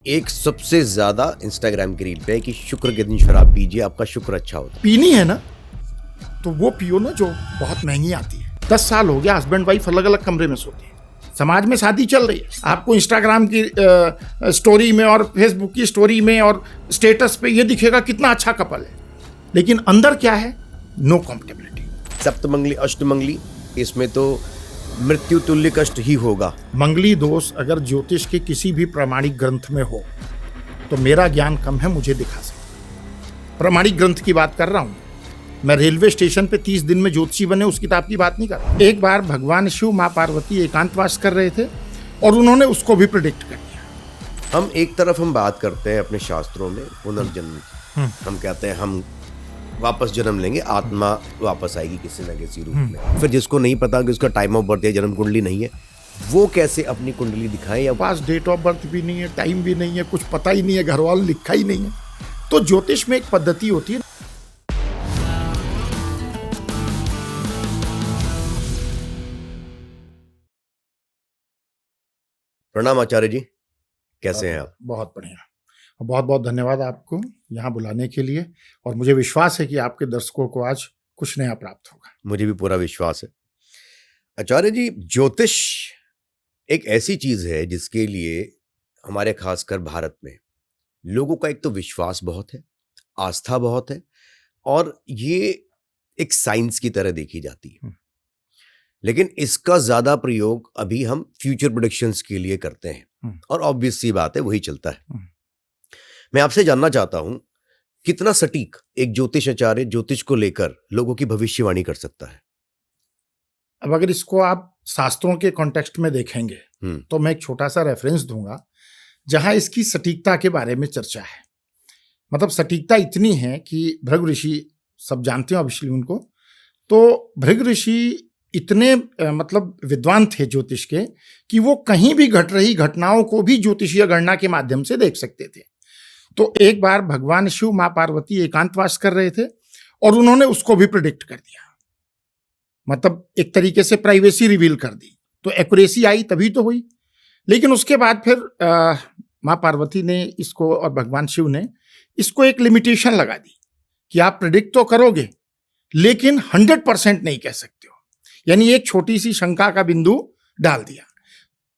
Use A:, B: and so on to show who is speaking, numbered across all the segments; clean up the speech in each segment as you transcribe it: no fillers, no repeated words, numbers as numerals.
A: एक सबसे ज्यादा इंस्टाग्राम की रील पे है कि शुक्र के दिन शराब पीजिए, आपका शुक्र अच्छा होता है।
B: पीनी है ना तो वो पियो ना जो बहुत महंगी आती है। 10 साल हो गया हस्बैंड वाइफ अलग अलग कमरे में सोते हैं। समाज में शादी चल रही है, आपको इंस्टाग्राम की स्टोरी में और फेसबुक की स्टोरी में और स्टेटस पे ये दिखेगा कितना अच्छा कपल है, लेकिन अंदर क्या है? No compatibility.
A: सप्तमंगली अष्टमंगली, इसमें तो मृत्यु तुल्य कष्ट ही होगा।
B: मंगली दोष अगर ज्योतिष के किसी भी प्रामाणिक ग्रंथ में हो तो मेरा ज्ञान कम है, मुझे दिखा सकते। प्रामाणिक ग्रंथ की बात कर रहा हूं मैं। रेलवे स्टेशन पे 30 दिन में ज्योतिषी बने उस किताब की बात नहीं कर रहा। एक बार भगवान शिव माँ पार्वती एकांतवास कर रहे थे और उन्होंने उसको भी प्रेडिक्ट कर दिया।
A: हम एक तरफ हम बात करते हैं अपने शास्त्रों में पुनर्जन्म की, हम कहते हैं हम वापस जन्म लेंगे, आत्मा वापस आएगी किसी न किसी रूप में। फिर जिसको नहीं पता कि उसका टाइम ऑफ बर्थ या जन्म कुंडली नहीं है, वो कैसे अपनी कुंडली दिखाएं? या
B: पास डेट ऑफ बर्थ भी नहीं है, टाइम भी नहीं है, कुछ पता ही नहीं है, घर वाले लिखा ही नहीं है। तो ज्योतिष में एक पद्धति होती है।
A: प्रणाम आचार्य जी, कैसे हैं आप?
B: बहुत बढ़िया, बहुत बहुत धन्यवाद आपको यहाँ बुलाने के लिए। और मुझे विश्वास है कि आपके दर्शकों को आज कुछ नया प्राप्त होगा।
A: मुझे भी पूरा विश्वास है। आचार्य जी, ज्योतिष एक ऐसी चीज है जिसके लिए हमारे खासकर भारत में लोगों का एक तो विश्वास बहुत है, आस्था बहुत है, और ये एक साइंस की तरह देखी जाती है। लेकिन इसका ज्यादा प्रयोग अभी हम फ्यूचर प्रेडिक्शंस के लिए करते हैं, और ऑब्वियस सी बात है वही चलता है। मैं आपसे जानना चाहता हूं, कितना सटीक एक ज्योतिष आचार्य ज्योतिष को लेकर लोगों की भविष्यवाणी कर सकता है?
B: अब अगर इसको आप शास्त्रों के कॉन्टेक्स्ट में देखेंगे तो मैं एक छोटा सा रेफरेंस दूंगा जहां इसकी सटीकता के बारे में चर्चा है। मतलब सटीकता इतनी है कि भृगु ऋषि, सब जानते हो ऑब्वियसली उनको, तो भृगु ऋषि इतने मतलब विद्वान थे ज्योतिष के कि वो कहीं भी घट रही घटनाओं को भी ज्योतिषीय गणना के माध्यम से देख सकते थे। तो एक बार भगवान शिव माँ पार्वती एकांतवास कर रहे थे और उन्होंने उसको भी प्रिडिक्ट कर दिया। मतलब एक तरीके से प्राइवेसी रिवील कर दी, तो एक्यूरेसी आई तभी तो हुई। लेकिन उसके बाद फिर माँ पार्वती ने इसको और भगवान शिव ने इसको एक लिमिटेशन लगा दी कि आप प्रिडिक्ट तो करोगे लेकिन 100% नहीं कह सकते हो। यानी एक छोटी सी शंका का बिंदु डाल दिया।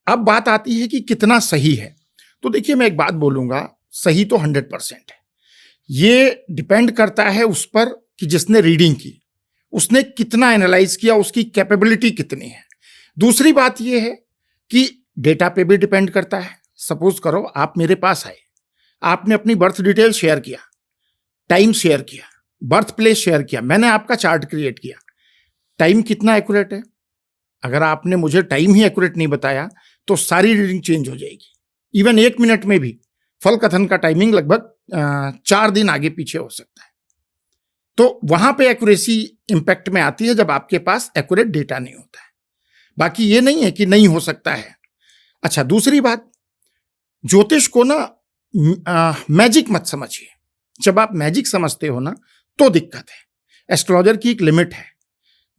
B: अब बात आती है कि कितना सही है। तो देखिए, मैं एक बात बोलूंगा, सही तो 100% है। ये डिपेंड करता है उस पर कि जिसने रीडिंग की उसने कितना एनालाइज किया, उसकी कैपेबिलिटी कितनी है। दूसरी बात यह है कि डेटा पे भी डिपेंड करता है। सपोज करो आप मेरे पास आए, आपने अपनी बर्थ डिटेल शेयर किया, टाइम शेयर किया, बर्थ प्लेस शेयर किया, मैंने आपका चार्ट क्रिएट किया। टाइम कितना एक्यूरेट है? अगर आपने मुझे टाइम ही एक्यूरेट नहीं बताया तो सारी रीडिंग चेंज हो जाएगी। इवन 1 मिनट में भी फल कथन का टाइमिंग लगभग 4 दिन आगे पीछे हो सकता है। तो वहां पे एक्यूरेसी इंपैक्ट में आती है जब आपके पास एक्यूरेट डेटा नहीं होता है। बाकी ये नहीं है कि नहीं हो सकता है। अच्छा, दूसरी बात, ज्योतिष को ना मैजिक मत समझिए। जब आप मैजिक समझते हो ना तो दिक्कत है। एस्ट्रोलॉजर की एक लिमिट है।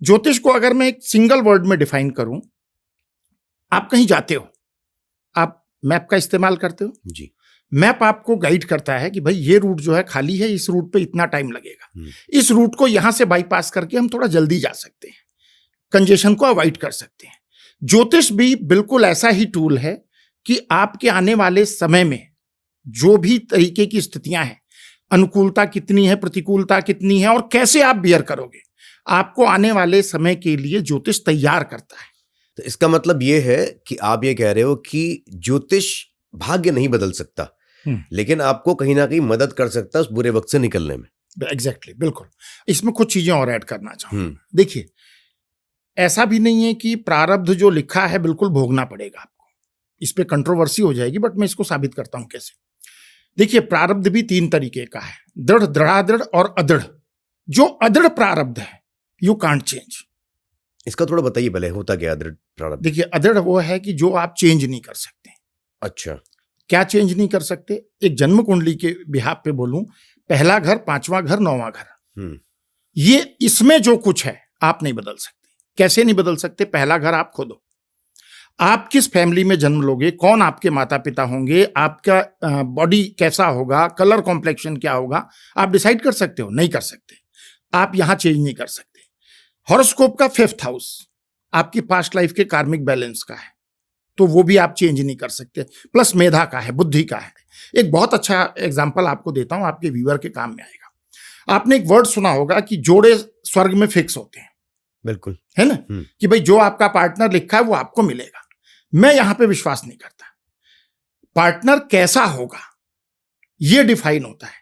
B: ज्योतिष को अगर मैं एक सिंगल वर्ड में डिफाइन करूं, आप कहीं जाते हो, आप मैप का इस्तेमाल करते हो
A: जी।
B: मैप आपको गाइड करता है कि भाई ये रूट जो है खाली है, इस रूट पे इतना टाइम लगेगा, इस रूट को यहां से बाईपास करके हम थोड़ा जल्दी जा सकते हैं, कंजेशन को अवॉइड कर सकते हैं। ज्योतिष भी बिल्कुल ऐसा ही टूल है कि आपके आने वाले समय में जो भी तरीके की स्थितियां हैं, अनुकूलता कितनी है, प्रतिकूलता कितनी है और कैसे आप बियर करोगे, आपको आने वाले समय के लिए ज्योतिष तैयार करता है।
A: तो इसका मतलब ये है कि आप ये कह रहे हो कि ज्योतिष भाग्य नहीं बदल सकता, लेकिन आपको कहीं ना कहीं मदद कर सकता है उस बुरे वक्त से निकलने में।
B: एग्जैक्टली, बिल्कुल। इसमें कुछ चीजें और ऐड करना चाहूंगा। देखिए, ऐसा भी नहीं है कि प्रारब्ध जो लिखा है बिल्कुल भोगना पड़ेगा आपको। इस पे कंट्रोवर्सी हो जाएगी, बट मैं इसको साबित करता हूं कैसे। देखिए, प्रारब्ध भी 3 तरीके का है, दृढ़, दृढ़ादृढ़ और अदृढ़। जो अदृढ़ प्रारब्ध है यू कांट चेंज।
A: इसका थोड़ा बताइए पहले, होता क्या अदृढ़ प्रारब्ध?
B: देखिए, अदृढ़ वो है कि जो आप चेंज नहीं कर सकते।
A: अच्छा,
B: क्या चेंज नहीं कर सकते? एक जन्म कुंडली के बिहाफ पे बोलूं, पहला घर, 5वां घर, 9वां घर, ये इसमें जो कुछ है आप नहीं बदल सकते। कैसे नहीं बदल सकते? पहला घर आप खो दो, आप किस फैमिली में जन्म लोगे, कौन आपके माता पिता होंगे, आपका बॉडी कैसा होगा, कलर कॉम्प्लेक्शन क्या होगा, आप डिसाइड कर सकते हो? नहीं कर सकते। आप यहां चेंज नहीं कर सकते। हॉरोस्कोप का 5th हाउस आपकी पास्ट लाइफ के कार्मिक बैलेंस का है, तो वो भी आप चेंज नहीं कर सकते। प्लस मेधा का है, बुद्धि का है। एक बहुत अच्छा एग्जाम्पल आपको देता हूं, आपके व्यूअर के काम में आएगा। आपने एक वर्ड सुना होगा कि जोड़े स्वर्ग में फिक्स होते हैं।
A: बिल्कुल,
B: है ना, कि भाई जो आपका पार्टनर लिखा है वो आपको मिलेगा। मैं यहां पे विश्वास नहीं करता। पार्टनर कैसा होगा ये डिफाइन होता है,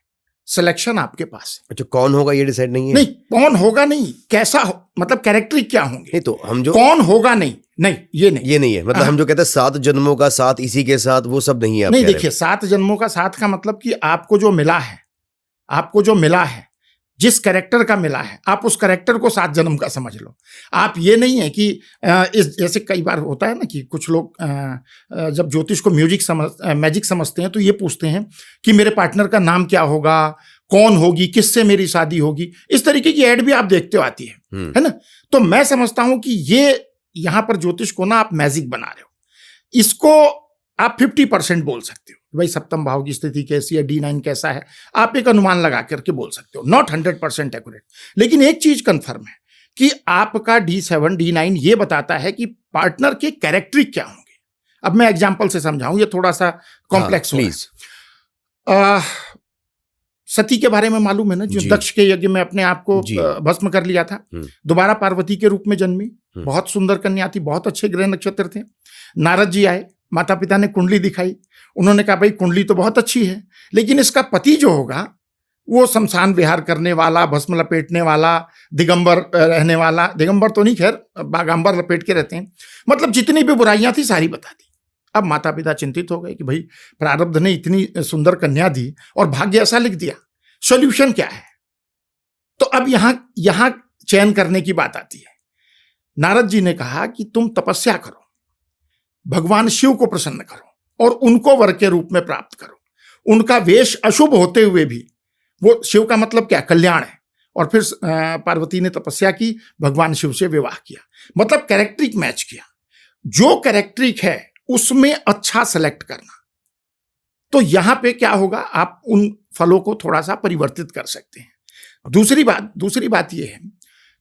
B: सिलेक्शन आपके पास है।
A: अच्छा, कौन होगा ये डिसाइड नहीं है?
B: नहीं, कौन होगा नहीं, कैसा मतलब कैरेक्टर क्या होंगे।
A: नहीं, तो हम जो
B: कौन होगा नहीं, ये नहीं
A: है। मतलब हम जो कहते हैं 7 जन्मों का साथ इसी के साथ, वो सब नहीं है। आप
B: नहीं,
A: कह रहे
B: देखिए 7 जन्मों का साथ का मतलब कि आपको जो मिला है, जिस कैरेक्टर का मिला है, आप उस कैरेक्टर को 7 जन्म का समझ लो। आप ये नहीं है कि इस जैसे कई बार होता है ना कि कुछ लोग जब ज्योतिष को मैजिक समझते हैं तो ये पूछते हैं कि मेरे पार्टनर का नाम क्या होगा, कौन होगी, किससे मेरी शादी होगी। इस तरीके की एड भी आप देखते हो आती है ना। तो मैं समझता हूं कि ये यहां पर ज्योतिष को ना आप मैजिक बना रहे हो। इसको आप 50% बोल सकते हो, भाई सप्तम भाव की स्थिति कैसी है, D9 कैसा है, आप एक अनुमान लगा करके बोल सकते हो, नॉट 100% एक्यूरेट। लेकिन एक चीज कंफर्म है कि आपका D7 D9 ये बताता है कि पार्टनर के कैरेक्टरिस्टिक क्या होंगे। अब मैं एग्जांपल से समझाऊं, ये थोड़ा सा कॉम्प्लेक्स
A: प्लीज।
B: सती के बारे में मालूम है ना, जो दक्ष के यज्ञ में अपने आप को भस्म कर लिया था, दोबारा पार्वती के रूप में जन्मी, बहुत सुंदर कन्या थी, बहुत अच्छे ग्रह नक्षत्र थे। नारद जी आए, माता पिता ने कुंडली दिखाई, उन्होंने कहा भाई कुंडली तो बहुत अच्छी है, लेकिन इसका पति जो होगा वो शमशान विहार करने वाला, भस्म लपेटने वाला, दिगंबर रहने वाला, दिगंबर तो नहीं खैर, बागांबर लपेट के रहते हैं, मतलब जितनी भी बुराइयां थी सारी बता दी। अब माता पिता चिंतित हो गए कि भाई प्रारब्ध ने इतनी सुंदर कन्या दी और भाग्य ऐसा लिख दिया, सॉल्यूशन क्या है। तो अब यहां चयन करने की बात आती है। नारद जी ने कहा कि तुम तपस्या करो, भगवान शिव को प्रसन्न करो और उनको वर के रूप में प्राप्त करो। उनका वेश अशुभ होते हुए भी, वो शिव का मतलब क्या, कल्याण है। और फिर पार्वती ने तपस्या की, भगवान शिव से विवाह किया, मतलब कैरेक्टरिक मैच किया। जो कैरेक्टरिक है उसमें अच्छा सेलेक्ट करना। तो यहां पे क्या होगा, आप उन फलों को थोड़ा सा परिवर्तित कर सकते हैं। दूसरी बात यह है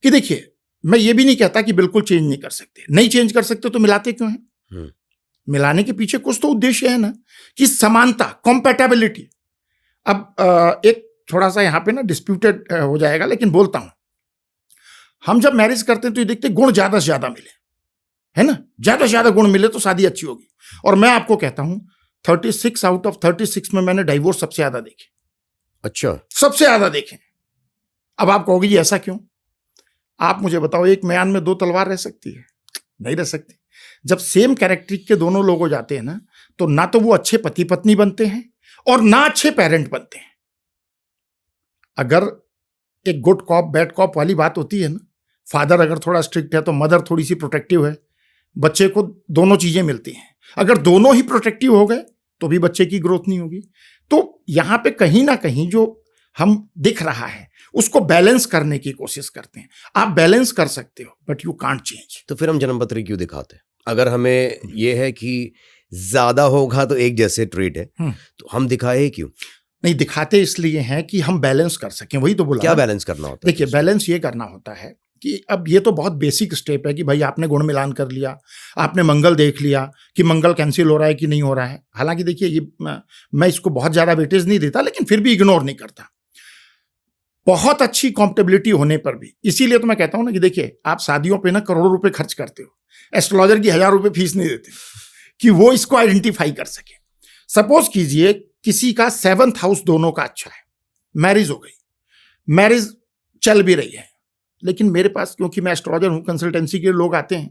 B: कि देखिए, मैं ये भी नहीं कहता कि बिल्कुल चेंज नहीं कर सकते। नहीं चेंज कर सकते तो मिलाते क्यों हैं? मिलाने के पीछे कुछ तो उद्देश्य है ना, कि समानता, कॉम्पैटिबिलिटी। अब एक थोड़ा सा यहां पे ना डिस्प्यूटेड हो जाएगा, लेकिन बोलता हूं, हम जब मैरिज करते हैं तो ये देखते गुण ज्यादा से ज्यादा मिले, है ना, ज्यादा से ज्यादा गुण मिले तो शादी अच्छी होगी। और मैं आपको कहता हूं 36 आउट ऑफ 36 में मैंने डाइवोर्स सबसे ज्यादा देखे। अच्छा, सबसे ज्यादा देखे। अब आप कहोगे जी ऐसा क्यों? आप मुझे बताओ, एक म्यान में 2 तलवार रह सकती है? नहीं रह सकती। जब सेम कैरेक्टरिस्टिक के दोनों लोग हो जाते हैं ना तो वो अच्छे पति पत्नी बनते हैं और ना अच्छे पेरेंट बनते हैं। अगर एक गुड कॉप बैड कॉप वाली बात होती है ना, फादर अगर थोड़ा स्ट्रिक्ट है तो मदर थोड़ी सी प्रोटेक्टिव है, बच्चे को दोनों चीजें मिलती हैं। अगर दोनों ही प्रोटेक्टिव हो गए तो भी बच्चे की ग्रोथ नहीं होगी। तो यहां पे कहीं ना कहीं जो हम दिख रहा है उसको बैलेंस करने की कोशिश करते हैं। आप बैलेंस कर सकते हो बट यू कांट चेंज।
A: तो फिर हम जन्मपत्री क्यों दिखाते हैं? अगर हमें ये है कि ज्यादा होगा तो एक जैसे ट्रेट है, तो हम दिखाए क्यों
B: नहीं? दिखाते इसलिए हैं कि हम बैलेंस कर सकें। वही तो बोला।
A: क्या बैलेंस करना होता है?
B: देखिए, बैलेंस ये करना होता है कि अब ये तो बहुत बेसिक स्टेप है कि भाई आपने गुण मिलान कर लिया, आपने मंगल देख लिया कि मंगल कैंसिल हो रहा है कि नहीं हो रहा है। हालांकि देखिए, ये मैं इसको बहुत ज्यादा वेटेज नहीं देता, लेकिन फिर भी इग्नोर नहीं करता। बहुत अच्छी कॉम्पेटेबिलिटी होने पर भी, इसीलिए तो मैं कहता हूं ना कि देखिए, आप शादियों पे ना करोड़ों रुपए खर्च करते हो, एस्ट्रोलॉजर की 1000 रुपए फीस नहीं देते कि वो इसको आइडेंटिफाई कर सके। सपोज कीजिए किसी का 7th हाउस दोनों का अच्छा है, मैरिज हो गई, मैरिज चल भी रही है, लेकिन मेरे पास, क्योंकि मैं एस्ट्रोलॉजर हूं, कंसल्टेंसी के लोग आते हैं,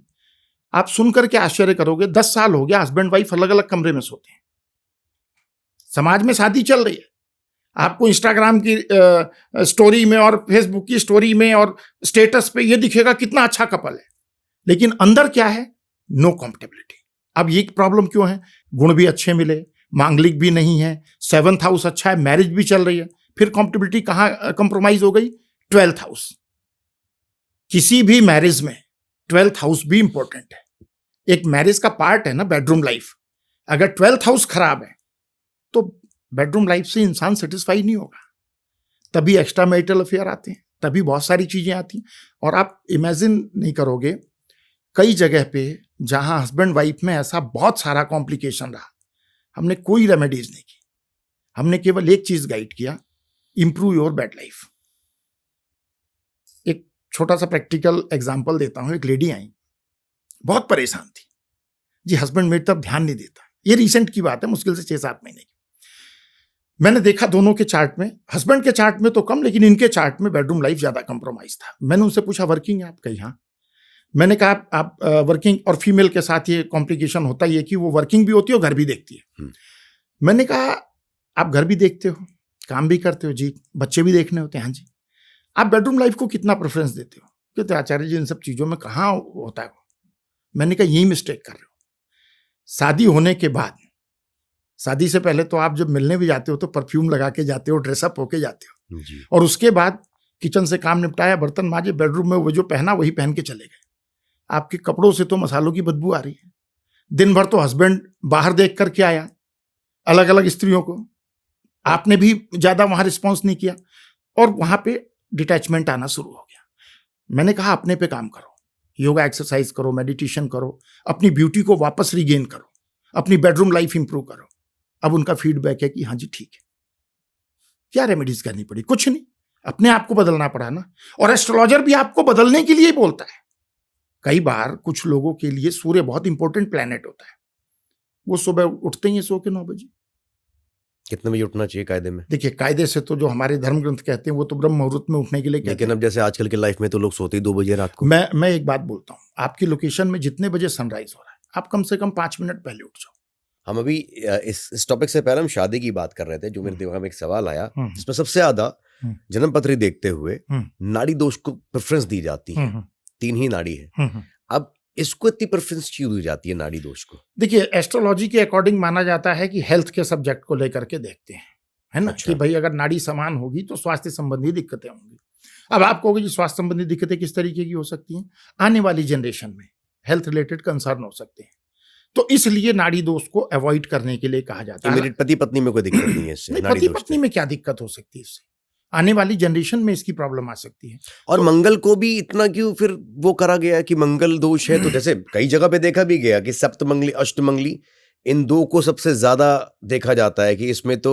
B: आप सुनकर के आश्चर्य करोगे, 10 साल हो गया हस्बैंड वाइफ अलग अलग कमरे में सोते हैं। समाज में शादी चल रही है, आपको इंस्टाग्राम की स्टोरी में और फेसबुक की स्टोरी में और स्टेटस पे ये दिखेगा कितना अच्छा कपल है, लेकिन अंदर क्या है? No compatibility. अब ये प्रॉब्लम क्यों है? गुण भी अच्छे मिले, मांगलिक भी नहीं है, 7th हाउस अच्छा है, मैरिज भी चल रही है, फिर कॉम्पेटेबिलिटी कहां कंप्रोमाइज हो गई? 12th house. किसी भी मैरिज में 12th हाउस भी इंपॉर्टेंट है। एक मैरिज का पार्ट है ना बेडरूम लाइफ। अगर 12th हाउस खराब है तो बेडरूम लाइफ से इंसान सेटिस्फाई नहीं होगा, तभी एक्स्ट्रा मैरिटल अफेयर आते हैं, तभी बहुत सारी चीजें आती हैं। और आप इमेजिन नहीं करोगे, कई जगह पे जहां हस्बैंड वाइफ में ऐसा बहुत सारा कॉम्प्लिकेशन रहा, हमने कोई रेमेडीज नहीं की, हमने केवल एक चीज गाइड किया, इंप्रूव योर बेड लाइफ। एक छोटा सा प्रैक्टिकल एग्जांपल देता हूं। एक लेडी आई, बहुत परेशान थी जी, हस्बैंड मेरी तरफ ध्यान नहीं देता। ये रिसेंट की बात है, मुश्किल से 6-7 महीने की। मैंने देखा दोनों के चार्ट में, हस्बैंड के चार्ट में तो कम, लेकिन इनके चार्ट में बेडरूम लाइफ ज्यादा कंप्रोमाइज था। मैंने उनसे पूछा वर्किंग है आप? कही हाँ। मैंने कहा आप वर्किंग, और फीमेल के साथ ये कॉम्प्लिकेशन होता ही है कि वो वर्किंग भी होती है और घर भी देखती है। मैंने कहा आप घर भी देखते हो, काम भी करते हो? जी। बच्चे भी देखने होते हैं? हाँ जी। आप बेडरूम लाइफ को कितना प्रेफरेंस देते हो? कहते आचार्य जी इन सब चीजों में कहाँ होता है। मैंने कहा यही मिस्टेक कर रहे हो। शादी होने के बाद, शादी से पहले तो आप जब मिलने भी जाते हो तो परफ्यूम लगा के जाते हो, ड्रेसअप होके जाते हो
A: जी।
B: और उसके बाद किचन से काम निपटाया, बर्तन मांजे, बेडरूम में वो जो पहना वही पहन के चले गए। आपके कपड़ों से तो मसालों की बदबू आ रही है। दिन भर तो हस्बैंड बाहर देख करके आया अलग अलग स्त्रियों को, आपने भी ज्यादा वहां रिस्पॉन्स नहीं किया और वहां पे डिटैचमेंट आना शुरू हो गया। मैंने कहा अपने पे काम करो, योगा एक्सरसाइज करो, मेडिटेशन करो, अपनी ब्यूटी को वापस रिगेन करो, अपनी बेडरूम लाइफ इंप्रूव करो। अब उनका फीडबैक है कि हाँ जी ठीक है। क्या रेमेडीज करनी पड़ी? कुछ नहीं, अपने आप को बदलना पड़ा ना। और एस्ट्रोलॉजर भी आपको बदलने के लिए ही बोलता है। कई बार कुछ लोगों के लिए सूर्य बहुत इंपॉर्टेंट प्लैनेट होता है, वो सुबह उठते ही 100 के 9 बजे।
A: कितने बजे उठना चाहिए कायदे में?
B: देखिए कायदे से तो जो हमारे धर्म ग्रंथ कहते हैं वो तो ब्रह्म मुहूर्त में उठने के लिए कहते हैं।
A: लेकिन अब जैसे आजकल की लाइफ में तो लोग सोते ही 2 बजे रात को।
B: मैं एक बात बोलता हूँ, आपकी लोकेशन में जितने बजे सनराइज हो रहा है, आप कम से कम 5 मिनट पहले उठ जाओ।
A: हम अभी इस टॉपिक से पहले हम शादी की बात कर रहे थे, जो मेरे दिमाग में एक सवाल आया, इसमें सबसे ज्यादा जन्म पत्री देखते हुए नाड़ी दोष को प्रेफरेंस दी जाती है। 3 ही नाड़ी है। अब इसको इतनी प्रेफरेंस क्यों दी जाती है नाड़ी दोष को?
B: देखिए एस्ट्रोलॉजी के अकॉर्डिंग माना जाता है कि हेल्थ के सब्जेक्ट को लेकर के देखते हैं, है ना।
A: अच्छा।
B: कि भाई अगर नाड़ी समान होगी तो स्वास्थ्य संबंधी दिक्कतें होंगी। अब आप कहोगे जी स्वास्थ्य संबंधी दिक्कतें किस तरीके की हो सकती हैं? आने वाली जनरेशन में हेल्थ रिलेटेड कंसर्न हो सकते हैं, तो इसलिए नाड़ी दोष को अवॉइड करने के लिए कहा जाता है।
A: मेरे पति पत्नी में कोई दिक्कत नहीं है इससे?
B: पति पत्नी में क्या दिक्कत हो सकती है इससे? आने वाली जनरेशन में इसकी प्रॉब्लम आ सकती है।
A: और तो, मंगल को भी इतना क्यों फिर वो करा गया कि मंगल दोष है? तो जैसे कई जगह पे देखा भी गया कि सप्तमंगली अष्टमंगली इन 2 को सबसे ज्यादा देखा जाता है कि इसमें तो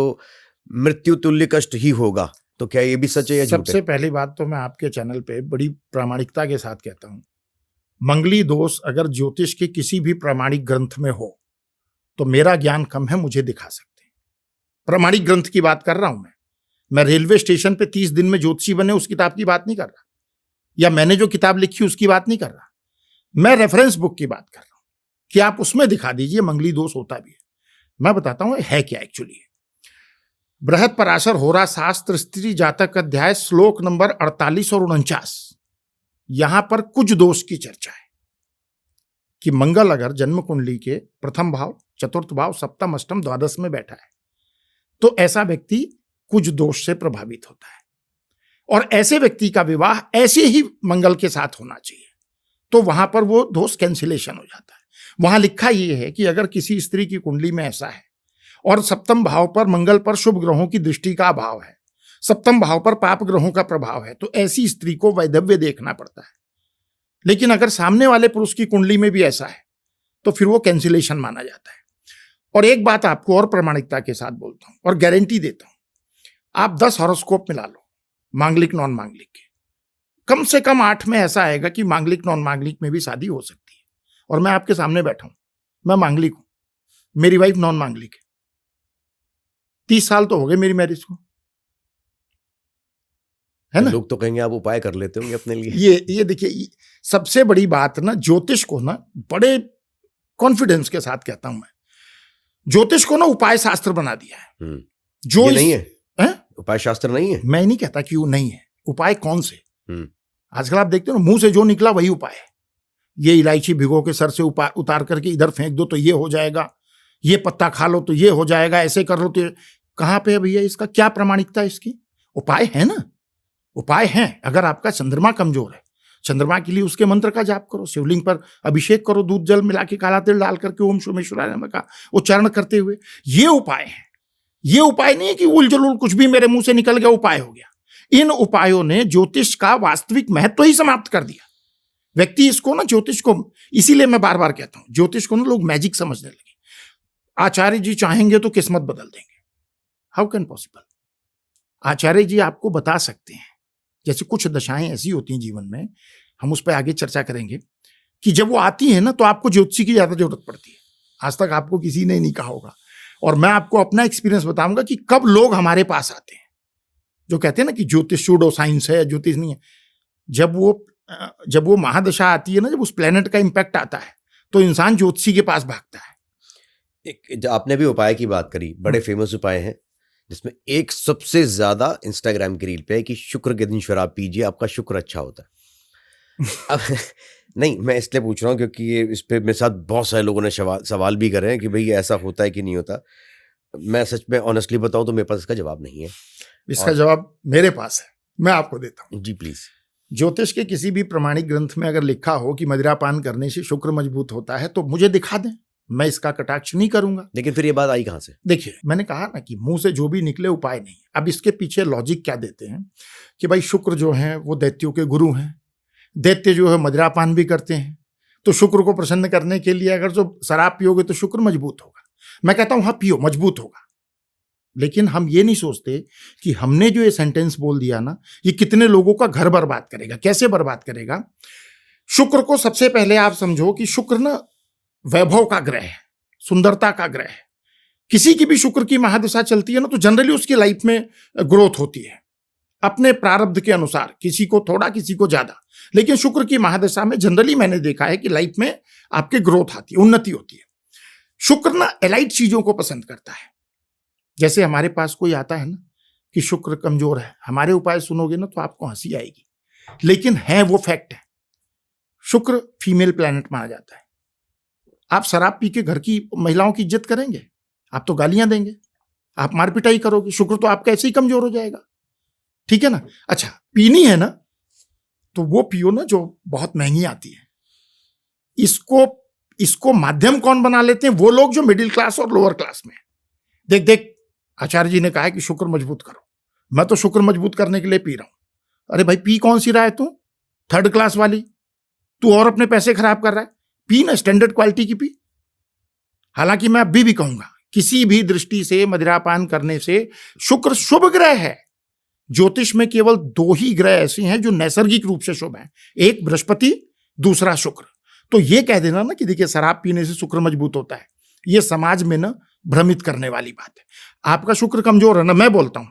A: मृत्यु तुल्य कष्ट ही होगा। तो क्या ये भी सच है या झूठ है?
B: सबसे पहली बात तो मैं आपके चैनल पे बड़ी प्रामाणिकता के साथ कहता हूं, मंगली दोष अगर ज्योतिष के किसी भी प्रामाणिक ग्रंथ में हो तो मेरा ज्ञान कम है, मुझे दिखा सकते हैं। प्रामाणिक ग्रंथ की बात कर रहा हूं मैं रेलवे स्टेशन पे 30 दिन में ज्योतिषी बने उस किताब की बात नहीं कर रहा, या मैंने जो किताब लिखी उसकी बात नहीं कर रहा। मैं रेफरेंस बुक की बात कर रहा हूं कि आप उसमें दिखा दीजिए मंगली दोष होता भी है। मैं बताता हूं है क्या एक्चुअली। बृहद पराशर होरा शास्त्र स्त्री जातक अध्याय श्लोक नंबर 48 और 49, यहां पर कुछ दोष की चर्चा है कि मंगल अगर जन्म कुंडली के प्रथम भाव, चतुर्थ भाव, सप्तम, अष्टम, द्वादश में बैठा है तो ऐसा व्यक्ति कुछ दोष से प्रभावित होता है, और ऐसे व्यक्ति का विवाह ऐसे ही मंगल के साथ होना चाहिए, तो वहां पर वो दोष कैंसिलेशन हो जाता है। वहां लिखा यह है कि अगर किसी स्त्री की कुंडली में ऐसा है और सप्तम भाव पर मंगल पर शुभ ग्रहों की दृष्टि का अभाव है, सप्तम भाव पर पाप ग्रहों का प्रभाव है, तो ऐसी स्त्री को वैधव्य देखना पड़ता है। लेकिन अगर सामने वाले पुरुष की कुंडली में भी ऐसा है तो फिर वो कैंसिलेशन माना जाता है। और एक बात आपको और प्रामाणिकता के साथ बोलता हूं और गारंटी देता हूं, आप 10 हॉरोस्कोप मिला लो, मांगलिक नॉन मांगलिक के, कम से कम 8 में ऐसा आएगा कि मांगलिक नॉन मांगलिक में भी शादी हो सकती है। और मैं आपके सामने बैठा हूं, मैं मांगलिक हूं, मेरी वाइफ नॉन मांगलिक है, 30 साल तो हो गए मेरी मैरिज को, है ना।
A: लोग तो कहेंगे आप उपाय कर लेते होंगे अपने लिए।
B: ये देखिए सबसे बड़ी बात ना, ज्योतिष को ना बड़े कॉन्फिडेंस के साथ कहता हूं मैं, ज्योतिष को ना उपाय शास्त्र बना दिया है। जो
A: ये नहीं है, उपाय शास्त्र नहीं है।
B: मैं नहीं कहता कि वो नहीं है, उपाय कौन से। आजकल आप देखते हो ना, मुंह से जो निकला वही उपाय है। ये इलायची भिगो के सर से उतार करके इधर फेंक दो तो ये हो जाएगा, ये पत्ता खा लो तो ये हो जाएगा, ऐसे कर लो तो कहां पे है भैया, इसका क्या प्रामाणिकता है इसकी? उपाय है ना, उपाय है। अगर आपका चंद्रमा कमजोर है, चंद्रमा के लिए उसके मंत्र का जाप करो, शिवलिंग पर अभिषेक करो, दूध जल मिला के काला तिल डाल करके ओम सोमेश्वराय नमः का उच्चारण करते हुए। ये उपाय है। ये उपाय नहीं है कि उलझुल कुछ भी मेरे मुंह से निकल गया उपाय हो गया। इन उपायों ने ज्योतिष का वास्तविक महत्व ही समाप्त कर दिया। व्यक्ति इसको ना, ज्योतिष को, इसीलिए मैं बार बार कहता हूं, ज्योतिष को ना लोग मैजिक समझने लगे। आचार्य जी चाहेंगे तो किस्मत बदल देंगे। How can possible? Acharya ji आपको बता सकते हैं, जैसे कुछ दशाएं ऐसी होती हैं जीवन में, हम उस पर आगे चर्चा करेंगे, कि जब वो आती है ना तो आपको ज्योतिषी की ज्यादा जरूरत पड़ती है। आज तक आपको किसी ने नहीं कहा होगा, और मैं आपको अपना एक्सपीरियंस बताऊंगा कि कब लोग हमारे पास आते हैं जो कहते हैं ना कि ज्योतिष सूडो साइंस है, ज्योतिष नहीं है। जब वो महादशा आती है ना, जब उस प्लेनेट का इंपैक्ट आता है, तो इंसान ज्योतिषी के पास भागता है।
A: आपने भी उपाय की बात करी, बड़े फेमस उपाय हैं, जिसमें एक सबसे ज्यादा इंस्टाग्राम की रील पे है कि शुक्र के दिन शराब पीजिए, आपका शुक्र अच्छा होता है। अब नहीं, मैं इसलिए पूछ रहा हूँ क्योंकि ये इस पे मेरे साथ बहुत सारे लोगों ने सवाल भी करे हैं कि भाई ऐसा होता है कि नहीं होता। मैं सच में ऑनेस्टली बताऊं तो मेरे पास इसका जवाब नहीं है।
B: इसका जवाब मेरे पास है, मैं आपको देता हूँ।
A: जी प्लीज।
B: ज्योतिष के किसी भी प्रमाणिक ग्रंथ में अगर लिखा हो कि मदिरापान करने से शुक्र मजबूत होता है तो मुझे दिखा दें, मैं इसका कटाक्ष नहीं करूंगा।
A: लेकिन फिर ये बात आई कहां से?
B: देखिए, मैंने कहा ना कि मुंह से जो भी निकले उपाय नहीं। अब इसके पीछे लॉजिक क्या देते हैं कि भाई शुक्र जो है वो दैत्यों के गुरु हैं, दैत्य जो है मदिरापान भी करते हैं, तो शुक्र को प्रसन्न करने के लिए अगर जो शराब पियोगे तो शुक्र मजबूत होगा। मैं कहता हूं हाँ पियो, मजबूत होगा। लेकिन हम ये नहीं सोचते कि हमने जो ये सेंटेंस बोल दिया ना, ये कितने लोगों का घर बर्बाद करेगा। कैसे बर्बाद करेगा? शुक्र को सबसे पहले आप समझो कि शुक्र ना वैभव का ग्रह है, सुंदरता का ग्रह है। किसी की भी शुक्र की महादशा चलती है ना तो जनरली उसकी लाइफ में ग्रोथ होती है अपने प्रारब्ध के अनुसार, किसी को थोड़ा किसी को ज्यादा। लेकिन शुक्र की महादशा में जनरली मैंने देखा है कि लाइफ में आपके ग्रोथ आती है, उन्नति होती है। शुक्र ना एलाइट चीजों को पसंद करता है। जैसे हमारे पास कोई आता है ना कि शुक्र कमजोर है, हमारे उपाय सुनोगे ना तो आपको हंसी आएगी, लेकिन है वो फैक्ट है। शुक्र फीमेल प्लैनेट माना जाता है। आप शराब पी के घर की महिलाओं की इज्जत करेंगे? आप तो गालियां देंगे, आप मारपिटाई करोगे, शुक्र तो आपका ऐसे ही कमजोर हो जाएगा। ठीक है ना? अच्छा, पीनी है ना तो वो पियो ना जो बहुत महंगी आती है। इसको माध्यम कौन बना लेते हैं? वो लोग जो मिडिल क्लास और लोअर क्लास में। देख आचार्य जी ने कहा है कि शुक्र मजबूत करो, मैं तो शुक्र मजबूत करने के लिए पी रहा हूं। अरे भाई, पी कौन सी रहा है तू? थर्ड क्लास वाली तू, और अपने पैसे खराब कर रहा है। पी ना स्टैंडर्ड क्वालिटी की पी। हालांकि मैं अभी भी कहूंगा, किसी भी दृष्टि से मदिरापान करने से, शुक्र शुभ ग्रह है। ज्योतिष में केवल 2 ही ग्रह ऐसे हैं जो नैसर्गिक रूप से शुभ हैं, एक बृहस्पति, दूसरा शुक्र। तो ये कह देना ना कि देखिए शराब पीने से शुक्र मजबूत होता है, ये समाज में ना भ्रमित करने वाली बात है। आपका शुक्र कमजोर है ना, मैं बोलता हूं,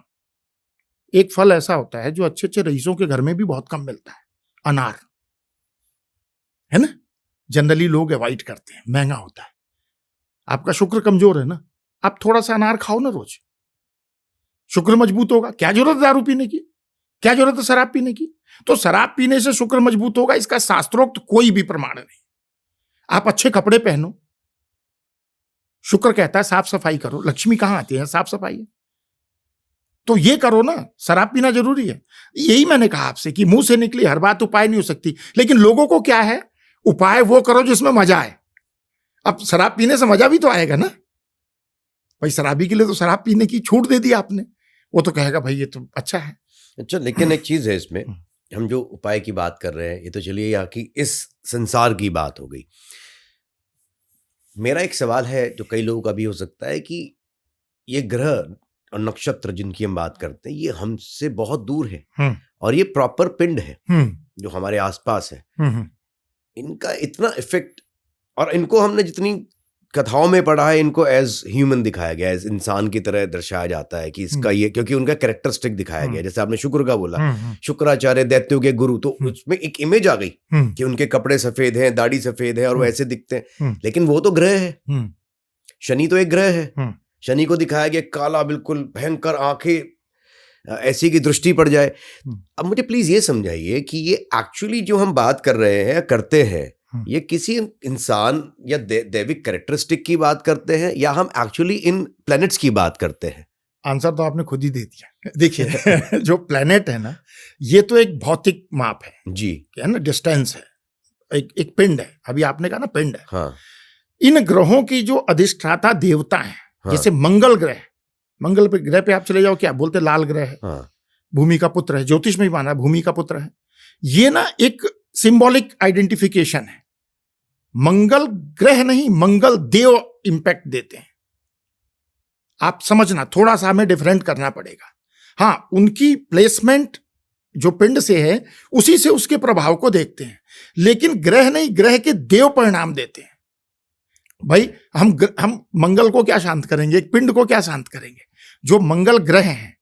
B: एक फल ऐसा होता है जो अच्छे अच्छे रईसों के घर में भी बहुत कम मिलता है, अनार, है ना? जनरली लोग अवॉइड करते हैं, महंगा होता है। आपका शुक्र कमजोर है ना, आप थोड़ा सा अनार खाओ ना रोज, शुक्र मजबूत होगा। क्या जरूरत है दारू पीने की? क्या जरूरत है शराब पीने की? तो शराब पीने से शुक्र मजबूत होगा, इसका शास्त्रोक्त कोई भी प्रमाण नहीं। आप अच्छे कपड़े पहनो, शुक्र कहता है साफ सफाई करो। लक्ष्मी कहां आती है? साफ सफाई है। तो ये करो ना, शराब पीना जरूरी है। यही मैंने कहा आपसे कि मुंह से निकली हर बात उपाय नहीं हो सकती। लेकिन लोगों को क्या है, उपाय वो करो जिसमें मजा आए। अब शराब पीने से मजा भी तो आएगा ना भाई। शराबी के लिए तो शराब पीने की छूट दे दी आपने, वो तो कहेगा भाई ये तो अच्छा है।
A: अच्छा, लेकिन एक चीज है इसमें, हम जो उपाय की बात कर रहे हैं, ये तो चलिए यहाँ की इस संसार की बात हो गई। मेरा एक सवाल है जो कई लोगों का भी हो सकता है कि ये ग्रह और नक्षत्र जिनकी हम बात करते हैं, ये हमसे बहुत दूर है और ये प्रॉपर पिंड है जो हमारे आसपास है। इनका इतना इफेक्ट, और इनको हमने जितनी कथाओं में पढ़ा है, इनको एज ह्यूमन दिखाया गया, एज इंसान की तरह दर्शाया जाता है कि इसका ये, क्योंकि उनका कैरेक्टरिस्टिक दिखाया गया। जैसे आपने शुक्र का बोला, शुक्राचार्य दैत्यों के गुरु, तो उसमें एक इमेज आ गई कि उनके कपड़े सफेद हैं, दाढ़ी सफेद है और वो ऐसे दिखते हैं। लेकिन वो तो ग्रह है, शनि तो एक ग्रह है। शनि को दिखाया गया काला, बिल्कुल भयंकर, आंखें ऐसी की दृष्टि पड़ जाए। अब मुझे प्लीज ये समझाइए कि ये एक्चुअली जो हम बात कर रहे हैं या करते हैं, ये किसी इंसान या दैविक कैरेक्टरिस्टिक की बात करते हैं या हम एक्चुअली इन प्लैनेट्स की बात करते हैं?
B: आंसर तो आपने खुद ही दे दिया। देखिए जो प्लेनेट है ना, ये तो एक भौतिक माप है
A: जी,
B: है ना, डिस्टेंस है, एक पिंड है। अभी आपने कहा ना पिंड है।
A: हाँ,
B: इन ग्रहों की जो अधिष्ठाता देवता है,
A: हाँ,
B: जैसे मंगल ग्रह, मंगल पे ग्रह पे आप चले जाओ, क्या बोलते, लाल ग्रह है,
A: हाँ,
B: भूमि का पुत्र है, ज्योतिष में ही माना है भूमि का पुत्र है। ये ना एक सिंबॉलिक आइडेंटिफिकेशन है। मंगल ग्रह नहीं, मंगल देव इंपैक्ट देते हैं। आप समझना, थोड़ा सा हमें डिफरेंट करना पड़ेगा। हाँ, उनकी प्लेसमेंट जो पिंड से है उसी से उसके प्रभाव को देखते हैं, लेकिन ग्रह नहीं, ग्रह के देव परिणाम देते हैं। भाई हम मंगल को क्या शांत करेंगे, एक पिंड को क्या शांत करेंगे? जो मंगल ग्रह हैं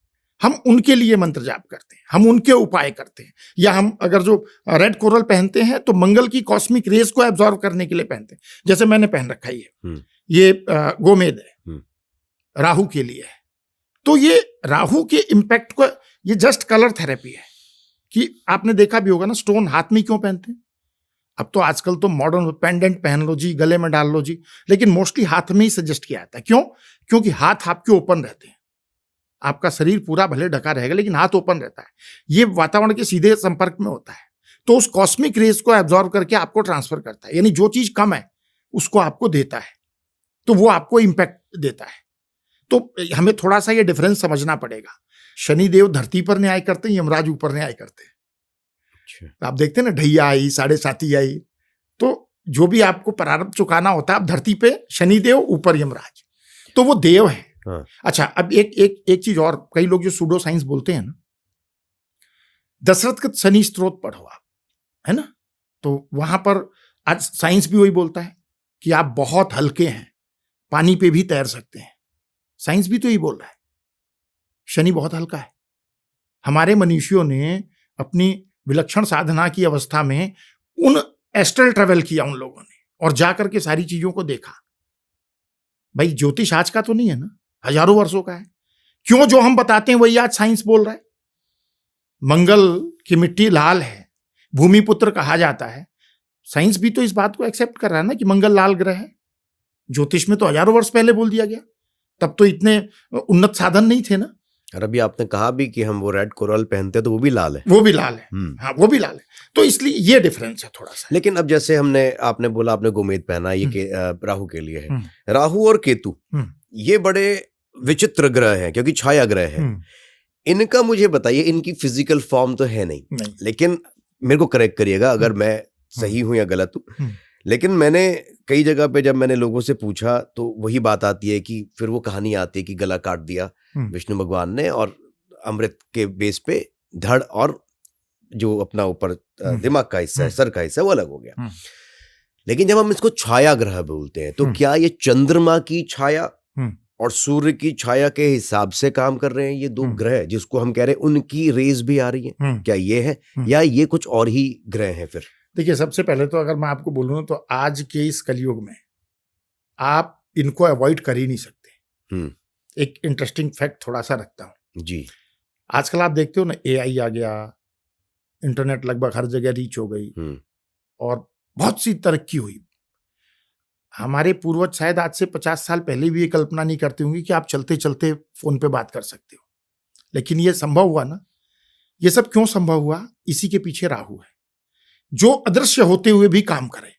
B: हम उनके लिए मंत्र जाप करते हैं, हम उनके उपाय करते हैं। या हम अगर जो रेड कोरल पहनते हैं तो मंगल की कॉस्मिक रेज को एब्जॉर्व करने के लिए पहनते हैं। जैसे मैंने पहन रखा है ये गोमेद है, राहु के लिए है। तो ये राहु के इंपैक्ट को, ये जस्ट कलर थेरेपी है। कि आपने देखा भी होगा ना, स्टोन हाथ में क्यों पहनते हैं? अब तो आजकल तो मॉडर्न पेंडेंट पहन लो जी, गले में डाल लो जी, लेकिन मोस्टली हाथ में ही सजेस्ट किया जाता है। क्यों? क्योंकि हाथ आपके ओपन रहते हैं। आपका शरीर पूरा भले ढका रहेगा लेकिन हाथ ओपन रहता है। ये वातावरण के सीधे संपर्क में होता है, तो उस कॉस्मिक रेज को एब्जॉर्ब करके आपको ट्रांसफर करता है। यानी जो चीज कम है उसको आपको देता है, तो वो आपको इंपैक्ट देता है। तो हमें थोड़ा सा ये डिफरेंस समझना पड़ेगा। शनिदेव धरती पर न्याय करते हैं, यमराज ऊपर न्याय करते हैं। अच्छा। आप देखते हैं ना, ढैया आई, साढ़े साती आई, तो जो भी आपको प्रारब्ध चुकाना होता है, आप धरती पे शनिदेव, ऊपर यमराज, तो वो देव है। हाँ। अच्छा, अब एक चीज और, कई लोग जो सूडो साइंस बोलते हैं ना, दशरथ का शनि स्त्रोत पढ़ो आप, है ना, तो वहां पर आज साइंस भी वही बोलता है कि आप बहुत हल्के हैं, पानी पे भी तैर सकते हैं। साइंस भी तो यही बोल रहा है, शनि बहुत हल्का है। हमारे मनीषियों ने अपनी विलक्षण साधना की अवस्था में उन एस्ट्रल ट्रेवल किया उन लोगों ने, और जाकर के सारी चीजों को देखा। भाई ज्योतिष आज का तो नहीं है ना, हजारों वर्षों का है। क्यों जो हम बताते हैं वही आज साइंस बोल रहा है। मंगल की मिट्टी लाल है, भूमि पुत्र कहा जाता है। साइंस भी तो इस बात को एक्सेप्ट कर रहा है ना कि मंगल लाल ग्रह है। ज्योतिष में तो हजारों वर्ष पहले बोल दिया गया, तब तो इतने उन्नत साधन नहीं थे ना।
A: और अभी आपने कहा भी कि हम वो रेड कोरल पहनते हैं तो वो भी लाल है,
B: वो भी लाल है। हाँ, वो भी लाल है। तो इसलिए ये डिफरेंस है थोड़ा सा।
A: लेकिन अब जैसे आपने बोला आपने गोमेद पहना, ये राहु के लिए है। राहु और केतु ये बड़े विचित्र ग्रह हैं क्योंकि छाया ग्रह है। इनका मुझे बताइए, इनकी फिजिकल फॉर्म तो है नहीं, लेकिन मेरे को करेक्ट करिएगा अगर मैं सही हूं या गलत हूं, लेकिन मैंने कई जगह पे जब मैंने लोगों से पूछा तो वही बात आती है कि फिर वो कहानी आती है कि गला काट दिया विष्णु भगवान ने और अमृत के बेस पे धड़ और जो अपना ऊपर दिमाग का हिस्सा है, सर का हिस्सा, वो अलग हो गया। लेकिन जब हम इसको छाया ग्रह बोलते हैं तो क्या ये चंद्रमा की छाया और सूर्य की छाया के हिसाब से काम कर रहे हैं ये दो ग्रह जिसको हम कह रहे हैं उनकी रेज भी आ रही है? क्या ये है या ये कुछ और ही ग्रह हैं? फिर
B: देखिए, सबसे पहले तो अगर मैं आपको बोलूं तो आज के इस कलयुग में आप इनको अवॉइड कर ही नहीं सकते। एक इंटरेस्टिंग फैक्ट थोड़ा सा रखता हूं
A: जी।
B: आजकल आप देखते हो ना, एआई आ गया, इंटरनेट लगभग हर जगह रीच हो गई और बहुत सी तरक्की हुई। हमारे पूर्वज शायद आज से 50 साल पहले भी ये कल्पना नहीं करते होंगे कि आप चलते चलते फोन पे बात कर सकते हो, लेकिन ये संभव हुआ ना। ये सब क्यों संभव हुआ? इसी के पीछे राहु है, जो अदृश्य होते हुए भी काम करे।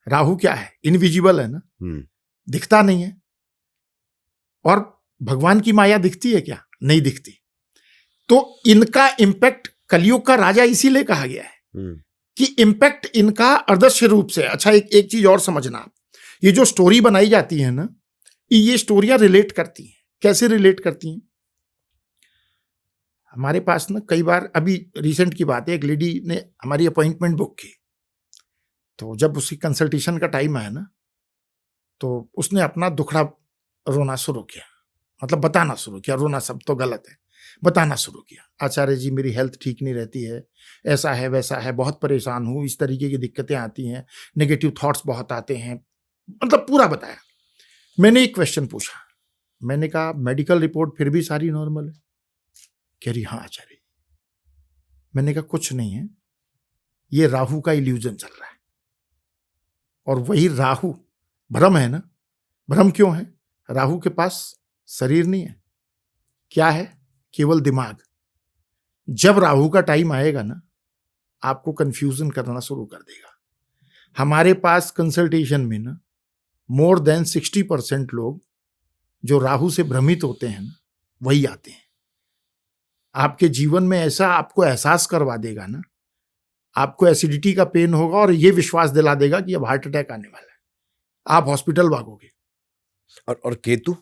B: राहु क्या है? इनविजिबल है ना, दिखता नहीं है। और भगवान की माया दिखती है क्या? नहीं दिखती। तो इनका इंपैक्ट कलयुग का राजा इसीलिए कहा गया है कि इंपैक्ट इनका अदृश्य रूप से। अच्छा, एक चीज और समझना, ये जो स्टोरी बनाई जाती है ना, ये स्टोरियां रिलेट करती हैं। कैसे रिलेट करती हैं? हमारे पास ना कई बार, अभी रिसेंट की बात है, एक लेडी ने हमारी अपॉइंटमेंट बुक की, तो जब उसकी कंसल्टेशन का टाइम आया ना, तो उसने अपना दुखड़ा रोना शुरू किया, मतलब बताना शुरू किया। रोना सब तो गलत है, बताना शुरू किया। आचार्य जी, मेरी हेल्थ ठीक नहीं रहती है, ऐसा है वैसा है, बहुत परेशान हूँ, इस तरीके की दिक्कतें आती हैं, नेगेटिव थॉट्स बहुत आते हैं, मतलब पूरा बताया। मैंने एक क्वेश्चन पूछा, मैंने कहा मेडिकल रिपोर्ट फिर भी सारी नॉर्मल है? कह रही हाँ आचार्य। मैंने कहा कुछ नहीं है, ये राहु का इल्यूजन चल रहा है। और वही राहु भ्रम है ना। भ्रम क्यों है? राहु के पास शरीर नहीं है, क्या है? केवल दिमाग। जब राहु का टाइम आएगा ना, आपको कंफ्यूजन करना शुरू कर देगा। हमारे पास कंसल्टेशन में ना मोर देन 60% लोग जो राहु से भ्रमित होते हैं ना, वही आते हैं। आपके जीवन में ऐसा आपको एहसास करवा देगा ना, आपको एसिडिटी का पेन होगा और ये विश्वास दिला देगा कि अब हार्ट अटैक आने वाला है, आप हॉस्पिटल भागोगे।
A: और केतु?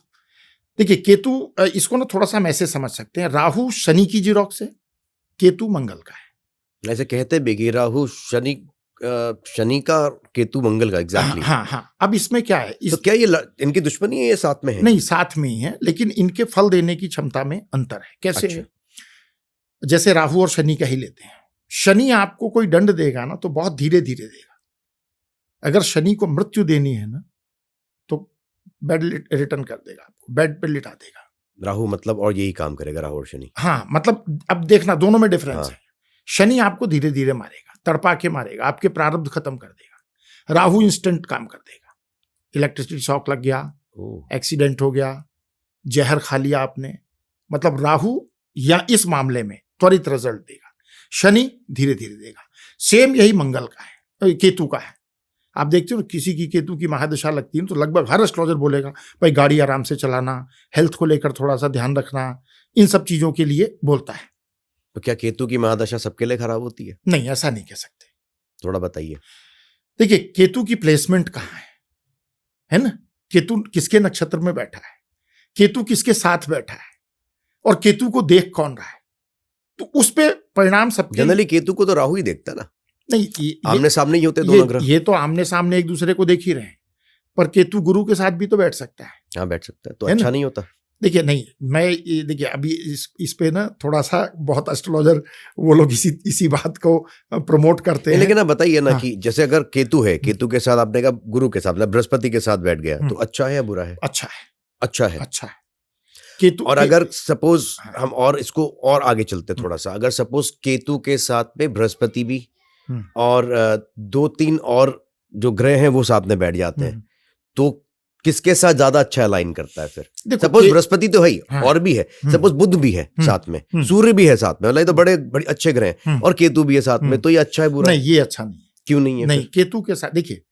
B: देखिए केतु, इसको ना थोड़ा सा हम ऐसे समझ सकते हैं, राहु शनि की जीरोक्स है, केतु मंगल का है।
A: ऐसे कहते हैं कि राहु शनि का, केतु मंगल का। एग्जैक्टली।
B: हाँ। अब इसमें क्या है,
A: तो क्या ये इनकी दुश्मनी है, ये साथ में है?
B: नहीं, साथ में ही है, लेकिन इनके फल देने की क्षमता में अंतर है। कैसे?
A: अच्छा।
B: है जैसे राहु और शनि का ही लेते हैं। शनि आपको कोई दंड देगा ना तो बहुत धीरे धीरे देगा। अगर शनि को मृत्यु देनी है ना तो बेड रिटर्न कर देगा, आपको बेड पे लिटा देगा।
A: राहु मतलब और यही काम करेगा, राहु और शनि।
B: हाँ, मतलब अब देखना दोनों में डिफरेंस है। शनि आपको धीरे धीरे मारेगा, तड़पा के मारेगा, आपके प्रारब्ध खत्म कर देगा। राहु इंस्टेंट काम कर देगा। इलेक्ट्रिसिटी शॉक लग गया, एक्सीडेंट हो गया, जहर खा लिया आपने, मतलब राहु या इस मामले में त्वरित रिजल्ट देगा, शनि धीरे धीरे देगा। सेम यही मंगल का है, केतु का है। आप देखते हो किसी की केतु की महादशा लगती है तो लगभग हर एस्ट्रोलॉजर बोलेगा भाई गाड़ी आराम से चलाना, हेल्थ को लेकर थोड़ा सा ध्यान रखना, इन सब चीजों के लिए बोलता है।
A: तो क्या केतु की महादशा सबके लिए खराब होती है?
B: नहीं, ऐसा नहीं कह सकते।
A: थोड़ा बताइए।
B: देखिए केतु की प्लेसमेंट कहाँ है ना? केतु किसके नक्षत्र में बैठा है, केतु किसके साथ बैठा है, और केतु को देख कौन रहा है, तो उस पे परिणाम सबके।
A: जनरली केतु को तो राहु ही देखता ना।
B: नहीं,
A: आमने सामने ही होते दोनों ग्रह।
B: ये तो आमने सामने एक दूसरे को देख ही रहे हैं, पर केतु गुरु के साथ भी तो बैठ सकता है।
A: हाँ, बैठ सकता है, तो अच्छा नहीं होता।
B: देखिए नहीं, मैं देखिए अभी इस पे ना थोड़ा सा बहुत एस्ट्रोलॉजर वो लोग इसी बात को प्रमोट करते हैं।
A: लेकिन आप बताइए ना कि जैसे अगर केतु है, केतु के साथ आपने कहा गुरु के साथ, बृहस्पति के साथ बैठ गया, तो अच्छा है या बुरा है?
B: अच्छा है।
A: अच्छा है।
B: अच्छा है केतु।
A: और अगर सपोज हम और इसको और आगे चलते थोड़ा सा, अगर सपोज केतु के साथ में बृहस्पति भी और 2-3 और जो ग्रह हैं वो साथ में बैठ जाते हैं, तो किसके साथ ज्यादा अच्छा अलाइन करता है फिर? सपोज बृहस्पति तो है ही, और भी है, सपोज बुध भी है साथ में, सूर्य भी है साथ में, मतलब ये तो बड़े बड़े अच्छे ग्रह हैं, और केतु भी है साथ में, तो ये अच्छा है बुरा?
B: नहीं, ये अच्छा नहीं।
A: क्यों नहीं है?
B: नहीं, केतु के साथ देखिए,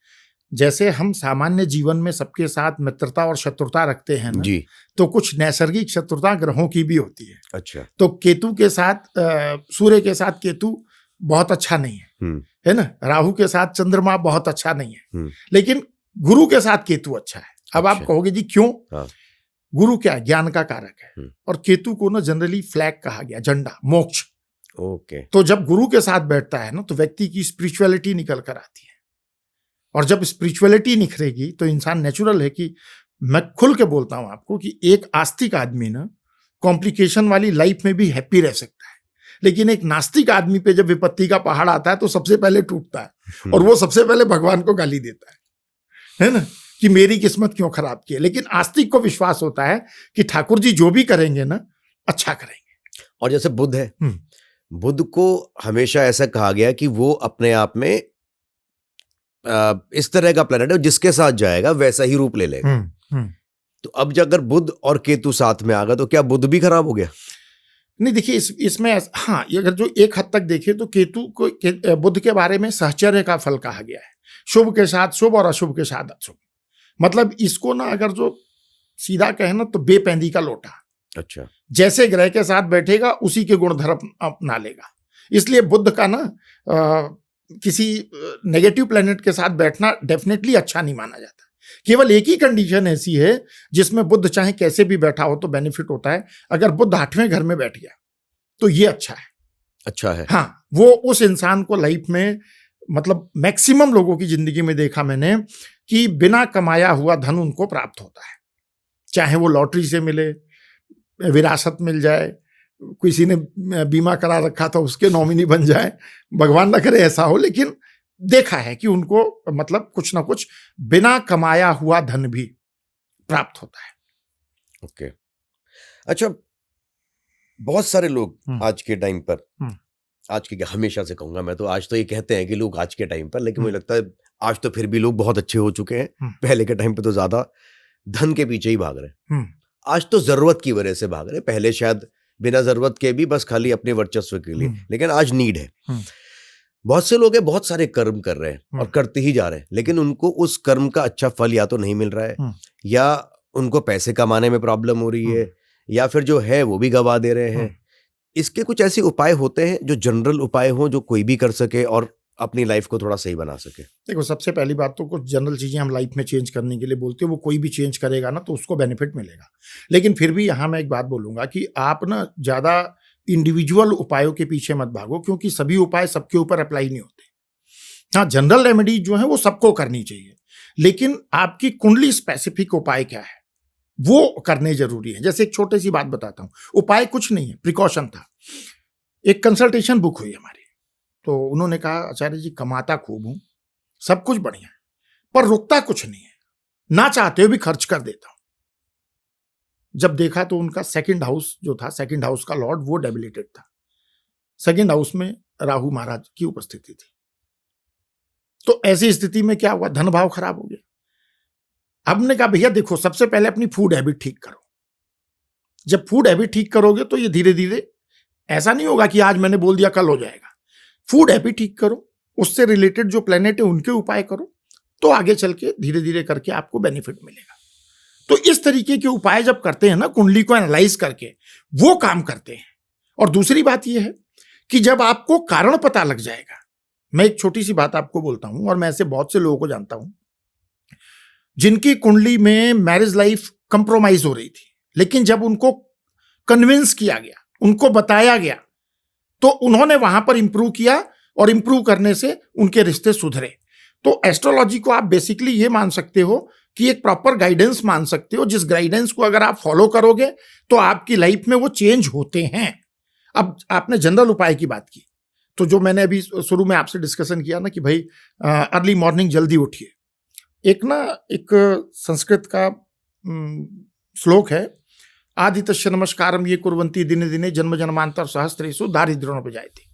B: जैसे हम सामान्य जीवन में सबके साथ मित्रता और शत्रुता रखते हैं ना, जी, तो कुछ नैसर्गिक शत्रुता ग्रहों की भी होती है। अच्छा। तो केतु के साथ सूर्य के साथ केतु बहुत अच्छा नहीं है ना? राहु के साथ चंद्रमा बहुत अच्छा नहीं है, लेकिन गुरु के साथ केतु अच्छा है। अब आप कहोगे जी क्यों? गुरु क्या है? ज्ञान का कारक है, और केतु को ना जनरली फ्लैग कहा गया, झंडा, मोक्ष। ओके। तो जब गुरु के साथ बैठता है ना तो व्यक्ति की स्पिरिचुअलिटी निकल कर आती है, और जब स्पिरिचुअलिटी निखरेगी तो इंसान नेचुरल है कि मैं खुल के बोलता हूं आपको कि एक आस्तिक आदमी ना कॉम्प्लिकेशन वाली लाइफ में भी हैप्पी रह सकता है, लेकिन एक नास्तिक आदमी पे जब विपत्ति का पहाड़ आता है तो सबसे पहले टूटता है, और वो सबसे पहले भगवान को गाली देता है ना, कि मेरी किस्मत क्यों खराब की है। लेकिन आस्तिक को विश्वास होता है कि ठाकुर जी जो भी करेंगे ना अच्छा करेंगे।
A: और जैसे बुध है, बुध को हमेशा ऐसा कहा गया कि वो अपने आप में इस तरह का प्लैनेट है, जिसके साथ जाएगा वैसा ही रूप ले लेगा। तो अब अगर बुध और केतु साथ में आ गया तो क्या बुध भी खराब हो गया?
B: नहीं, देखिए इसमें हाँ, अगर जो एक हद तक देखें तो केतु को बुध के बारे में सहचर्य का फल कहा गया है, शुभ के साथ शुभ और अशुभ के साथ अशुभ। मतलब इसको ना अगर जो सीधा कहे ना तो बेपैंदी का लोटा। अच्छा। जैसे ग्रह के साथ बैठेगा उसी के गुणधर्म अपना लेगा। इसलिए बुध का ना किसी नेगेटिव प्लेनेट के साथ बैठना डेफिनेटली अच्छा नहीं माना जाता। केवल एक ही कंडीशन ऐसी है जिसमें बुध चाहे कैसे भी बैठा हो तो बेनिफिट होता है, अगर बुध 8वें घर में बैठ गया तो ये अच्छा है। अच्छा है। हाँ, वो उस इंसान को लाइफ में, मतलब मैक्सिमम लोगों की जिंदगी में देखा मैंने कि बिना कमाया हुआ धन उनको प्राप्त होता है, चाहे वो लॉटरी से मिले, विरासत मिल जाए, किसी ने बीमा करा रखा था उसके नॉमिनी बन जाए, भगवान ना करे ऐसा हो, लेकिन देखा है कि उनको मतलब कुछ ना कुछ बिना कमाया हुआ धन भी प्राप्त होता है। ओके।
A: अच्छा, बहुत सारे लोग आज के टाइम पर, आज के क्या, हमेशा से कहूंगा मैं तो, आज तो ये कहते हैं कि लोग आज के टाइम पर, लेकिन मुझे लगता है आज तो फिर भी लोग बहुत अच्छे हो चुके हैं, पहले के टाइम पे तो ज्यादा धन के पीछे ही भाग रहे हैं। आज तो जरूरत की वजह से भाग रहे, पहले शायद बिना जरूरत के भी बस खाली अपने वर्चस्व के लिए, लेकिन आज नीड है। बहुत से लोग हैं बहुत सारे कर्म कर रहे हैं और करते ही जा रहे हैं, लेकिन उनको उस कर्म का अच्छा फल या तो नहीं मिल रहा है, या उनको पैसे कमाने में प्रॉब्लम हो रही है, या फिर जो है वो भी गवा दे रहे हैं। इसके कुछ ऐसे उपाय होते हैं जो जनरल उपाय हो, जो कोई भी कर सके और अपनी लाइफ को थोड़ा सही बना सके?
B: देखो, सबसे पहली बात तो कुछ जनरल चीजें हम लाइफ में चेंज करने के लिए बोलते हैं, वो कोई भी चेंज करेगा ना तो उसको बेनिफिट मिलेगा। लेकिन फिर भी यहाँ मैं एक बात बोलूंगा कि आप ना ज्यादा इंडिविजुअल उपायों के पीछे मत भागो, क्योंकि सभी उपाय सबके ऊपर अप्लाई नहीं होते। हाँ, जनरल रेमेडीज जो है वो सबको करनी चाहिए, लेकिन आपकी कुंडली स्पेसिफिक उपाय क्या है वो करने जरूरी है। जैसे एक छोटी सी बात बताता हूं, उपाय कुछ नहीं है, प्रिकॉशन था। एक कंसल्टेशन बुक हुई हमारी, तो उन्होंने कहा आचार्य जी कमाता खूब हूं, सब कुछ बढ़िया है, पर रुकता कुछ नहीं है, ना चाहते हुए भी खर्च कर देता हूं। जब देखा तो उनका सेकंड हाउस जो था, सेकंड हाउस का लॉर्ड वो डेबिलिटेड था, सेकंड हाउस में राहु महाराज की उपस्थिति थी। तो ऐसी स्थिति में क्या हुआ, धन भाव खराब हो गया। अब हमने कहा भैया देखो, सबसे पहले अपनी फूड हैबिट ठीक करो। जब फूड हैबिट ठीक करोगे तो ये धीरे धीरे, ऐसा नहीं होगा कि आज मैंने बोल दिया कल हो जाएगा। फूड हैबिट ठीक करो, उससे रिलेटेड जो प्लेनेट है उनके उपाय करो, तो आगे चल के धीरे धीरे करके आपको बेनिफिट मिलेगा। तो इस तरीके के उपाय जब करते हैं ना, कुंडली को एनालाइज करके, वो काम करते हैं। और दूसरी बात यह है कि जब आपको कारण पता लग जाएगा, मैं एक छोटी सी बात आपको बोलता हूं, और मैं ऐसे बहुत से लोगों को जानता हूं जिनकी कुंडली में मैरिज लाइफ कंप्रोमाइज हो रही थी, लेकिन जब उनको कन्विंस किया गया, उनको बताया गया, तो उन्होंने वहां पर इंप्रूव किया, और इंप्रूव करने से उनके रिश्ते सुधरे। तो एस्ट्रोलॉजी को आप बेसिकली ये मान सकते हो कि एक प्रॉपर गाइडेंस मान सकते हो, जिस गाइडेंस को अगर आप फॉलो करोगे तो आपकी लाइफ में वो चेंज होते हैं। अब आपने जनरल उपाय की बात की, तो जो मैंने अभी शुरू में आपसे डिस्कशन किया ना कि भाई अर्ली मॉर्निंग जल्दी उठिए। एक संस्कृत का श्लोक है, आदित्य नमस्कारम ये कुर्वन्ति दिने दिने जन्म जन्मांतर सहस्त्रेषु दारिद्र्योपजायते।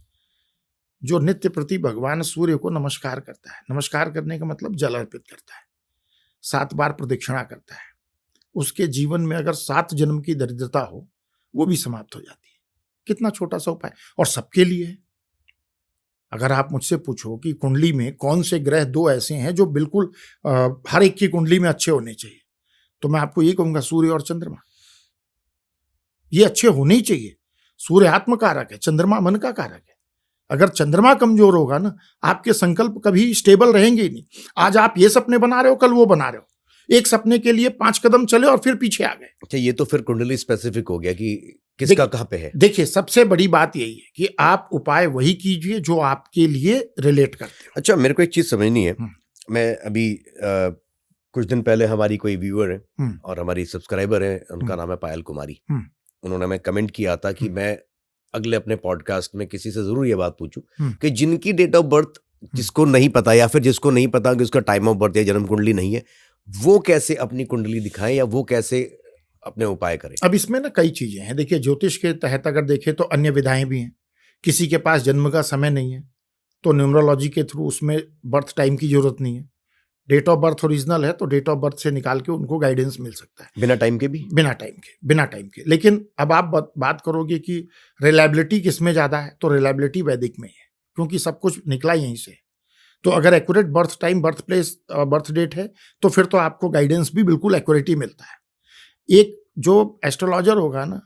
B: जो नित्य प्रति भगवान सूर्य को नमस्कार करता है, नमस्कार करने का मतलब जल अर्पित करता है, 7 बार प्रदक्षिणा करता है, उसके जीवन में अगर 7 जन्म की दरिद्रता हो वो भी समाप्त हो जाती है। कितना छोटा सा उपाय, और सबके लिए है। अगर आप मुझसे पूछो कि कुंडली में कौन से ग्रह 2 ऐसे हैं जो बिल्कुल हर एक की कुंडली में अच्छे होने चाहिए, तो मैं आपको ये कहूंगा, सूर्य और चंद्रमा। ये अच्छे होने ही चाहिए। सूर्य आत्म कारक है, चंद्रमा मन का कारक है। अगर चंद्रमा कमजोर होगा ना, आपके संकल्प कभी स्टेबल रहेंगे ही नहीं। आज आप ये सपने बना रहे हो, कल वो बना रहे हो, एक सपने के लिए 5 कदम चले और फिर पीछे आ गए।
A: अच्छा, ये तो फिर कुंडली स्पेसिफिक हो गया कि किसका कहां पे है।
B: देखिए, सबसे बड़ी बात यही है कि आप उपाय वही कीजिए जो आपके लिए रिलेट करते हो।
A: अच्छा, मेरे को एक चीज समझनी है। मैं अभी कुछ दिन पहले हमारी कोई व्यूअर है और हमारी सब्सक्राइबर है, उनका नाम है पायल कुमारी। उन्होंने हमें कमेंट किया था कि मैं अगले अपने पॉडकास्ट में किसी से जरूर ये बात पूछूं कि जिनकी डेट ऑफ बर्थ जिसको नहीं पता, या फिर जिसको नहीं पता कि उसका टाइम ऑफ बर्थ या जन्म कुंडली नहीं है, वो कैसे अपनी कुंडली दिखाएं या वो कैसे अपने उपाय करें।
B: अब इसमें ना कई चीजें हैं। देखिए, ज्योतिष के तहत अगर देखें तो अन्य विधाएं भी हैं। किसी के पास जन्म का समय नहीं है तो न्यूमरोलॉजी के थ्रू उसमें बर्थ टाइम की जरूरत नहीं है। डेट ऑफ बर्थ ओरिजिनल है तो डेट ऑफ बर्थ से निकाल के उनको गाइडेंस मिल सकता है,
A: बिना टाइम के भी।
B: बिना टाइम के। लेकिन अब आप बात करोगे कि रिलायबिलिटी किसमें ज्यादा है, तो रिलायबिलिटी वैदिक में है, क्योंकि सब कुछ निकला यहीं से। तो अगर accurate birth time, birth place, birth date है तो फिर तो आपको गाइडेंस भी बिल्कुल एक्यूरेट ही मिलता है। एक जो एस्ट्रोलॉजर होगा ना,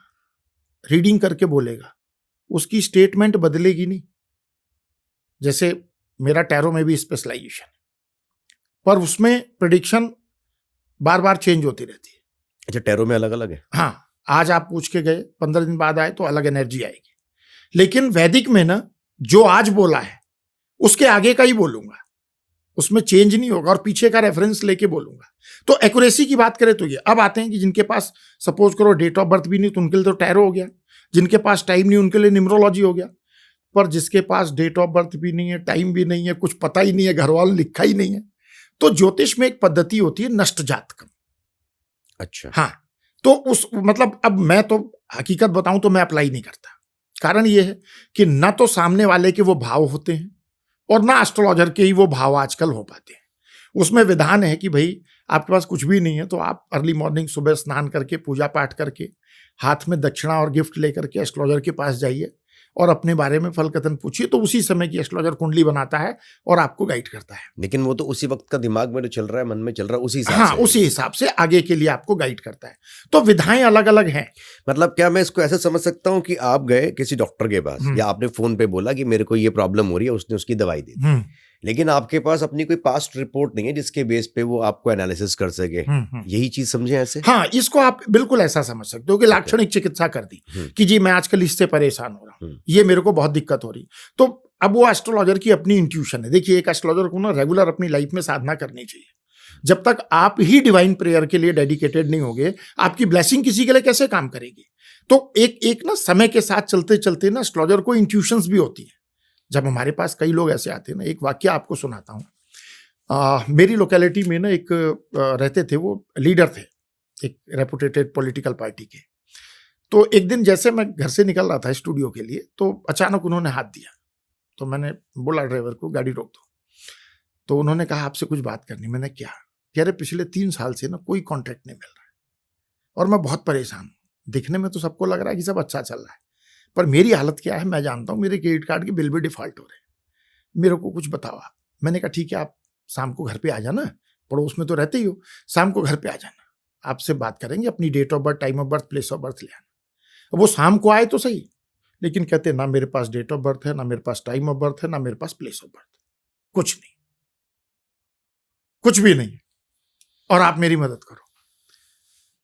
B: रीडिंग करके बोलेगा, उसकी स्टेटमेंट बदलेगी नहीं। जैसे मेरा टैरो में भी स्पेशलाइजेशन, पर उसमें प्रेडिक्शन बार बार चेंज होती रहती है।
A: अच्छा, टैरो में अलग अलग है।
B: हाँ, आज आप पूछ के गए, 15 दिन बाद आए तो अलग एनर्जी आएगी। लेकिन वैदिक में ना, जो आज बोला है उसके आगे का ही बोलूंगा, उसमें चेंज नहीं होगा, और पीछे का रेफरेंस लेके बोलूंगा। तो एक्यूरेसी की बात करें तो ये अब आते हैं कि जिनके पास सपोज करो डेट ऑफ बर्थ भी नहीं तो उनके लिए तो टैरो हो गया, जिनके पास टाइम नहीं उनके लिए न्यूमरोलॉजी हो गया। पर जिसके पास डेट ऑफ बर्थ भी नहीं है, टाइम भी नहीं है, कुछ पता ही नहीं है, घर वाले लिखा ही नहीं है, तो ज्योतिष में एक पद्धति होती है नष्ट जातकम।
A: अच्छा,
B: हाँ, तो उस मतलब अब मैं तो हकीकत बताऊं तो मैं अप्लाई नहीं करता। कारण ये है कि ना तो सामने वाले के वो भाव होते हैं और ना एस्ट्रोलॉजर के ही वो भाव आजकल हो पाते हैं। उसमें विधान है कि भाई आपके पास कुछ भी नहीं है तो आप अर्ली मॉर्निंग सुबह स्नान करके पूजा पाठ करके हाथ में दक्षिणा और गिफ्ट लेकर के एस्ट्रोलॉजर के पास जाइए और अपने बारे में फल कथन पूछिए, तो उसी समय की एस्ट्रोलॉजर कुंडली बनाता है और आपको गाइड करता है।
A: लेकिन वो तो उसी वक्त का दिमाग में जो चल रहा है, मन में चल रहा है, उसी हिसाब
B: हाँ,
A: से
B: उसी हिसाब से आगे के लिए आपको गाइड करता है। तो विधाएं अलग अलग हैं।
A: मतलब क्या मैं इसको ऐसे समझ सकता हूँ कि आप गए किसी डॉक्टर के पास या आपने फोन पे बोला कि मेरे को ये प्रॉब्लम हो रही है, उसने उसकी दवाई दी, लेकिन आपके पास अपनी कोई पास्ट रिपोर्ट नहीं है जिसके बेस पे वो आपको एनालिसिस कर सके। यही चीज समझे ऐसे?
B: हाँ, इसको आप बिल्कुल ऐसा समझ सकते हो कि लाक्षणिक चिकित्सा कर दी कि जी मैं आजकल इससे परेशान हो रहा हूँ, ये मेरे को बहुत दिक्कत हो रही। तो अब वो एस्ट्रोलॉजर की अपनी इंट्यूशन है। देखिए, एक एस्ट्रोलॉजर को ना रेगुलर अपनी लाइफ में साधना करनी चाहिए। जब तक आप ही डिवाइन प्रेयर के लिए डेडिकेटेड नहीं होगे, आपकी ब्लेसिंग किसी के लिए कैसे काम करेगी? तो एक ना समय के साथ चलते चलते ना एस्ट्रोलॉजर को इंट्यूशंस भी होती है। जब हमारे पास कई लोग ऐसे आते हैं ना, एक वाक्य आपको सुनाता हूँ। मेरी लोकेलिटी में ना एक रहते थे, वो लीडर थे एक रेपुटेटेड पॉलिटिकल पार्टी के। तो एक दिन जैसे मैं घर से निकल रहा था स्टूडियो के लिए, तो अचानक उन्होंने हाथ दिया। तो मैंने बोला ड्राइवर को गाड़ी रोक दो। तो उन्होंने कहा आपसे कुछ बात करनी। मैंने क्या? कह रहे पिछले 3 साल से ना कोई कॉन्ट्रैक्ट नहीं मिल रहा है और मैं बहुत परेशान हूँ। दिखने में तो सबको लग रहा है कि सब अच्छा चल रहा है, पर मेरी हालत क्या है मैं जानता हूँ। मेरे क्रेडिट कार्ड के बिल भी डिफॉल्ट हो रहे हैं, मेरे को कुछ बताओ आप। मैंने कहा ठीक है, आप शाम को घर पे आ जाना, पड़ोस में तो रहते ही हो, शाम को घर पे आ जाना, आपसे बात करेंगे। अपनी date of birth, time of birth, place of birth ले आना। वो शाम को आए तो सही, लेकिन कहते ना मेरे पास डेट ऑफ बर्थ है, ना मेरे पास टाइम ऑफ बर्थ है, ना मेरे पास प्लेस ऑफ बर्थ, कुछ नहीं, कुछ भी नहीं, और आप मेरी मदद करो।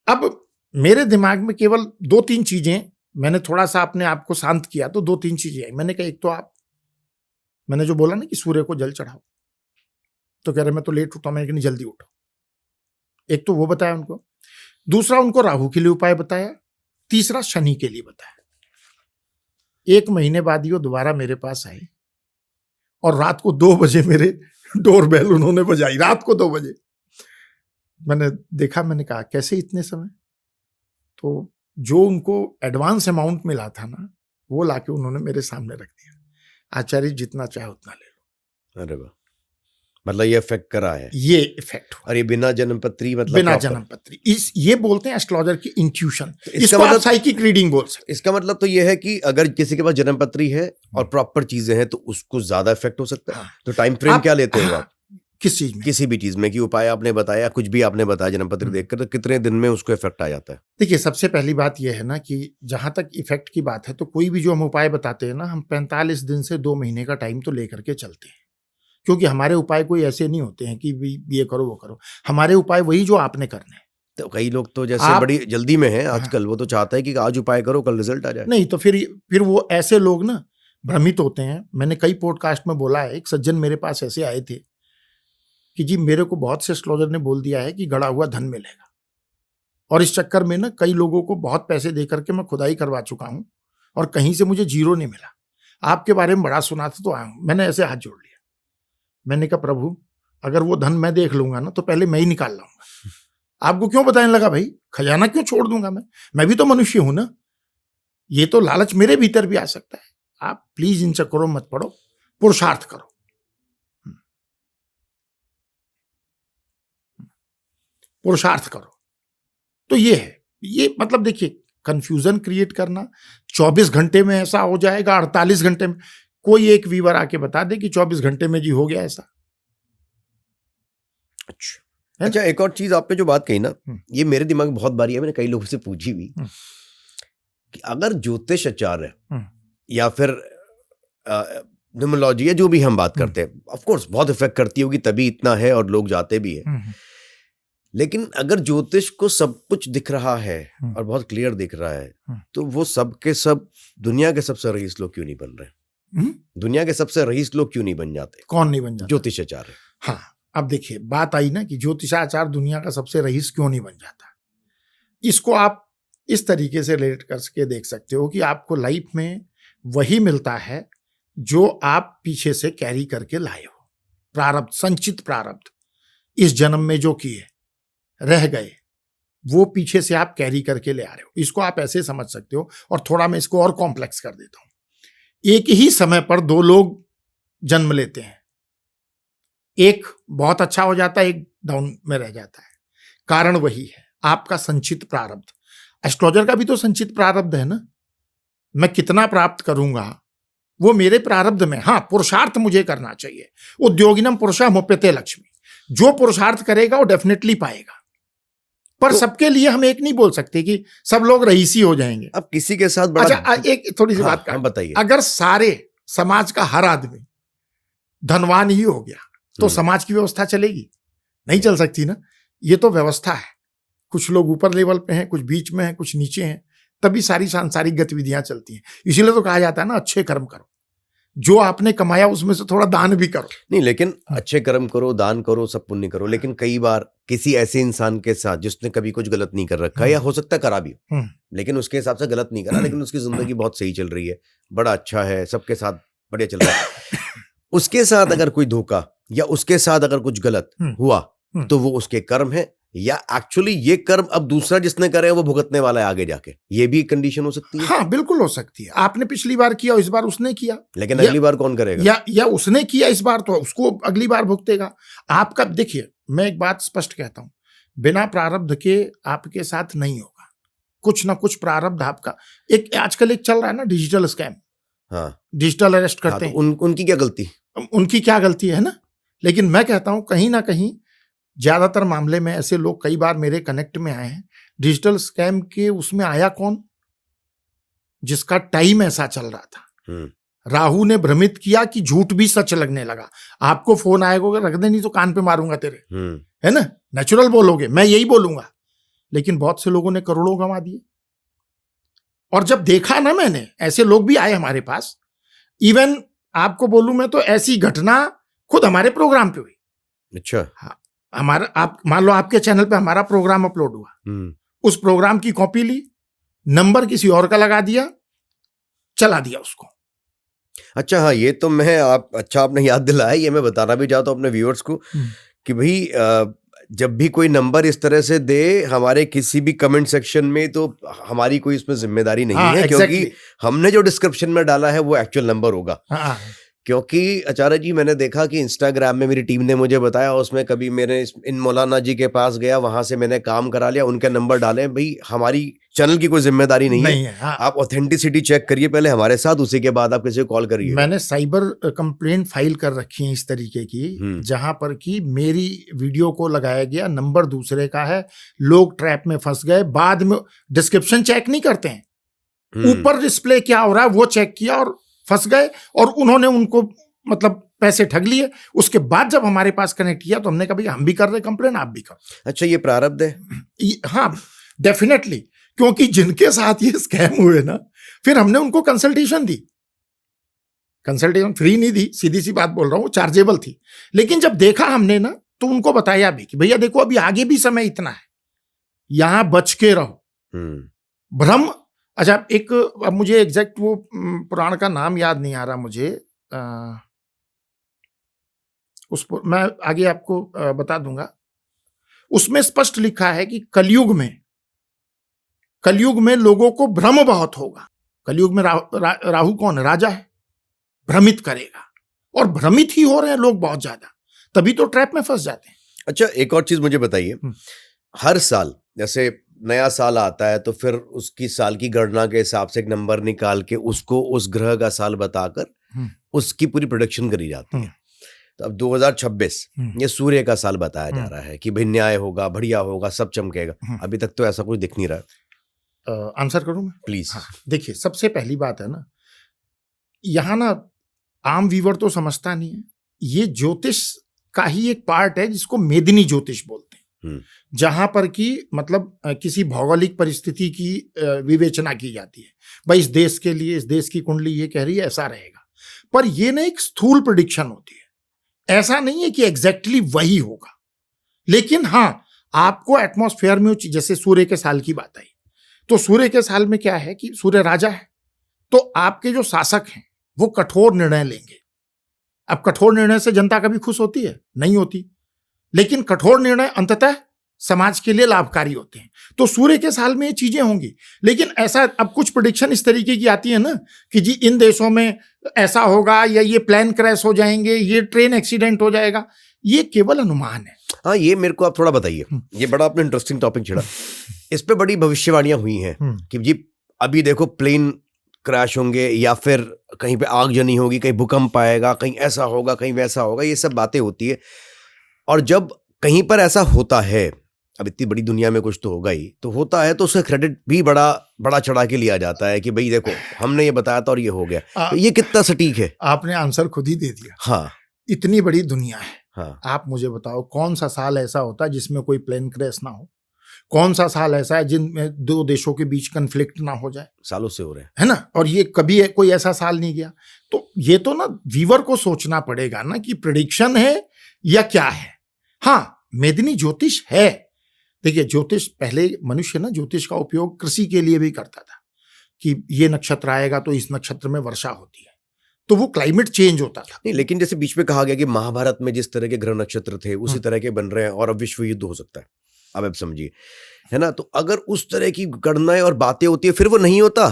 B: अब मेरे दिमाग में केवल 2-3 चीजें, मैंने थोड़ा सा अपने आप को शांत किया तो 2-3 चीजें आई। मैंने कहा एक तो आप, मैंने जो बोला ना कि सूर्य को जल चढ़ाओ, तो कह रहे मैं तो लेट उठा। मैंने कहा नहीं, जल्दी उठो। एक तो वो बताया उनको, दूसरा उनको राहु के लिए उपाय बताया, तीसरा शनि के लिए बताया। 1 महीने बाद ही वो दोबारा मेरे पास आए और रात को 2 बजे मेरे डोरबेल उन्होंने बजाई, रात को 2 बजे। मैंने देखा, मैंने कहा कैसे इतने समय? तो जो उनको एडवांस अमाउंट मिला था ना, वो लाके उन्होंने मेरे सामने रख दिया। आचार्य जितना चाहे उतना ले लो।
A: अरे वाह, मतलब ये इफेक्ट करा है।
B: ये इफेक्ट हुआ।
A: और ये बिना जन्मपत्री, मतलब
B: बिना जन्मपत्री, ये बोलते हैं एस्ट्रोलॉजर की इंट्यूशन। इसको
A: मतलब
B: आप साइकिक रीडिंग बोल सकते।
A: इसका मतलब तो ये है कि अगर किसी के पास जन्मपत्री है और प्रॉपर चीजें हैं तो उसको ज्यादा इफेक्ट हो सकता है। तो टाइम फ्रेम क्या लेते हो आप?
B: किस चीज में?
A: किसी भी चीज में, कि उपाय आपने बताया, कुछ भी आपने बताया जन्मपत्री देखकर, तो कितने दिन में उसको इफेक्ट आ जाता है?
B: देखिए, सबसे पहली बात यह है ना कि जहां तक इफेक्ट की बात है, तो कोई भी जो हम उपाय बताते हैं ना, हम 45 दिन से 2 महीने का टाइम तो लेकर के चलते हैं। क्योंकि हमारे उपाय कोई ऐसे नहीं होते हैं कि ये करो वो करो। हमारे उपाय वही जो आपने करने हैं।
A: तो कई लोग तो जैसे बड़ी जल्दी में हैं आजकल, वो तो चाहता है कि आज उपाय करो कल रिजल्ट आ जाए।
B: नहीं, तो फिर वो ऐसे लोग ना भ्रमित होते हैं। मैंने कई पॉडकास्ट में बोला है, एक सज्जन मेरे पास ऐसे आए थे कि जी मेरे को बहुत से एस्ट्रोलॉजर ने बोल दिया है कि गड़ा हुआ धन मिलेगा, और इस चक्कर में ना कई लोगों को बहुत पैसे दे करके मैं खुदाई करवा चुका हूं और कहीं से मुझे जीरो नहीं मिला। आपके बारे में बड़ा सुना था तो आया हूं। मैंने ऐसे हाथ जोड़ लिया। मैंने कहा प्रभु, अगर वो धन मैं देख लूंगा ना तो पहले मैं ही निकाल लाऊंगा। आपको क्यों बताने लगा भाई? खजाना क्यों छोड़ दूंगा मैं भी तो मनुष्य हूं ना। ये तो लालच मेरे भीतर भी आ सकता है। आप प्लीज इन चक्करों मत पड़ो, पुरुषार्थ करो। पुरुषार्थ करो। तो ये है, ये मतलब देखिए, कंफ्यूजन क्रिएट करना, 24 घंटे में ऐसा हो जाएगा, 48 घंटे में, कोई एक वीवर आके बता दे कि 24 घंटे में जी हो गया ऐसा।
A: अच्छा, एक और चीज आपने जो बात कही ना, ये मेरे दिमाग में बहुत बारी है, मैंने कई लोगों से पूछी भी कि अगर ज्योतिष आचार्य या फिर न्यूमरोलॉजी, जो भी हम बात करते हैं, ऑफ कोर्स बहुत इफेक्ट करती होगी, तभी इतना है और लोग जाते भी हैं। लेकिन अगर ज्योतिष को सब कुछ दिख रहा है और बहुत क्लियर दिख रहा है, तो वो सब के सब दुनिया के सबसे रईस लोग क्यों नहीं बन रहे? दुनिया के सबसे रईस लोग क्यों नहीं बन जाते?
B: कौन नहीं बन जाता?
A: ज्योतिषाचार्य।
B: हाँ, अब देखिए बात आई ना कि ज्योतिषाचार्य दुनिया का सबसे रईस क्यों नहीं बन जाता। इसको आप इस तरीके से रिलेट करके देख सकते हो कि आपको लाइफ में वही मिलता है जो आप पीछे से कैरी करके लाए हो। प्रारब्ध, संचित प्रारब्ध, इस जन्म में जो किए रह गए, वो पीछे से आप कैरी करके ले आ रहे हो। इसको आप ऐसे समझ सकते हो। और थोड़ा मैं इसको और कॉम्प्लेक्स कर देता हूं। एक ही समय पर 2 लोग जन्म लेते हैं, एक बहुत अच्छा हो जाता है, एक डाउन में रह जाता है। कारण वही है, आपका संचित प्रारब्ध। एस्ट्रोलजर का भी तो संचित प्रारब्ध है ना, मैं कितना प्राप्त करूंगा वो मेरे प्रारब्ध में। हाँ, पुरुषार्थ मुझे करना चाहिए। उद्योगिनम पुरुषा मुप्यते लक्ष्मी, जो पुरुषार्थ करेगा वो डेफिनेटली पाएगा। पर
A: तो,
B: सबके लिए हम एक नहीं बोल सकते कि सब लोग रईसी हो जाएंगे।
A: अब किसी के साथ बड़ा
B: अच्छा, एक थोड़ी सी बात कर,
A: बताइए।
B: अगर सारे समाज का हर आदमी धनवान ही हो गया तो समाज की व्यवस्था चलेगी? नहीं चल सकती ना। ये तो व्यवस्था है, कुछ लोग ऊपर लेवल पे हैं, कुछ बीच में हैं, कुछ नीचे हैं, तभी सारी सांसारिक गतिविधियां चलती हैं। इसीलिए तो कहा जाता है ना, अच्छे कर्म करो, जो आपने कमाया उसमें से थोड़ा दान भी करो।
A: नहीं, लेकिन अच्छे कर्म करो, दान करो, सब पुण्य करो, लेकिन कई बार किसी ऐसे इंसान के साथ जिसने कभी कुछ गलत नहीं कर रखा है, या हो सकता है करा भी, लेकिन उसके हिसाब से गलत नहीं करा, लेकिन उसकी जिंदगी बहुत सही चल रही है, बड़ा अच्छा है, सबके साथ बढ़िया चल रहा है, उसके साथ अगर कोई धोखा या उसके साथ अगर कुछ गलत हुआ तो वो उसके कर्म है, या एक्चुअली ये कर्म अब दूसरा जिसने करे वो भुगतने वाला है आगे जाके? ये भी कंडीशन हो सकती है।
B: हाँ, बिल्कुल हो सकती है। आपने पिछली बार किया, इस बार उसने किया,
A: लेकिन अगली बार कौन करेगा?
B: या उसने किया इस बार तो उसको अगली बार भुगतेगा। आपका देखिए, मैं एक बात स्पष्ट कहता हूं, बिना प्रारब्ध के आपके साथ नहीं होगा। कुछ ना कुछ प्रारब्ध आपका। एक आजकल एक चल रहा है ना डिजिटल स्कैम,
A: हाँ,
B: डिजिटल अरेस्ट करते हैं।
A: उनकी क्या गलती?
B: उनकी क्या गलती है ना। लेकिन मैं कहता हूं कहीं ना कहीं ज्यादातर मामले में ऐसे लोग कई बार मेरे कनेक्ट में आए हैं। डिजिटल स्कैम के उसमें आया कौन? जिसका टाइम ऐसा चल रहा था। राहु ने भ्रमित किया कि झूठ भी सच लगने लगा। आपको फोन आएगा, रख दे नहीं तो कान पे मारूंगा तेरे, है ना, नेचुरल बोलोगे, मैं यही बोलूंगा। लेकिन बहुत से लोगों ने करोड़ों गंवा दिए। और जब देखा ना मैंने, ऐसे लोग भी आए हमारे पास। इवन आपको बोलूं मैं तो ऐसी घटना खुद हमारे प्रोग्राम पे हुई।
A: अच्छा।
B: हाँ, हमारा, आप मान लो आपके चैनल पे हमारा प्रोग्राम अपलोड हुआ, उस प्रोग्राम की कॉपी ली, नंबर किसी और का लगा दिया, चला दिया उसको।
A: अच्छा, हाँ, ये तो आपने याद दिलाया। ये मैं बताना भी चाहता हूँ अपने व्यूअर्स को कि भाई जब भी कोई नंबर इस तरह से दे हमारे किसी भी कमेंट सेक्शन में, तो हमारी कोई इसमें जिम्मेदारी नहीं है, क्योंकि हमने जो डिस्क्रिप्शन में डाला है वो एक्चुअल नंबर होगा। क्योंकि आचार्य जी, मैंने देखा कि इंस्टाग्राम में मेरी टीम ने मुझे बताया, उसमें कभी मेरे इन मौलाना जी के पास गया, वहां से मैंने काम करा लिया, उनके नंबर डाले। भाई हमारी चैनल की कोई जिम्मेदारी नहीं है। हाँ। आप ऑथेंटिसिटी चेक करिए पहले हमारे साथ, उसी के बाद आप किसी को कॉल करिए।
B: मैंने साइबर कंप्लेंट फाइल कर रखी है इस तरीके की, जहां पर कि मेरी वीडियो को लगाया गया, नंबर दूसरे का है, लोग ट्रैप में फंस गए। बाद में डिस्क्रिप्शन चेक नहीं करते हैं, ऊपर डिस्प्ले क्या हो रहा है वो चेक किया और फंस गए, और उन्होंने उनको मतलब पैसे ठग लिए। उसके बाद जब हमारे पास कनेक्ट किया तो हमने कहा भाई हम भी कर रहे कंप्लेन, आप भी करो।
A: अच्छा, ये प्रारब्ध है?
B: हाँ, डेफिनेटली, क्योंकि जिनके साथ ये स्कैम हुए ना, फिर हमने उनको कंसल्टेशन दी। कंसल्टेशन फ्री नहीं दी, सीधी सी बात बोल रहा हूँ, चार्जेबल थी। लेकिन जब देखा हमने ना, तो उनको बताया भी कि भैया देखो अभी आगे भी समय इतना है, यहां बच के रहो। भ्रम। अच्छा, एक, अब मुझे एग्जैक्ट वो पुराण का नाम याद नहीं आ रहा मुझे, मैं आगे आपको बता दूंगा। उसमें स्पष्ट लिखा है कि कलयुग में लोगों को भ्रम बहुत होगा। कलयुग में राहु कौन है? राजा है, भ्रमित करेगा, और भ्रमित ही हो रहे हैं लोग बहुत ज्यादा, तभी तो ट्रैप में फंस जाते हैं।
A: अच्छा, एक और चीज मुझे बताइए, हर साल जैसे नया साल आता है तो फिर उसकी साल की गणना के हिसाब से एक नंबर निकाल के उसको उस ग्रह का साल बताकर उसकी पूरी प्रेडिक्शन करी जाती है। तो अब 2026 ये सूर्य का साल बताया जा रहा है कि भाई न्याय होगा, बढ़िया होगा, सब चमकेगा। अभी तक तो ऐसा कुछ दिख नहीं रहा।
B: आंसर करूं मैं
A: प्लीज?
B: हाँ, देखिए, सबसे पहली बात है ना, यहाँ ना आम व्यूअर तो समझता नहीं है, ये ज्योतिष का ही एक पार्ट है जिसको मेदिनी ज्योतिष बोलते हैं, जहां पर कि मतलब किसी भौगोलिक परिस्थिति की विवेचना की जाती है। भाई इस देश के लिए, इस देश की कुंडली ये कह रही है ऐसा रहेगा, पर ये ना एक स्थूल प्रेडिक्शन होती है। ऐसा नहीं है कि एग्जैक्टली वही होगा, लेकिन हाँ, आपको एटमॉस्फेयर में, जैसे सूर्य के साल की बात आई, तो सूर्य के साल में क्या है कि सूर्य राजा है, तो आपके जो शासक हैं वो कठोर निर्णय लेंगे। अब कठोर निर्णय से जनता कभी खुश होती है? नहीं होती, लेकिन कठोर निर्णय अंततः समाज के लिए लाभकारी होते हैं। तो सूर्य के साल में ये चीजें होंगी। लेकिन ऐसा, अब कुछ प्रेडिक्शन इस तरीके की आती है ना कि जी इन देशों में ऐसा होगा, या ये प्लेन क्रैश हो जाएंगे, ये ट्रेन एक्सीडेंट हो जाएगा। ये केवल अनुमान है।
A: हाँ, ये मेरे को आप थोड़ा बताइए, ये बड़ा आपने इंटरेस्टिंग टॉपिक छेड़ा। इस पे बड़ी भविष्यवाणियां हुई हैं कि जी अभी देखो प्लेन क्रैश होंगे, या फिर कहीं पे आगजनी होगी, कहीं भूकंप आएगा, कहीं ऐसा होगा, कहीं वैसा होगा, ये सब बातें होती है। और जब कहीं पर ऐसा होता है, अब इतनी बड़ी दुनिया में कुछ तो होगा ही, तो होता है तो उसका क्रेडिट भी बड़ा चढ़ा के लिया जाता है कि भाई देखो हमने ये बताया था और ये हो गया। तो ये कितना सटीक है?
B: आपने आंसर खुद ही दे दिया।
A: हाँ,
B: इतनी बड़ी दुनिया है।
A: हाँ,
B: आप मुझे बताओ कौन सा साल ऐसा होता है जिसमें कोई प्लेन क्रैश ना हो? कौन सा साल ऐसा है जिनमें दो देशों के बीच कन्फ्लिक्ट ना हो जाए?
A: सालों से हो रहे हैं,
B: है ना। और ये कभी कोई ऐसा साल नहीं गया। तो ये तो ना व्यूअर को सोचना पड़ेगा ना कि प्रेडिक्शन है या क्या है। हाँ, मेदिनी ज्योतिष है। देखिए, ज्योतिष पहले मनुष्य ना ज्योतिष का उपयोग कृषि के लिए भी करता था कि ये नक्षत्र आएगा तो इस नक्षत्र में वर्षा होती है, तो वो क्लाइमेट चेंज होता था।
A: नहीं, लेकिन जैसे बीच में कहा गया कि महाभारत में जिस तरह के ग्रह नक्षत्र थे उसी तरह के बन रहे हैं और अब विश्व युद्ध हो सकता है। अब आप समझिए, है ना। तो अगर उस तरह की गणनाएं और बातें होती है, फिर वो नहीं होता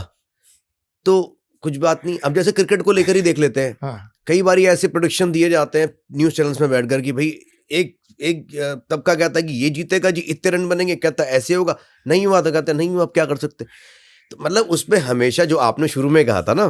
A: तो कुछ बात नहीं। अब जैसे क्रिकेट को लेकर ही देख लेते हैं।
B: हाँ।
A: कई बार ऐसे प्रोडिक्शन दिए जाते हैं न्यूज चैनल्स में बैठकर कि भाई एक तबका कहता है कि ये जीतेगा जी, इतने रन बनेंगे, कहता है ऐसे होगा, नहीं हुआ तो कहता है नहीं हुआ, अब क्या कर सकते। तो मतलब उसमें हमेशा जो आपने शुरू में कहा था ना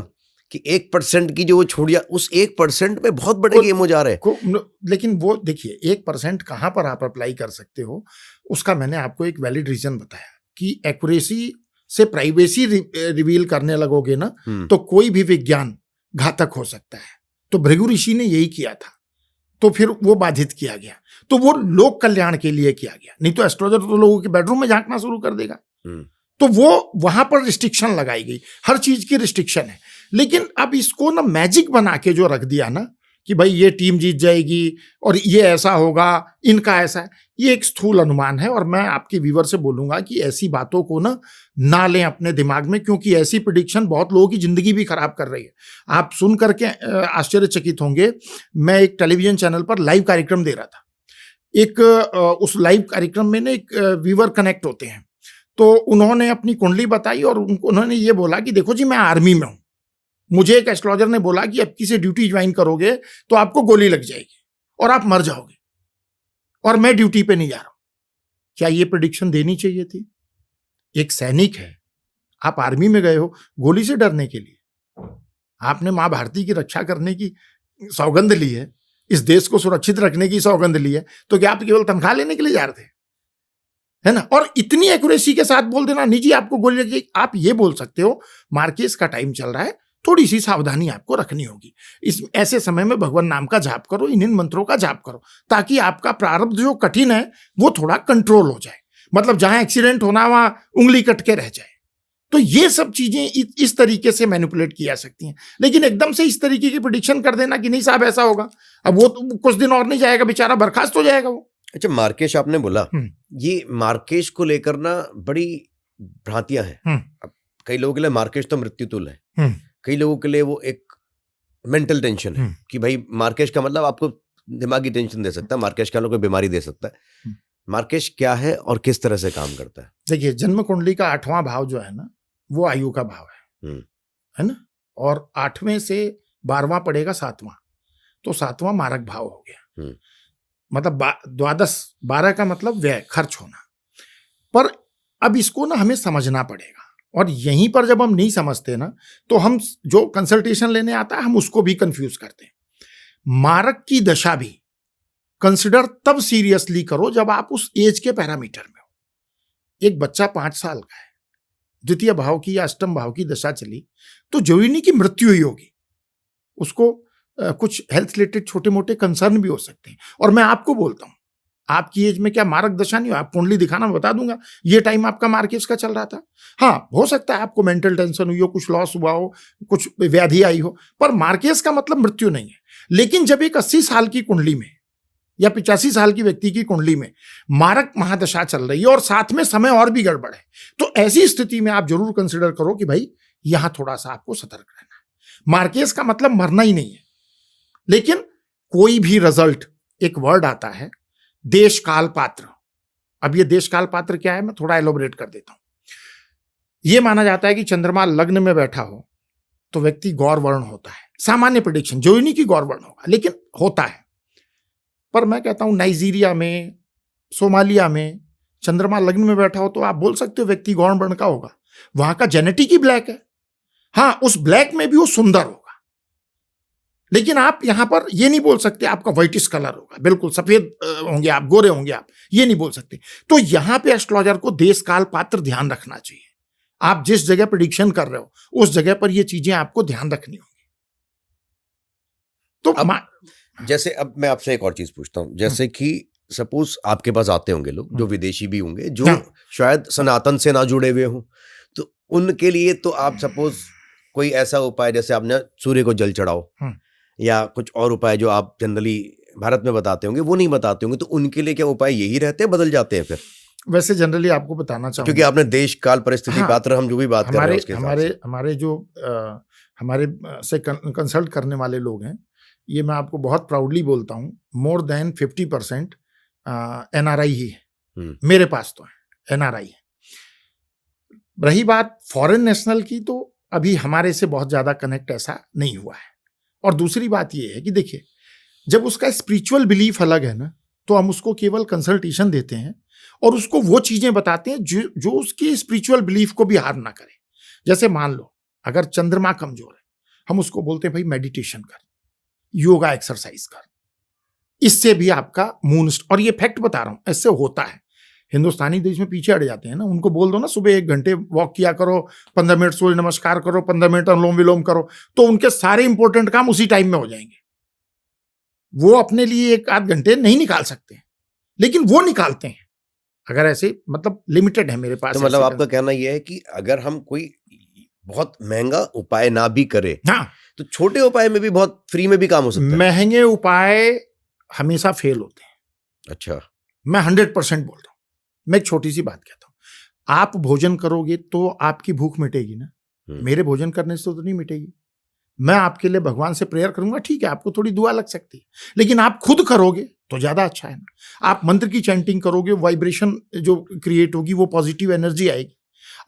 A: कि 1% की जो वो छोड़ दिया, उस 1% में बहुत बड़े गेम हो जा रहे हैं।
B: लेकिन वो देखिए 1% कहाँ पर आप अप्लाई कर सकते हो, उसका मैंने आपको एक वैलिड रीजन बताया कि एक्यूरेसी से प्राइवेसी रिवील करने लगोगे ना तो कोई भी विज्ञान घातक हो सकता है। तो भृगु ऋषि ने यही किया था, तो फिर वो बाधित किया गया। तो वो लोक कल्याण के लिए किया गया, नहीं तो एस्ट्रोलॉजर तो लोगों के बेडरूम में झांकना शुरू कर देगा। तो वो वहां पर रिस्ट्रिक्शन लगाई गई, हर चीज की रिस्ट्रिक्शन है। लेकिन अब इसको ना मैजिक बना के जो रख दिया ना कि भाई ये टीम जीत जाएगी और ये ऐसा होगा, इनका ऐसा है, ये एक स्थूल अनुमान है। और मैं आपके व्यूअर से बोलूंगा कि ऐसी बातों को ना लें अपने दिमाग में, क्योंकि ऐसी प्रेडिक्शन बहुत लोगों की जिंदगी भी खराब कर रही है। आप सुन करके आश्चर्यचकित होंगे। मैं एक टेलीविजन चैनल पर लाइव कार्यक्रम दे रहा था। उस लाइव कार्यक्रम में ना एक व्यूअर कनेक्ट होते हैं, तो उन्होंने अपनी कुंडली बताई और उन्होंने ये बोला कि देखो जी मैं आर्मी में हूं, मुझे एक एस्ट्रोलॉजर ने बोला कि अब किसी ड्यूटी ज्वाइन करोगे तो आपको गोली लग जाएगी और आप मर जाओगे, और मैं ड्यूटी पे नहीं जा रहा हूं। क्या ये प्रेडिक्शन देनी चाहिए थी? एक सैनिक है, आप आर्मी में गए हो गोली से डरने के लिए, आपने मां भारती की रक्षा करने की सौगंध ली है, इस देश को सुरक्षित रखने की सौगंध ली है, तो क्या आप केवल तनख्वाह लेने के लिए जा रहे थे? है ना। और इतनी एक्यूरेसी के साथ बोल देना नहीं जी आपको गोली लग जाएगी। आप ये बोल सकते हो मार्केस का टाइम चल रहा है, थोड़ी सी सावधानी आपको रखनी होगी, इस ऐसे समय में भगवान नाम का जाप करो, इन मंत्रों का जाप करो, ताकि आपका प्रारब्ध जो कठिन है वो थोड़ा कंट्रोल हो जाए। मतलब जहां एक्सीडेंट होना वहां उंगली कट के रह जाए। तो ये सब चीजें इस तरीके से मैनिपुलेट की जा सकती हैं। लेकिन एकदम से इस तरीके की प्रेडिक्शन कर देना कि नहीं साहब ऐसा होगा, अब वो तो कुछ दिन और नहीं जाएगा, बेचारा बर्खास्त हो जाएगा वो।
A: अच्छा, मार्केश आपने बोला, ये मार्केश को लेकर ना बड़ी भ्रांतियां हैं। अब कई लोगों के लिए मार्केश तो मृत्यु तुल्य है, कई लोगों के लिए वो एक मेंटल टेंशन है कि भाई मार्केश का मतलब आपको दिमागी टेंशन दे सकता है, मार्केश का कोई बीमारी दे सकता है। मार्केश क्या है और किस तरह से काम करता है?
B: देखिए, जन्म कुंडली का 8वां भाव जो है ना वो आयु का भाव है ना, और 8वें से 12वां पड़ेगा 7वां, तो 7वां मारक भाव हो गया। मतलब द्वादश, 12 का मतलब व्यय, खर्च होना। पर अब इसको ना हमें समझना पड़ेगा, और यहीं पर जब हम नहीं समझते ना तो हम जो कंसल्टेशन लेने आता है हम उसको भी कंफ्यूज करते हैं। मारक की दशा भी कंसिडर तब सीरियसली करो जब आप उस एज के पैरामीटर में हो। एक बच्चा 5 साल का है, द्वितीय भाव की या अष्टम भाव की दशा चली तो जरूरी नहीं कि मृत्यु ही होगी, उसको कुछ हेल्थ रिलेटेड छोटे मोटे कंसर्न भी हो सकते हैं। और मैं आपको बोलता हूं, आपकी एज में क्या मारक दशा नहीं हो, आप कुंडली दिखाना, मैं बता दूंगा ये टाइम आपका मार्केस का चल रहा था। हाँ, हो सकता है आपको मेंटल टेंशन हुई हो, कुछ लॉस हुआ हो, कुछ व्याधि आई हो, पर मार्केस का मतलब मृत्यु नहीं है। लेकिन जब एक 80 साल की कुंडली में या 85 साल की व्यक्ति की कुंडली में मारक महादशा चल रही है और साथ में समय और भी गड़बड़ है, तो ऐसी स्थिति में आप जरूर कंसिडर करो कि भाई यहां थोड़ा सा आपको सतर्क रहना है। मार्केस का मतलब मरना ही नहीं है, लेकिन कोई भी रिजल्ट, एक वर्ड आता है देश काल पात्र। अब ये देश काल पात्र क्या है, मैं थोड़ा एलोबरेट कर देता हूं। यह माना जाता है कि चंद्रमा लग्न में बैठा हो तो व्यक्ति गौर वर्ण होता है, सामान्य प्रेडिक्शन, जो नहीं कि गौर वर्ण होगा, लेकिन होता है। पर मैं कहता हूं नाइजीरिया में, सोमालिया में चंद्रमा लग्न में बैठा हो तो आप बोल सकते हो व्यक्ति गौण वर्ण का होगा, वहां का जेनेटिक ही ब्लैक है। हाँ, उस ब्लैक में भी वो सुंदर होगा, लेकिन आप यहां पर ये नहीं बोल सकते आपका व्हाइटिश कलर होगा, बिल्कुल सफेद होंगे आप, गोरे होंगे आप, ये नहीं बोल सकते। तो यहां पे एस्ट्रोलॉजर को देश काल पात्र ध्यान रखना चाहिए। आप जिस जगह प्रेडिक्शन कर रहे हो उस जगह पर ये चीजें आपको ध्यान रखनी होंगी। तो
A: जैसे अब मैं आपसे एक और चीज पूछता हूं, जैसे कि सपोज आपके पास आते होंगे लोग जो विदेशी भी होंगे, जो शायद सनातन से ना जुड़े हुए हों, तो उनके लिए तो आप सपोज कोई ऐसा उपाय, जैसे आपने सूर्य को जल चढ़ाओ या कुछ और उपाय जो आप जनरली भारत में बताते होंगे वो नहीं बताते होंगे, तो उनके लिए क्या उपाय यही रहते हैं, बदल जाते हैं फिर?
B: वैसे जनरली आपको बताना चाहूंगा,
A: क्योंकि आपने देश काल परिस्थिति पात्र हम जो भी बात कर रहे हैं उसके
B: हमारे जो हमारे से कंसल्ट करने वाले लोग हैं, ये मैं आपको बहुत प्राउडली बोलता हूँ, मोर देन 50% NRI ही है मेरे पास, तो है NRI है। रही बात फॉरेन नेशनल की, तो अभी हमारे से बहुत ज्यादा कनेक्ट ऐसा नहीं हुआ है। और दूसरी बात ये है कि देखिए, जब उसका स्पिरिचुअल बिलीफ अलग है ना, तो हम उसको केवल कंसल्टेशन देते हैं और उसको वो चीजें बताते हैं जो उसकी स्पिरिचुअल बिलीफ को भी हार ना करे। जैसे मान लो अगर चंद्रमा कमजोर है, हम उसको बोलते हैं भाई मेडिटेशन कर, योगा एक्सरसाइज कर, इससे भी आपका मून, और ये फैक्ट बता रहा हूं, ऐसे होता है। हिंदुस्तानी देश में पीछे हट जाते हैं ना, उनको बोल दो ना सुबह 1 घंटे वॉक किया करो, 15 मिनट सूर्य नमस्कार करो, 15 मिनट अनुलोम विलोम करो, तो उनके सारे इंपॉर्टेंट काम उसी टाइम में हो जाएंगे। वो अपने लिए 1-8 घंटे नहीं निकाल सकते, लेकिन वो निकालते हैं। अगर ऐसे मतलब लिमिटेड है मेरे पास।
A: तो मतलब आपका कहना यह है कि अगर हम कोई बहुत महंगा उपाय ना भी करें,
B: हाँ,
A: तो छोटे उपाय में भी बहुत फ्री में भी काम हो सकता है।
B: महंगे उपाय हमेशा फेल होते हैं।
A: अच्छा, मैं
B: 100% बोल रहा हूं। मैं एक छोटी सी बात कहता हूं, आप भोजन करोगे तो आपकी भूख मिटेगी ना, मेरे भोजन करने से तो नहीं मिटेगी। मैं आपके लिए भगवान से प्रेयर करूंगा, ठीक है, आपको थोड़ी दुआ लग सकती है, लेकिन आप खुद करोगे तो ज्यादा अच्छा है ना। आप मंत्र की चैंटिंग करोगे, वाइब्रेशन जो क्रिएट होगी वो पॉजिटिव एनर्जी आएगी।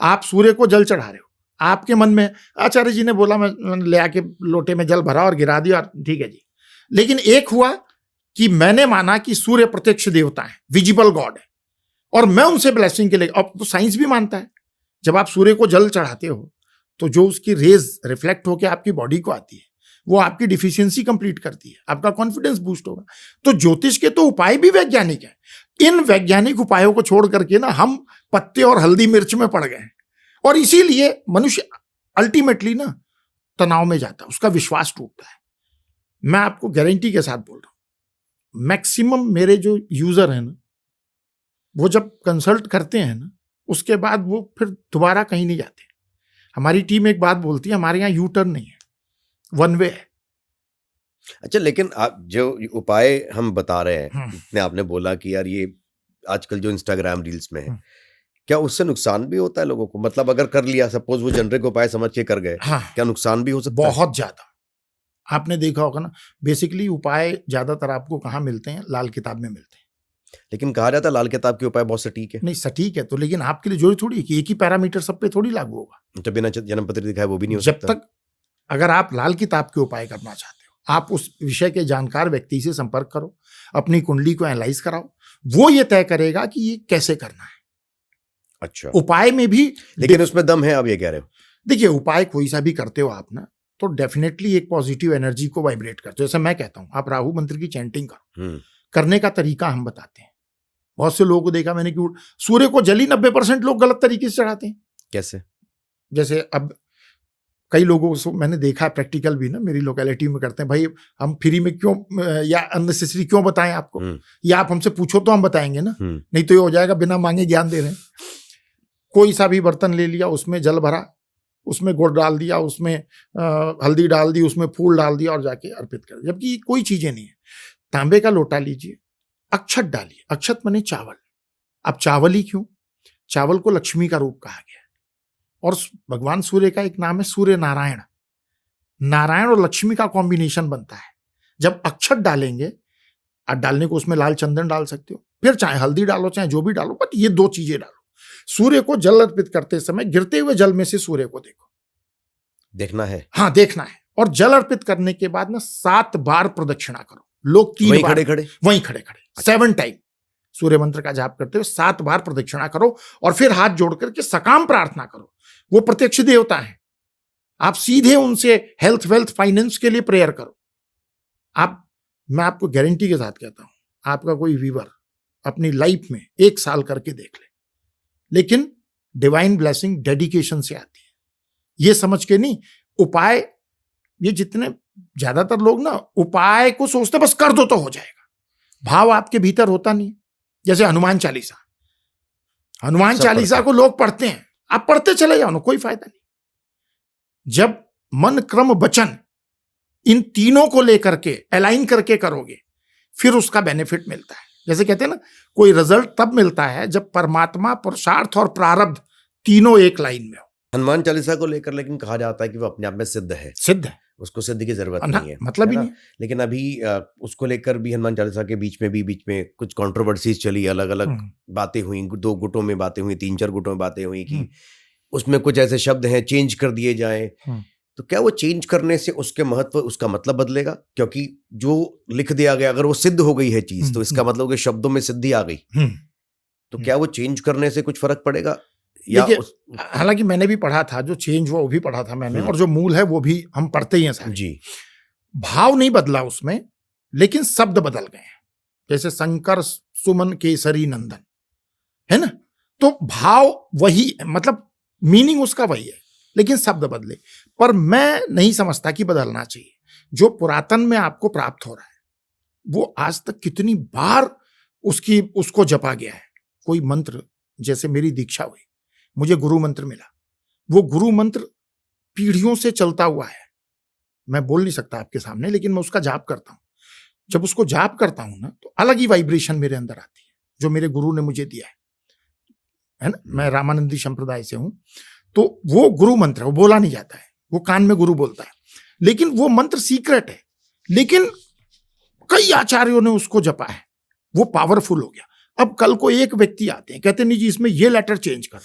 B: आप सूर्य को जल चढ़ा रहे हो, आपके मन में आचार्य जी ने बोला, मैं ले आके लोटे में जल भरा और गिरा दिया, ठीक है जी, लेकिन एक हुआ कि मैंने माना कि सूर्य प्रत्यक्ष देवता है, विजिबल गॉड है, और मैं उनसे ब्लेसिंग के लिए, अब तो साइंस भी मानता है, जब आप सूर्य को जल चढ़ाते हो तो जो उसकी रेज रिफ्लेक्ट होकर आपकी बॉडी को आती है, वो आपकी डिफिशियंसी कंप्लीट करती है, आपका कॉन्फिडेंस बूस्ट होगा। तो ज्योतिष के तो उपाय भी वैज्ञानिक है। इन वैज्ञानिक उपायों को छोड़ करके ना हम पत्ते और हल्दी मिर्च में पड़ गए हैं, और इसीलिए मनुष्य अल्टीमेटली ना तनाव में जाता है, उसका विश्वास टूटता है। मैं आपको गारंटी के साथ बोल रहा हूं, मैक्सिमम मेरे जो यूजर हैं ना, वो जब कंसल्ट करते हैं ना, उसके बाद वो फिर दोबारा कहीं नहीं जाते। हमारी टीम एक बात बोलती है, हमारे यहाँ यू टर्न नहीं है, वन वे है।
A: अच्छा, लेकिन आप जो उपाय हम बता रहे हैं, इतने आपने बोला कि यार ये आजकल जो इंस्टाग्राम रील्स में है, क्या उससे नुकसान भी होता है लोगों को? मतलब अगर कर लिया, सपोज वो जेनरिक उपाय समझ के कर गए, क्या नुकसान भी हो सकता है?
B: बहुत ज्यादा। आपने देखा होगा ना, बेसिकली उपाय ज्यादातर आपको कहाँ मिलते हैं? लाल किताब में मिलते हैं।
A: लेकिन कहा जाता है लाल किताब के उपाय बहुत सटीक है।
B: नहीं, सटीक है तो, लेकिन आपके लिए जरूरी थोड़ी कि एक ही पैरामीटर सब पे थोड़ी लागू होगा।
A: तो बिना जन्म पत्र दिखाए वो भी नहीं हो
B: जब
A: सकता।
B: तक अगर आप लाल किताब के उपाय करना चाहते हो, आप उस विषय के जानकार व्यक्ति से संपर्क करो, अपनी कुंडली को एनालाइज कराओ, वो ये तय करेगा कि ये कैसे करना है।
A: अच्छा,
B: उपाय में भी,
A: लेकिन उसमें दम है, आप ये कह रहे हो?
B: देखिए, उपाय कोई सा भी करते हो आप ना, तो डेफिनेटली एक पॉजिटिव एनर्जी को वाइब्रेट करते हो। जैसे मैं कहता हूं, आप राहु मंत्र की चैंटिंग करो, करने का तरीका हम बताते हैं। बहुत से लोगों को देखा मैंने कि सूर्य को जली 90% लोग गलत तरीके से चढ़ाते हैं।
A: कैसे? जैसे
B: अब कई लोगों को मैंने देखा, प्रैक्टिकल भी ना मेरी लोकेलिटी में करते हैं, भाई हम फ्री में क्यों या अननेसेसरी क्यों बताएं आपको, या आप हमसे पूछो तो हम बताएंगे ना, नहीं तो ये हो जाएगा बिना मांगे ज्ञान दे रहे हैं। कोई सा भी बर्तन ले लिया, उसमें जल भरा, उसमें गुड़ डाल दिया, उसमें हल्दी डाल दी, उसमें फूल डाल दिया और जाके अर्पित कर, जबकि कोई चीजें नहीं है। तांबे का लोटा लीजिए, अक्षत डालिए, अक्षत माने चावल। अब चावल ही क्यों? चावल को लक्ष्मी का रूप कहा गया, और भगवान सूर्य का एक नाम है सूर्य नारायण। नारायण और लक्ष्मी का कॉम्बिनेशन बनता है। जब अक्षत डालेंगे, आप डालने को उसमें लाल चंदन डाल सकते हो, फिर चाहे हल्दी डालो, चाहे जो भी डालो, बट ये 2 चीजें डालो। सूर्य को जल अर्पित करते समय गिरते हुए जल में से सूर्य को देखो, देखना है, हाँ देखना है। और जल अर्पित करने के बाद ना 7 बार प्रदक्षिणा करो, लोग 3
A: वहीं
B: बार
A: खड़े खड़े
B: वहीं खड़े खड़े 7 टाइम सूर्य मंत्र का जाप करते हुए 7 बार प्रदक्षिणा करो और फिर हाथ जोड़ करके सकाम प्रार्थना करो। वो प्रत्यक्ष देवता है, आप सीधे उनसे हेल्थ वेल्थ फाइनेंस के लिए प्रेयर करो। मैं आपको गारंटी के साथ कहता हूं, आपका कोई व्यूअर अपनी लाइफ में 1 साल करके देख ले, लेकिन डिवाइन ब्लेसिंग डेडिकेशन से आती है, ये समझ के नहीं। उपाय, ये जितने ज्यादातर लोग ना उपाय को सोचते बस कर दो तो हो जाएगा, भाव आपके भीतर होता नहीं। जैसे हनुमान चालीसा को लोग पढ़ते हैं, आप पढ़ते चले जाओ ना, कोई फायदा नहीं। जब मन क्रम वचन इन तीनों को लेकर के अलाइन करके करोगे, फिर उसका बेनिफिट मिलता है। जैसे कहते हैं ना, कोई रिजल्ट तब मिलता है जब परमात्मा, पुरुषार्थ और प्रारब्ध तीनों एक लाइन में हो।
A: हनुमान चालीसा को लेकर लेकिन कहा जाता है कि वो अपने आप में सिद्ध है, उसको सिद्ध की जरूरत नहीं है,
B: मतलब ही नहीं।
A: लेकिन अभी उसको लेकर भी हनुमान चालीसा के बीच में कुछ कंट्रोवर्सीज चली, अलग अलग बातें हुई, 2 गुटों में बातें हुई, 3-4 गुटों में बातें हुई कि उसमें कुछ ऐसे शब्द हैं चेंज कर दिए जाएं। तो क्या वो चेंज करने से उसके महत्व, उसका मतलब बदलेगा? क्योंकि जो लिख दिया गया, अगर वो सिद्ध हो गई है चीज, तो इसका मतलब कि शब्दों में सिद्धि आ गई, तो क्या वो चेंज करने से कुछ फर्क पड़ेगा?
B: हालांकि मैंने भी पढ़ा था, जो चेंज हुआ वो भी पढ़ा था मैंने, और जो मूल है वो भी हम पढ़ते ही हैं सारे जी। भाव नहीं बदला उसमें, लेकिन शब्द बदल गए हैं। जैसे शंकर सुमन केसरी नंदन है ना, तो भाव वही, मतलब मीनिंग उसका वही है, लेकिन शब्द बदले। पर मैं नहीं समझता कि बदलना चाहिए। जो पुरातन में आपको प्राप्त हो रहा है, वो आज तक कितनी बार उसको जपा गया है। कोई मंत्र, जैसे मेरी दीक्षा हुई, मुझे गुरु मंत्र मिला, वो गुरु मंत्र पीढ़ियों से चलता हुआ है। मैं बोल नहीं सकता आपके सामने, लेकिन मैं उसका जाप करता हूं। जब उसको जाप करता हूं ना, तो अलग ही वाइब्रेशन मेरे अंदर आती है, जो मेरे गुरु ने मुझे दिया है ना। मैं रामानंदी संप्रदाय से हूं, तो वो गुरु मंत्र है, वो बोला नहीं जाता है, वो कान में गुरु बोलता है, लेकिन वो मंत्र सीक्रेट है। लेकिन कई आचार्यों ने उसको जपा है, वो पावरफुल हो गया। अब कल को एक व्यक्ति आते हैं, कहते नहीं जी इसमें ये लेटर चेंज कर,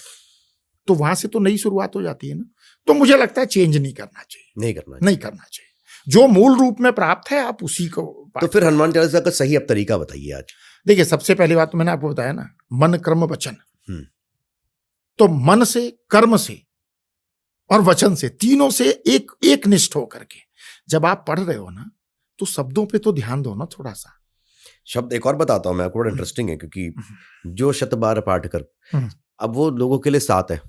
B: तो वहां से तो नई शुरुआत हो जाती है ना। तो मुझे लगता है चेंज नहीं करना चाहिए, जो मूल रूप में प्राप्त है आप उसी को।
A: तो फिर हनुमान चालीसा का सही अब तरीका बताइए आज।
B: देखिए, सबसे पहली बात तो मैंने आपको बताया ना, मन क्रम वचन। तो मन से, कर्म से और वचन से, तीनों से एक निष्ठ होकर के जब आप पढ़ रहे हो ना, तो शब्दों पे तो ध्यान दो ना थोड़ा सा।
A: शब्द एक और बताता हूं मैं आपको, बड़ा इंटरेस्टिंग है, क्योंकि जो शत बार पाठ कर, अब वो लोगों के लिए 7 है,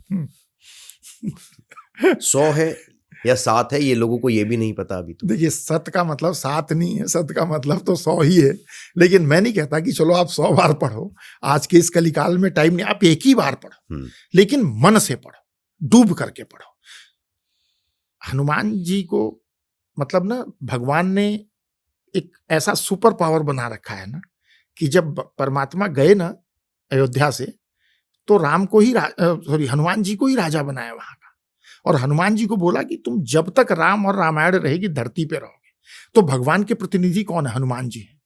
A: 100 है या 7 है, ये लोगों को ये भी नहीं पता अभी। तो
B: देखिए, 7 का मतलब 7 नहीं है, 7 का मतलब तो 100 ही है। लेकिन मैं नहीं कहता कि चलो आप 100 बार पढ़ो, आज के इस कलिकाल में टाइम नहीं, आप एक ही बार पढ़ो, लेकिन मन से पढ़ो, डूब करके पढ़ो। हनुमान जी को मतलब ना, भगवान ने एक ऐसा सुपर पावर बना रखा है ना, कि जब परमात्मा गए ना अयोध्या से, तो हनुमान जी को ही राजा बनाया वहां का, और हनुमान जी को बोला कि तुम जब तक राम और रामायण रहेगी धरती पे रहोगे। तो भगवान के प्रतिनिधि कौन है? हनुमान जी है।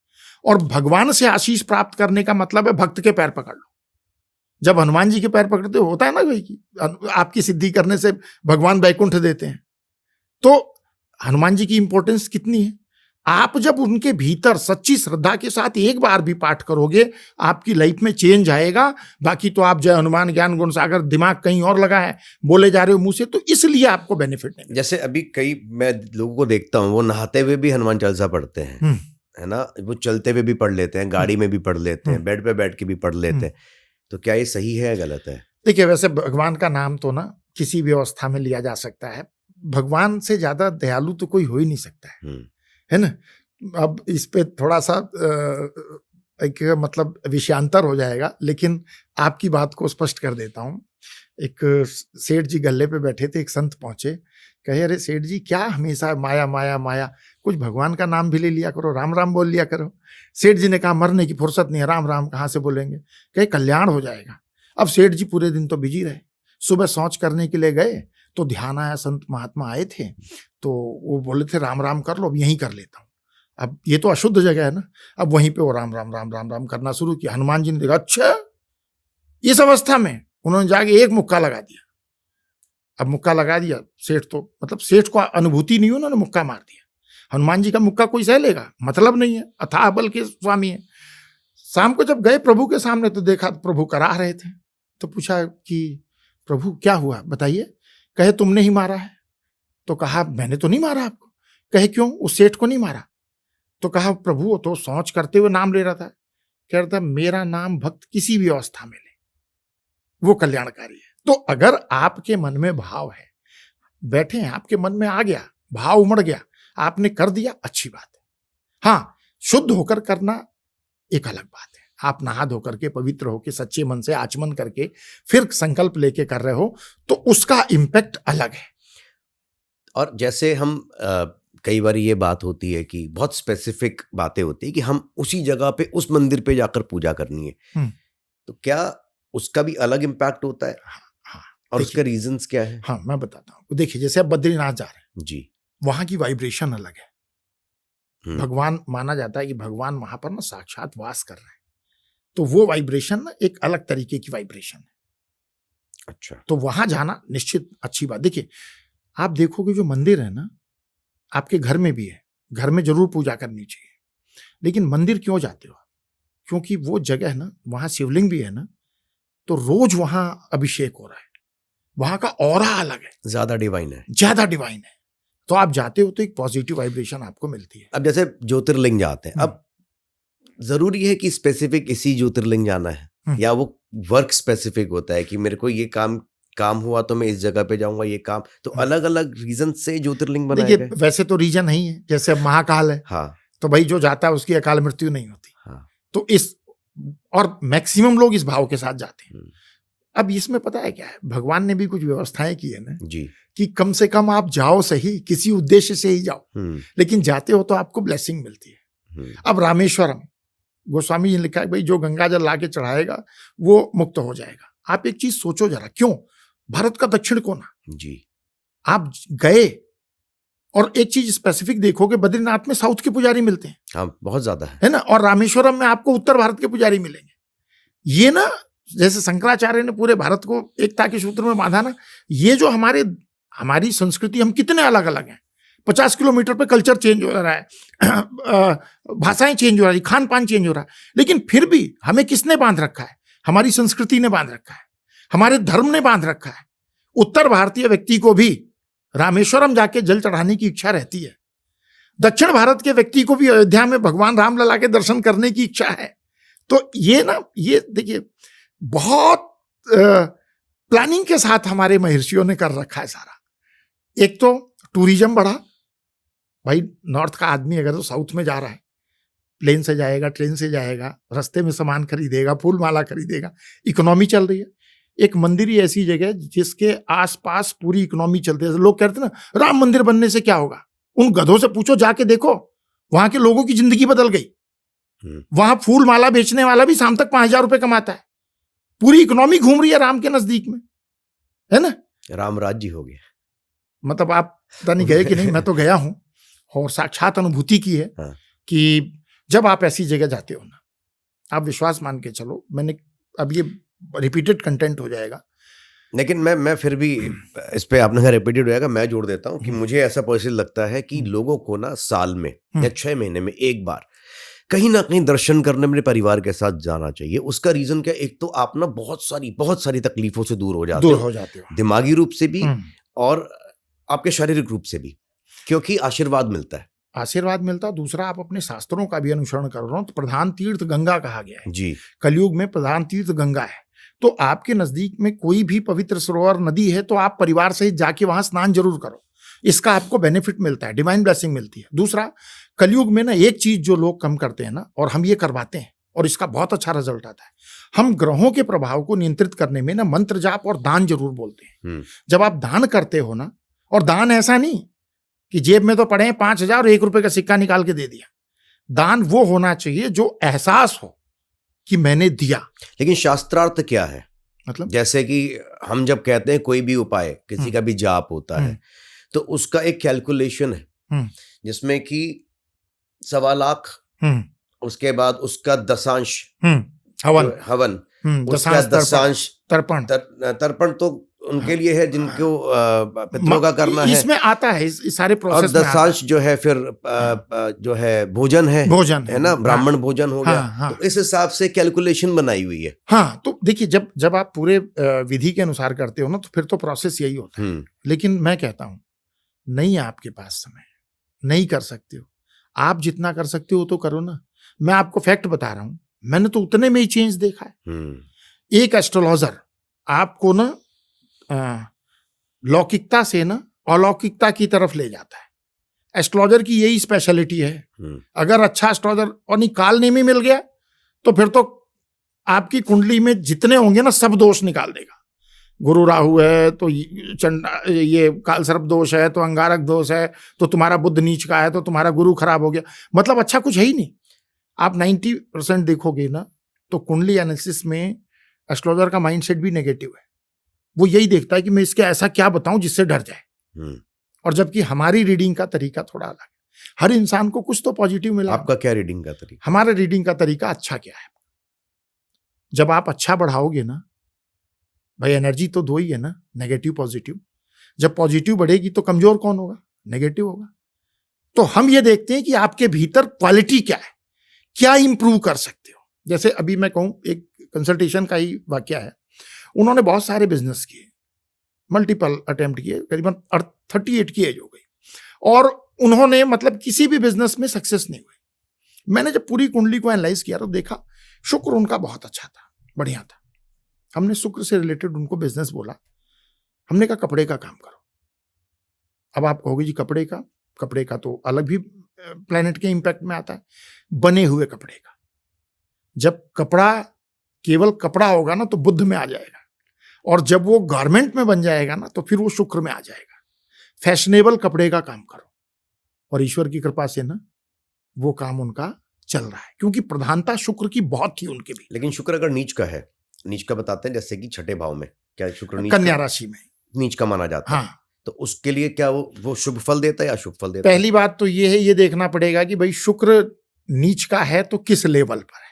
B: और भगवान से आशीष प्राप्त करने का मतलब है भक्त के पैर पकड़ लो। जब हनुमान जी के पैर पकड़ते होता है ना भाई, कि आपकी सिद्धि करने से भगवान वैकुंठ देते हैं। तो हनुमान जी की इंपॉर्टेंस कितनी है। आप जब उनके भीतर सच्ची श्रद्धा के साथ एक बार भी पाठ करोगे, आपकी लाइफ में चेंज आएगा। बाकी तो आप जय हनुमान ज्ञान गुण सागर, दिमाग कहीं और लगा है, बोले जा रहे हो मुंह से, तो इसलिए आपको बेनिफिट नहीं।
A: जैसे अभी मैं लोगों को देखता हूँ, वो नहाते हुए भी हनुमान चालीसा पढ़ते हैं, है ना, वो चलते हुए भी पढ़ लेते हैं, गाड़ी में भी पढ़ लेते हैं, बेड पे बैठ के भी पढ़ लेते हैं। तो क्या ये सही है या गलत है?
B: देखिए, वैसे भगवान का नाम तो ना किसी भी अवस्था में लिया जा सकता है। भगवान से ज्यादा दयालु तो कोई हो ही नहीं सकता है ना। अब इस पे थोड़ा सा एक मतलब विषयांतर हो जाएगा, लेकिन आपकी बात को स्पष्ट कर देता हूँ। एक सेठ जी गल्ले पे बैठे थे, एक संत पहुंचे, कहे अरे सेठ जी क्या हमेशा माया माया माया, कुछ भगवान का नाम भी ले लिया करो, राम राम बोल लिया करो। सेठ जी ने कहा मरने की फुर्सत नहीं है, राम राम कहाँ से बोलेंगे, कहे कल्याण हो जाएगा। अब सेठ जी पूरे दिन तो बिजी रहे, सुबह शौच करने के लिए गए तो ध्यान आया, संत महात्मा आए थे, तो वो बोले थे राम राम कर लो, अब यहीं कर लेता हूँ। अब ये तो अशुद्ध जगह है ना, अब वहीं पे वो राम राम राम राम राम करना शुरू किया। हनुमान जी ने देखा, अच्छा इस अवस्था में, उन्होंने जाके एक मुक्का लगा दिया। अब मुक्का लगा दिया, सेठ तो मतलब सेठ को अनुभूति नहीं हुई, उन्होंने मुक्का मार दिया। हनुमान जी का मुक्का कोई सह लेगा? मतलब नहीं है, अथाह बल के स्वामी है। शाम को जब गए प्रभु के सामने तो देखा प्रभु करा रहे थे, तो पूछा कि प्रभु क्या हुआ बताइए? कहे तुमने ही मारा है। तो कहा मैंने तो नहीं मारा आपको। कहे क्यों? उस सेठ को नहीं मारा। तो कहा प्रभु वो तो सोच करते हुए नाम ले रहा था। कह रहा था मेरा नाम भक्त किसी भी अवस्था में ले वो कल्याणकारी है। तो अगर आपके मन में भाव है, बैठे हैं आपके मन में आ गया, भाव उमड़ गया, आपने कर दिया, अच्छी बात है। हाँ, शुद्ध होकर करना एक अलग बात है। आप नहा धोकर के पवित्र होकर सच्चे मन से आचमन करके फिर संकल्प लेके कर रहे हो तो उसका इम्पैक्ट अलग है।
A: और जैसे हम कई बार ये बात होती है कि बहुत स्पेसिफिक बातें होती है कि हम उसी जगह पे उस मंदिर पे जाकर पूजा करनी है, तो क्या उसका भी अलग इम्पैक्ट होता है?
B: हाँ,
A: और उसके रीजंस क्या है?
B: हाँ, मैं बताता हूँ। देखिए जैसे आप बद्रीनाथ जा रहे हैं
A: जी,
B: वहां की वाइब्रेशन अलग है। भगवान माना जाता है कि भगवान वहां पर ना साक्षात वास कर रहे हैं, तो वो वाइब्रेशन ना एक अलग तरीके की वाइब्रेशन है।
A: अच्छा,
B: तो वहां जाना निश्चित अच्छी बात। देखिए आप देखोगे जो मंदिर है ना, आपके घर में भी है, घर में जरूर पूजा करनी चाहिए, लेकिन मंदिर क्यों जाते हो? क्योंकि वो जगह ना, वहां शिवलिंग भी है ना, तो रोज वहां अभिषेक हो रहा है, वहां का ऑरा अलग है,
A: ज्यादा डिवाइन है,
B: ज्यादा डिवाइन है। तो आप जाते हो तो एक पॉजिटिव वाइब्रेशन आपको मिलती है।
A: अब जैसे ज्योतिर्लिंग जाते हैं, अब जरूरी है कि स्पेसिफिक इसी ज्योतिर्लिंग जाना है या वो वर्क स्पेसिफिक होता है कि मेरे को ये काम हुआ तो मैं इस जगह पे जाऊंगा, ये काम तो अलग अलग रीजन से ज्योतिर्लिंग बनाए गए?
B: वैसे तो रीजन नहीं है, जैसे अब महाकाल है,
A: हाँ,
B: तो भाई जो जाता है उसकी अकाल मृत्यु नहीं होती।
A: हाँ,
B: तो इस और मैक्सिमम लोग इस भाव के साथ जाते हैं। अब इसमें पता है क्या है, भगवान ने भी कुछ व्यवस्थाएं की है ना
A: जी,
B: कि कम से कम आप जाओ सही, किसी उद्देश्य से ही जाओ, लेकिन जाते हो तो आपको ब्लेसिंग मिलती है। अब रामेश्वरम गोस्वामी जी ने लिखा है भाई जो गंगा जल लाके चढ़ाएगा वो मुक्त हो जाएगा। आप एक चीज सोचो जरा, क्यों भारत का दक्षिण कोना
A: जी,
B: आप गए और एक चीज स्पेसिफिक देखोगे, बद्रीनाथ में साउथ के पुजारी मिलते हैं,
A: हाँ, बहुत ज्यादा
B: है ना, और रामेश्वरम में आपको उत्तर भारत के पुजारी मिलेंगे। ये ना जैसे शंकराचार्य ने पूरे भारत को एकता के सूत्र में बांधा ना, ये जो हमारी संस्कृति, हम कितने अलग अलग हैं, 50 किलोमीटर पे कल्चर चेंज हो रहा है, भाषाएं चेंज हो रही, खान पान चेंज हो रहा है, लेकिन फिर भी हमें किसने बांध रखा है? हमारी संस्कृति ने बांध रखा है, हमारे धर्म ने बांध रखा है। उत्तर भारतीय व्यक्ति को भी रामेश्वरम जाके जल चढ़ाने की इच्छा रहती है, दक्षिण भारत के व्यक्ति को भी अयोध्या में भगवान रामलला के दर्शन करने की इच्छा है। तो ये ना, ये देखिए बहुत प्लानिंग के साथ हमारे महर्षियों ने कर रखा है सारा। एक तो टूरिज्म बढ़ा, भाई नॉर्थ का आदमी अगर तो साउथ में जा रहा है, प्लेन से जाएगा, ट्रेन से जाएगा, रास्ते में सामान खरीदेगा, फूल माला खरीदेगा, इकोनॉमी चल रही है। एक मंदिर ही ऐसी जगह जिसके आसपास पूरी इकोनॉमी चलती है। लोग कहते हैं ना राम मंदिर बनने से क्या होगा, उन गधों से पूछो, जाके देखो, वहां के लोगों की जिंदगी बदल गई। वहां फूल माला बेचने वाला भी शाम तक 5,000 रुपए कमाता है, पूरी इकोनॉमी घूम रही है राम के नजदीक में, है ना, राम
A: राज्य हो गया।
B: मतलब आप पता नहीं गए कि नहीं, मैं तो गया हूं और साक्षात अनुभूति की है। हाँ। कि जब आप ऐसी जगह जाते हो ना, आप विश्वास मान के चलो, मैंने अब ये रिपीटेड कंटेंट हो जाएगा,
A: लेकिन मैं फिर भी इस पे आपने कहा रिपीटेड हो जाएगा, मैं जोड़ देता हूँ कि मुझे ऐसा पर्सनली लगता है कि लोगों को ना साल में या 6 महीने में एक बार कहीं ना कहीं दर्शन करने अपने परिवार के साथ जाना चाहिए। उसका रीजन क्या, एक तो आप ना बहुत सारी तकलीफों से दूर हो जाते हो, दिमागी रूप से भी और आपके शारीरिक रूप से भी, क्योंकि आशीर्वाद मिलता है।
B: दूसरा आप अपने शास्त्रों का भी अनुसरण कर रहे हो, तो प्रधान तीर्थ गंगा कहा गया है
A: जी,
B: कलयुग में प्रधान तीर्थ गंगा है। तो आपके नजदीक में कोई भी पवित्र सरोवर नदी है तो आप परिवार सहित जाके वहां स्नान जरूर करो, इसका आपको बेनिफिट मिलता है, डिवाइन ब्लेसिंग मिलती है। दूसरा, कलयुग में ना एक चीज जो लोग कम करते हैं ना, और हम ये करवाते हैं और इसका बहुत अच्छा रिजल्ट आता है, हम ग्रहों के प्रभाव को नियंत्रित करने में ना मंत्र जाप और दान जरूर बोलते हैं। जब आप दान करते हो ना, और दान ऐसा नहीं कि जेब में तो पड़े हैं 5,000 और 1 रुपए का सिक्का निकाल के दे दिया, दान वो होना चाहिए जो एहसास हो कि मैंने दिया।
A: लेकिन शास्त्रार्थ क्या है,
B: मतलब
A: जैसे कि हम जब कहते हैं कोई भी उपाय, किसी का भी जाप होता है, तो उसका एक कैलकुलेशन है जिसमें कि 1.25 लाख, उसके बाद उसका दशांश हवन, उसका दशांश तर्पण तो उनके लिए है जिनको पितरों का करना है,
B: इसमें आता है, इस सारे
A: और
B: प्रोसेस में आता है।
A: दशांश जो है फिर जो है भोजन है ना, ब्राह्मण भोजन हो गया। तो इस हिसाब से कैलकुलेशन बनाई हुई है।
B: हाँ, तो देखिए जब आप पूरे विधि के अनुसार करते हो ना, तो फिर तो प्रोसेस यही होता है। लेकिन मैं कहता हूं, नहीं है आपके पास समय, नहीं कर सकते हो, आप जितना कर सकते हो तो करो ना। मैं आपको फैक्ट बता रहा हूं, मैंने तो उतने में ही चेंज देखा है। एक एस्ट्रोलॉजर आपको ना लौकिकता से ना अलौकिकता की तरफ ले जाता है। एस्ट्रोलॉजर की यही स्पेशलिटी है। अगर अच्छा एस्ट्रोलॉजर और काल नेमी मिल गया तो फिर तो आपकी कुंडली में जितने होंगे ना सब दोष निकाल देगा। गुरु राहु है तो ये काल सर्प दोष है, तो अंगारक दोष है, तो तुम्हारा बुध नीच का है, तो तुम्हारा गुरु खराब हो गया। मतलब अच्छा कुछ है ही नहीं। आप 90% देखोगे ना तो कुंडली एनालिसिस में एस्ट्रोलॉजर का माइंडसेट भी नेगेटिव है। वो यही देखता है कि मैं इसके ऐसा क्या बताऊं जिससे डर जाए। और जबकि हमारी रीडिंग का तरीका थोड़ा अलग है। हर इंसान को कुछ तो पॉजिटिव मिला।
A: आपका क्या रीडिंग का तरीका?
B: हमारा रीडिंग का तरीका अच्छा क्या है। जब आप अच्छा बढ़ाओगे ना भाई, एनर्जी तो दो ही है ना, नेगेटिव पॉजिटिव। जब पॉजिटिव बढ़ेगी तो कमजोर कौन होगा? नेगेटिव होगा। तो हम ये देखते हैं कि आपके भीतर क्वालिटी क्या है, क्या इंप्रूव कर सकते हो। जैसे अभी मैं कहूं, एक कंसल्टेशन का ही वाक्य है। उन्होंने बहुत सारे बिजनेस किए, मल्टीपल अटेम्प्ट किए, करीबन 38 की एज हो गई, और उन्होंने मतलब किसी भी बिजनेस में सक्सेस नहीं हुई। मैंने जब पूरी कुंडली को एनालाइज किया तो देखा शुक्र उनका बहुत अच्छा था, बढ़िया था। हमने शुक्र से रिलेटेड उनको बिजनेस बोला। हमने कहा कपड़े का काम करो। अब आप कहोगे जी कपड़े का तो अलग भी प्लेनेट के इंपैक्ट में आता है। बने हुए कपड़े का, जब कपड़ा केवल कपड़ा होगा ना तो बुध में आ जाएगा, और जब वो गारमेंट में बन जाएगा ना तो फिर वो शुक्र में आ जाएगा। फैशनेबल कपड़े का काम करो, और ईश्वर की कृपा से ना वो काम उनका चल रहा है, क्योंकि प्रधानता शुक्र की बहुत थी उनके भी।
A: लेकिन शुक्र अगर नीच का है, नीच का बताते हैं जैसे कि छठे भाव में, क्या शुक्र नीच
B: कन्या राशि में
A: नीच का माना जाता है?
B: हाँ,
A: तो उसके लिए क्या वो शुभ फल देता है या अशुभ फल देता है?
B: पहली बात तो ये है, ये देखना पड़ेगा कि भाई शुक्र नीच का है तो किस लेवल पर है।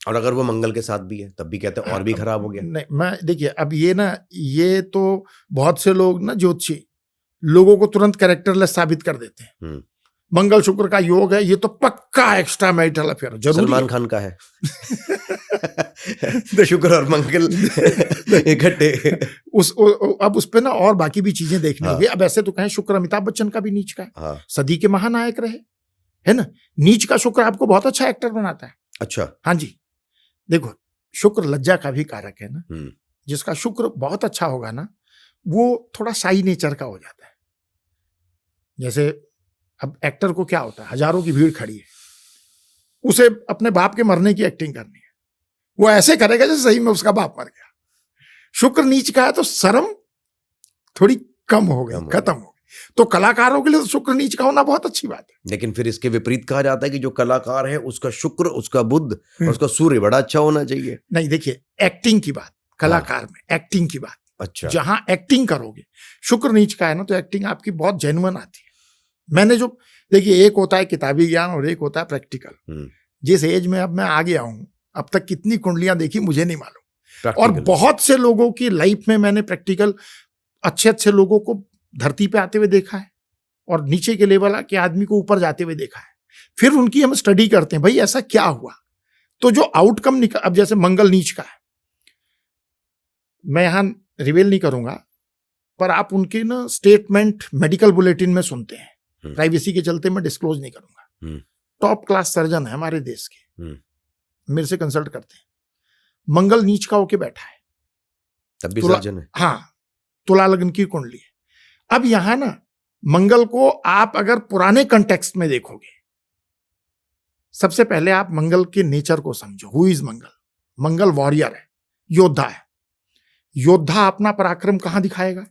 A: और अगर वो मंगल के साथ भी है तब भी कहते हैं और भी खराब हो गया।
B: नहीं, मैं देखिए अब ये तो बहुत से लोग ना ज्योतिषी लोगों को तुरंत कैरेक्टरलेस साबित कर देते हैं। मंगल शुक्र का योग है, ये तो पक्का एक्स्ट्रा मैरिटल अफेयर जरूर।
A: सलमान खान का है शुक्र और मंगल इकट्ठे।
B: अब उस पे ना और बाकी भी चीजें देखनी होगी। अब ऐसे तो कहें शुक्र अमिताभ बच्चन का भी नीच का है, सदी के महानायक रहे, है ना। नीच का शुक्र आपको बहुत अच्छा एक्टर बनाता है।
A: अच्छा,
B: हाँ जी। देखो शुक्र लज्जा का भी कारक है ना। जिसका शुक्र बहुत अच्छा होगा ना वो थोड़ा शाई नेचर का हो जाता है। जैसे अब एक्टर को क्या होता है, हजारों की भीड़ खड़ी है, उसे अपने बाप के मरने की एक्टिंग करनी है, वो ऐसे करेगा जैसे सही में उसका बाप मर गया। शुक्र नीच का है तो शर्म थोड़ी कम हो गई, खत्म हो गई। तो कलाकारों के लिए तो शुक्र नीच का होना बहुत अच्छी बात है।
A: लेकिन फिर इसके विपरीत कहा जाता है कि जो कलाकार है उसका शुक्र, उसका बुध और उसका सूर्य बड़ा अच्छा होना चाहिए।
B: नहीं, देखिए एक्टिंग की बात, कलाकार में एक्टिंग की बात,
A: अच्छा,
B: जहां एक्टिंग करोगे शुक्र नीच का है ना तो एक्टिंग आपकी बहुत जेन्युइन आती है। मैंने जो देखिए, एक होता है किताबी ज्ञान और एक होता है प्रैक्टिकल। जिस एज में अब मैं आ गया हूं, अब तक कितनी कुंडलियां देखी मुझे नहीं मालूम, और बहुत से लोगों की लाइफ में मैंने प्रैक्टिकल अच्छे लोगों को धरती पे आते हुए देखा है और नीचे के लेवल के आदमी को ऊपर जाते हुए देखा है। फिर उनकी हम स्टडी करते हैं, भाई ऐसा क्या हुआ। तो जो आउटकम निकल, अब जैसे मंगल नीच का है, मैं यहां रिवील नहीं करूंगा, पर आप उनके ना स्टेटमेंट मेडिकल बुलेटिन में सुनते हैं। प्राइवेसी के चलते मैं डिस्क्लोज नहीं करूंगा। टॉप क्लास सर्जन है हमारे देश के, मेरे से कंसल्ट करते हैं। मंगल नीच का होके बैठा है,
A: तब भी सर्जन है।
B: हाँ, तुला लग्न की कुंडली है। अब यहां ना मंगल को आप अगर पुराने कंटेक्स्ट में देखोगे, सबसे पहले आप मंगल के नेचर को समझो। Who is Mangal? Mangal warrior है, योद्धा है। योद्धा अपना पराक्रम कहां दिखाएगा?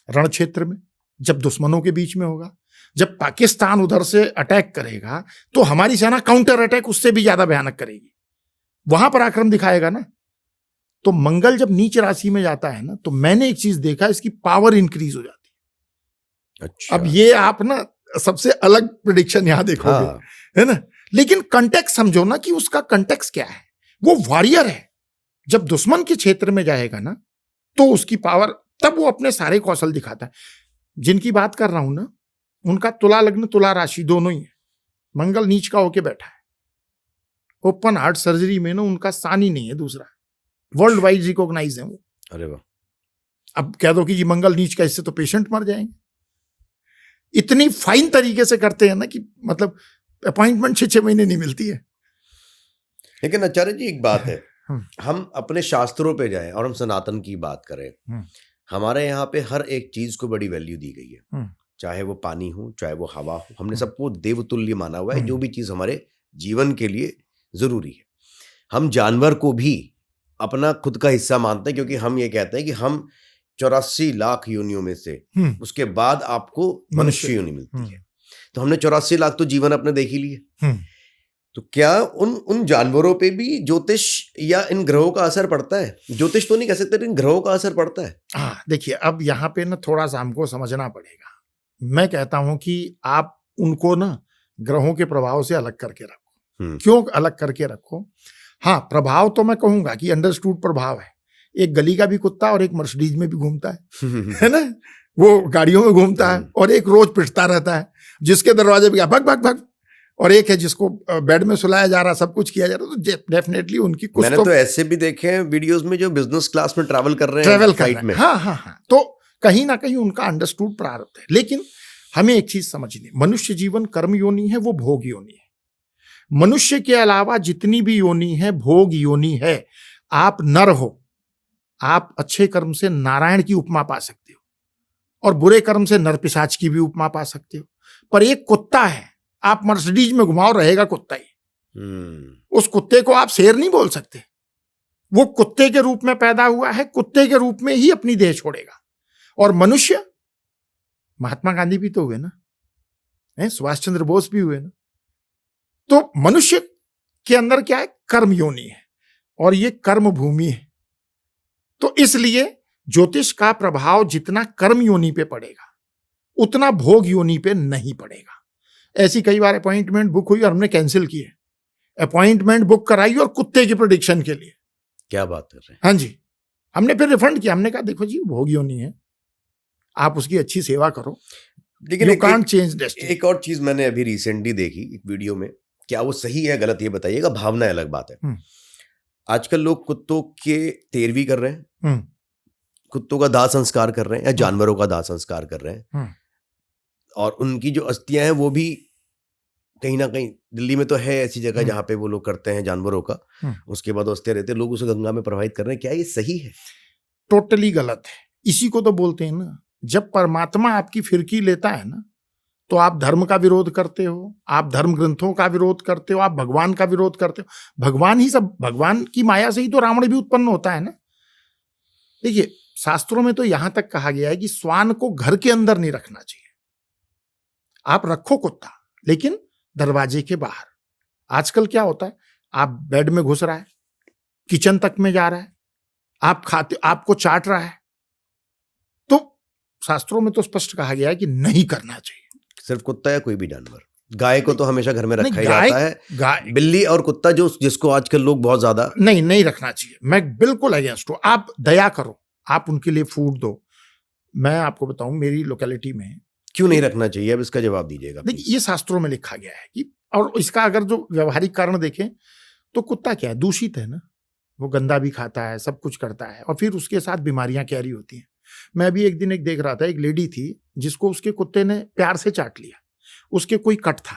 B: रण क्षेत्र में, जब दुश्मनों के बीच में होगा। जब पाकिस्तान उधर से अटैक करेगा तो हमारी सेना काउंटर अटैक उससे भी ज्यादा भयानक करेगी, वहां पराक्रम दिखाएगा ना। तो मंगल जब नीच राशि में जाता है ना, तो मैंने एक चीज देखा, इसकी पावर इंक्रीज हो जाती है। अच्छा। अब ये आप ना सबसे अलग प्रेडिक्शन यहां देखोगे, है ना। लेकिन कंटेक्स्ट समझो ना कि उसका कंटेक्स्ट क्या है। वो वॉरियर है, जब दुश्मन के क्षेत्र में जाएगा ना तो उसकी पावर, तब वो अपने सारे कौशल दिखाता है। जिनकी बात कर रहा हूं ना, उनका तुला लग्न तुला राशि दोनों ही है, मंगल नीच का होके बैठा है, ओपन हार्ट सर्जरी में ना उनका सान ही नहीं है दूसरा, वर्ल्ड वाइड रिकॉग्नाइज है वो।
A: अरे वाह।
B: अब कह दो कि जी मंगल नीच का, इससे तो पेशेंट मर जाएंगे। इतनी फाइन तरीके से करते हैं ना कि मतलब अपॉइंटमेंट 6 महीने नहीं मिलती है।
A: लेकिन आचार्य जी एक बात है, हम अपने शास्त्रों पे जाएं और हम सनातन की बात करें, हमारे यहाँ पे हर एक चीज को बड़ी वैल्यू दी गई है, चाहे वो पानी हो चाहे वो हवा हो, हमने सबको देवतुल्य माना हुआ है, जो भी चीज हमारे जीवन के लिए जरूरी है। हम जानवर को भी अपना खुद का हिस्सा मानते हैं, क्योंकि हम ये कहते हैं कि हम 84 लाख योनियों में से उसके बाद आपको मनुष्य योनि मिलती है, तो हमने 84 लाख तो जीवन अपने देख ही लिए। तो क्या उन जानवरों पे भी ज्योतिष या इन ग्रहों का असर पड़ता है? ज्योतिष तो नहीं कह सकते, इन ग्रहों का असर पड़ता है।
B: हाँ, देखिए अब यहाँ पे ना थोड़ा सा हमको समझना पड़ेगा। मैं कहता हूं कि आप उनको ना ग्रहों के प्रभाव से अलग करके रखो। क्यों अलग करके रखो? हाँ, प्रभाव तो मैं कहूंगा कि अंडरस्टूड प्रभाव है। एक गली का भी कुत्ता और एक मर्सिडीज में भी घूमता है ना, वो गाड़ियों में घूमता है, और एक रोज पिटता रहता है जिसके दरवाजे पे भग भग भग, और एक है जिसको बेड में सुलाया जा रहा, सब कुछ किया जा रहा, तो डेफिनेटली उनकी कुछ
A: मैंने तो ऐसे भी देखे हैं वीडियोस में जो बिजनेस क्लास में ट्रैवल कर रहे हैं फ्लाइट में।
B: हाँ, तो कहीं ना कहीं उनका अंडरस्टूड प्रारब्ध है। लेकिन हमें एक चीज समझनी, मनुष्य जीवन कर्म योनि है, वो भोग योनि है। मनुष्य के अलावा जितनी भी योनि है भोग योनि है। आप नर हो, आप अच्छे कर्म से नारायण की उपमा पा सकते हो, और बुरे कर्म से नरपिशाच की भी उपमा पा सकते हो। पर एक कुत्ता है, आप मर्सिडीज में घुमाओ, रहेगा कुत्ता ही। उस कुत्ते को आप शेर नहीं बोल सकते। वो कुत्ते के रूप में पैदा हुआ है, कुत्ते के रूप में ही अपनी देह छोड़ेगा। और मनुष्य, महात्मा गांधी भी तो हुए ना, सुभाष चंद्र बोस भी हुए ना। तो मनुष्य के अंदर क्या है? कर्म योनि है, और ये कर्म भूमि है। तो इसलिए ज्योतिष का प्रभाव जितना कर्म योनि पे पड़ेगा, उतना भोग योनि पे नहीं पड़ेगा। ऐसी कई बार अपॉइंटमेंट बुक हुई और हमने कैंसिल की है। अपॉइंटमेंट बुक कराई और कुत्ते की प्रेडिक्शन के लिए।
A: क्या बात कर रहे हैं?
B: हाँ जी, हमने फिर रिफंड किया। हमने कहा देखो जी, भोग योनि है, आप उसकी अच्छी सेवा करो, लेकिन यू कांट चेंज डेस्टिनी।
A: एक और चीज मैंने अभी रिसेंटली देखी एक वीडियो में, क्या वो सही है गलत ये बताइएगा, भावना अलग बात है। आजकल लोग कुत्तों के तेरवी कर रहे हैं, कुत्तों का दाह संस्कार कर रहे हैं, या जानवरों का दाह संस्कार कर रहे हैं, और उनकी जो अस्थियां हैं वो भी कहीं ना कहीं, दिल्ली में तो है ऐसी जगह जहां पे वो लोग करते हैं जानवरों का, उसके बाद अस्थियां रहते हैं, लोग उसे गंगा में प्रवाहित कर रहे हैं। क्या ये सही है?
B: टोटली गलत है। इसी को तो बोलते हैं ना, जब परमात्मा आपकी फिरकी लेता है ना, तो आप धर्म का विरोध करते हो, आप धर्म ग्रंथों का विरोध करते हो, आप भगवान का विरोध करते हो। भगवान ही सब, भगवान की माया से ही तो रावण भी उत्पन्न होता है ना। देखिए, शास्त्रों में तो यहां तक कहा गया है कि श्वान को घर के अंदर नहीं रखना चाहिए। आप रखो कुत्ता, लेकिन दरवाजे के बाहर। आजकल क्या होता है, आप बेड में घुस रहा है, किचन तक में जा रहा है, आप खाते, आपको चाट रहा है, तो शास्त्रों में तो स्पष्ट कहा गया है कि नहीं करना चाहिए।
A: सिर्फ कुत्ता या कोई भी जानवर? गाय को तो हमेशा घर में रखा ही जाता है,
B: गाय,
A: बिल्ली और कुत्ता जो जिसको आजकल लोग बहुत ज्यादा
B: नहीं रखना चाहिए। मैं बिल्कुल अगेंस्ट हूं। आप दया करो, आप उनके लिए फूड दो। मैं आपको बताऊं, मेरी लोकेलिटी में
A: क्यों नहीं रखना चाहिए, अब इसका जवाब दीजिएगा।
B: देखिए, ये शास्त्रों में लिखा गया है कि, और इसका अगर जो व्यवहारिक कारण देखें तो कुत्ता क्या है, दूषित है ना, वो गंदा भी खाता है, सब कुछ करता है, और फिर उसके साथ बीमारियां कैरी होती हैं। मैं अभी एक दिन देख रहा था, एक लेडी थी जिसको उसके कुत्ते ने प्यार से चाट लिया, उसके कोई कट था,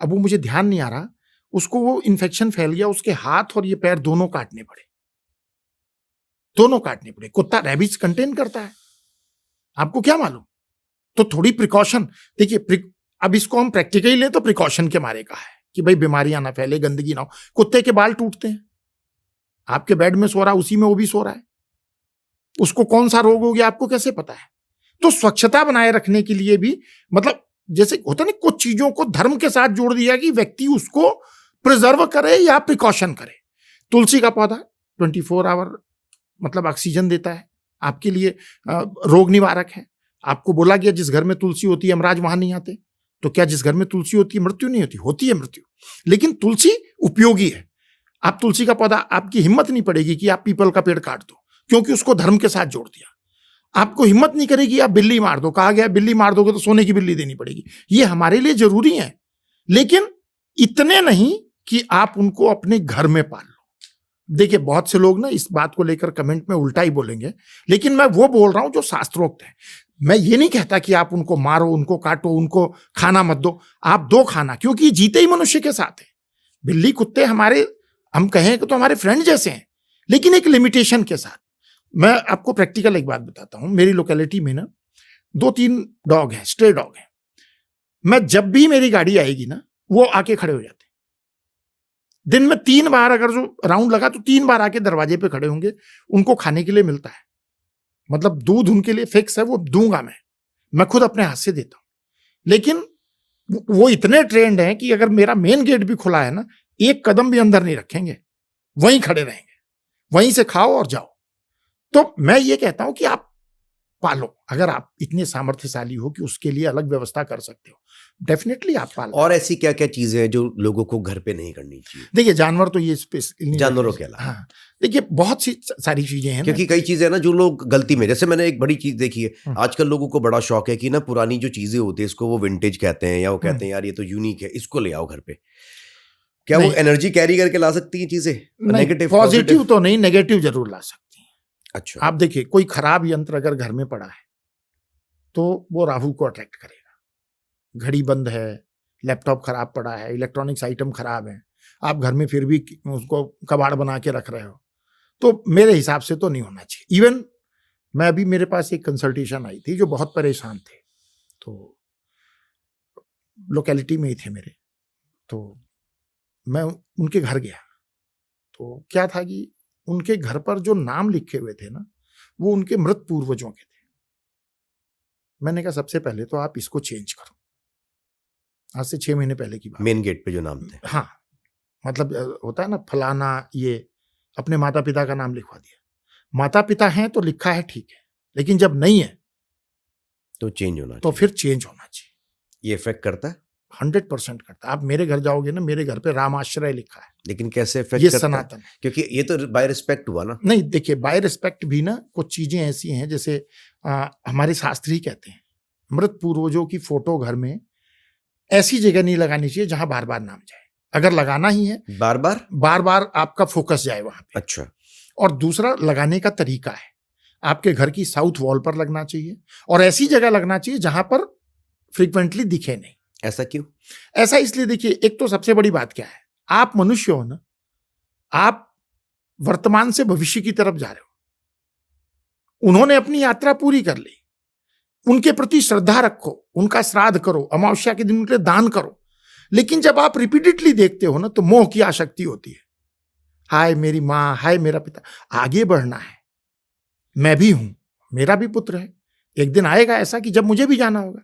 B: अब वो मुझे ध्यान नहीं आ रहा, उसको वो इन्फेक्शन फैल गया, उसके हाथ और ये पैर दोनों काटने पड़े, दोनों काटने पड़े। कुत्ता रेबीज कंटेन करता है, आपको क्या मालूम? तो थोड़ी प्रिकॉशन देखिए। अब इसको हम प्रैक्टिकली लें तो प्रिकॉशन के मारे का है कि भाई बीमारियां ना फैले, गंदगी ना हो। कुत्ते के बाल टूटते हैं, आपके बेड में सो रहा, उसी में वो भी सो रहा है, उसको कौन सा रोग हो गया आपको कैसे पता है? तो स्वच्छता बनाए रखने के लिए भी, मतलब जैसे होता ना, कुछ चीजों को धर्म के साथ जोड़ दिया कि व्यक्ति उसको प्रिजर्व करे या प्रिकॉशन करे। तुलसी का पौधा 24 आवर मतलब ऑक्सीजन देता है, आपके लिए रोग निवारक है। आपको बोला गया जिस घर में तुलसी होती है यमराज वहां नहीं आते, तो क्या जिस घर में तुलसी होती है मृत्यु नहीं होती? होती है मृत्यु, लेकिन तुलसी उपयोगी है। आप तुलसी का पौधा, आपकी हिम्मत नहीं पड़ेगी कि आप पीपल का पेड़ काट दो, क्योंकि उसको धर्म के साथ जोड़ दिया। आपको हिम्मत नहीं करेगी आप बिल्ली मार दो, कहा गया बिल्ली मार दोगे तो सोने की बिल्ली देनी पड़ेगी। ये हमारे लिए जरूरी है, लेकिन इतने नहीं कि आप उनको अपने घर में पाल लो। देखिए बहुत से लोग ना इस बात को लेकर कमेंट में उल्टा ही बोलेंगे, लेकिन मैं वो बोल रहा हूं जो शास्त्रोक्त है। मैं ये नहीं कहता कि आप उनको मारो, उनको काटो, उनको खाना मत दो। आप दो खाना, क्योंकि जीते ही मनुष्य के साथ है। बिल्ली कुत्ते हमारे, हम कहें तो हमारे फ्रेंड जैसे हैं, लेकिन एक लिमिटेशन के साथ। मैं आपको प्रैक्टिकल एक बात बताता हूं। मेरी लोकेलिटी में ना 2-3 डॉग हैं, स्ट्रे डॉग हैं। मैं जब भी मेरी गाड़ी आएगी ना, वो आके खड़े हो जाते हैं। दिन में 3 बार अगर जो राउंड लगा तो 3 बार आके दरवाजे पे खड़े होंगे। उनको खाने के लिए मिलता है, मतलब दूध उनके लिए फिक्स है, वो दूंगा मैं खुद अपने हाथ से देता हूं। लेकिन वो इतने ट्रेंड हैं कि अगर मेरा मेन गेट भी खुला है ना, एक कदम भी अंदर नहीं रखेंगे, वहीं खड़े रहेंगे, वहीं से खाओ और जाओ। तो मैं ये कहता हूं कि आप पालो, अगर आप इतने सामर्थ्यशाली हो कि उसके लिए अलग व्यवस्था कर सकते हो, डेफिनेटली आप पालो।
A: और ऐसी क्या क्या चीजें हैं जो लोगों को घर पे नहीं करनी चाहिए?
B: देखिए जानवर तो ये
A: जानवरों के अलावा,
B: हाँ, देखिए बहुत सी सारी चीजें हैं,
A: क्योंकि कई चीजें ना जो लोग गलती में, जैसे मैंने एक बड़ी चीज देखी है आजकल, लोगों को बड़ा शौक है कि ना पुरानी जो चीजें होती है इसको वो विंटेज कहते हैं, या वो कहते हैं यार ये तो यूनिक है, इसको ले आओ घर पे। क्या वो एनर्जी कैरी करके ला सकती है चीजें? नेगेटिव,
B: पॉजिटिव तो नहीं, नेगेटिव जरूर ला सकती है।
A: अच्छा,
B: आप देखिए कोई खराब यंत्र अगर घर में पड़ा है तो वो राहु को अट्रैक्ट करेगा। घड़ी बंद है, लैपटॉप खराब पड़ा है, इलेक्ट्रॉनिक्स आइटम खराब है, आप घर में फिर भी उसको कबाड़ बना के रख रहे हो, तो मेरे हिसाब से तो नहीं होना चाहिए। इवन मैं अभी, मेरे पास एक कंसल्टेशन आई थी जो बहुत परेशान थे, तो लोकेलिटी में ही थे मेरे, तो मैं उनके घर गया। तो क्या था कि उनके घर पर जो नाम लिखे हुए थे ना, वो उनके मृत पूर्वजों के थे। मैंने कहा सबसे पहले तो आप इसको चेंज करो। आज से 6 महीने पहले की बात।
A: मेन गेट पे जो नाम थे,
B: हाँ, मतलब होता है ना फलाना, ये अपने माता पिता का नाम लिखवा दिया। माता पिता हैं तो लिखा है, ठीक है, लेकिन जब नहीं है
A: तो चेंज होना
B: तो
A: चाहिए।
B: फिर चेंज होना चाहिए।
A: ये इफेक्ट करता है?
B: 100% करता है। आप मेरे घर जाओगे ना, मेरे घर पे रामाश्रय लिखा है,
A: लेकिन कैसे इफेक्ट
B: ये
A: करता
B: सनातन
A: है? क्योंकि ये तो बाय रिस्पेक्ट हुआ ना।
B: नहीं, देखिए बाय रिस्पेक्ट भी ना कुछ चीजें ऐसी हैं, जैसे हमारे शास्त्री ही कहते हैं मृत पूर्वजों की फोटो घर में ऐसी जगह नहीं लगानी चाहिए जहां बार बार नाम जाए। अगर लगाना ही है,
A: बार
B: बार आपका फोकस जाए वहां पे।
A: अच्छा।
B: और दूसरा, लगाने का तरीका है, आपके घर की साउथ वॉल पर लगना चाहिए और ऐसी जगह लगना चाहिए जहां पर फ्रीक्वेंटली दिखे नहीं।
A: ऐसा क्यों?
B: ऐसा इसलिए, देखिए एक तो सबसे बड़ी बात क्या है, आप मनुष्य हो ना, आप वर्तमान से भविष्य की तरफ जा रहे हो। उन्होंने अपनी यात्रा पूरी कर ली, उनके प्रति श्रद्धा रखो, उनका श्राद्ध करो, अमावस्या के दिन उनके लिए दान करो। लेकिन जब आप रिपीटेडली देखते हो ना, तो मोह की आसक्ति होती है। हाय मेरी माँ, हाय मेरा पिता। आगे बढ़ना है, मैं भी हूं, मेरा भी पुत्र है, एक दिन आएगा ऐसा कि जब मुझे भी जाना होगा,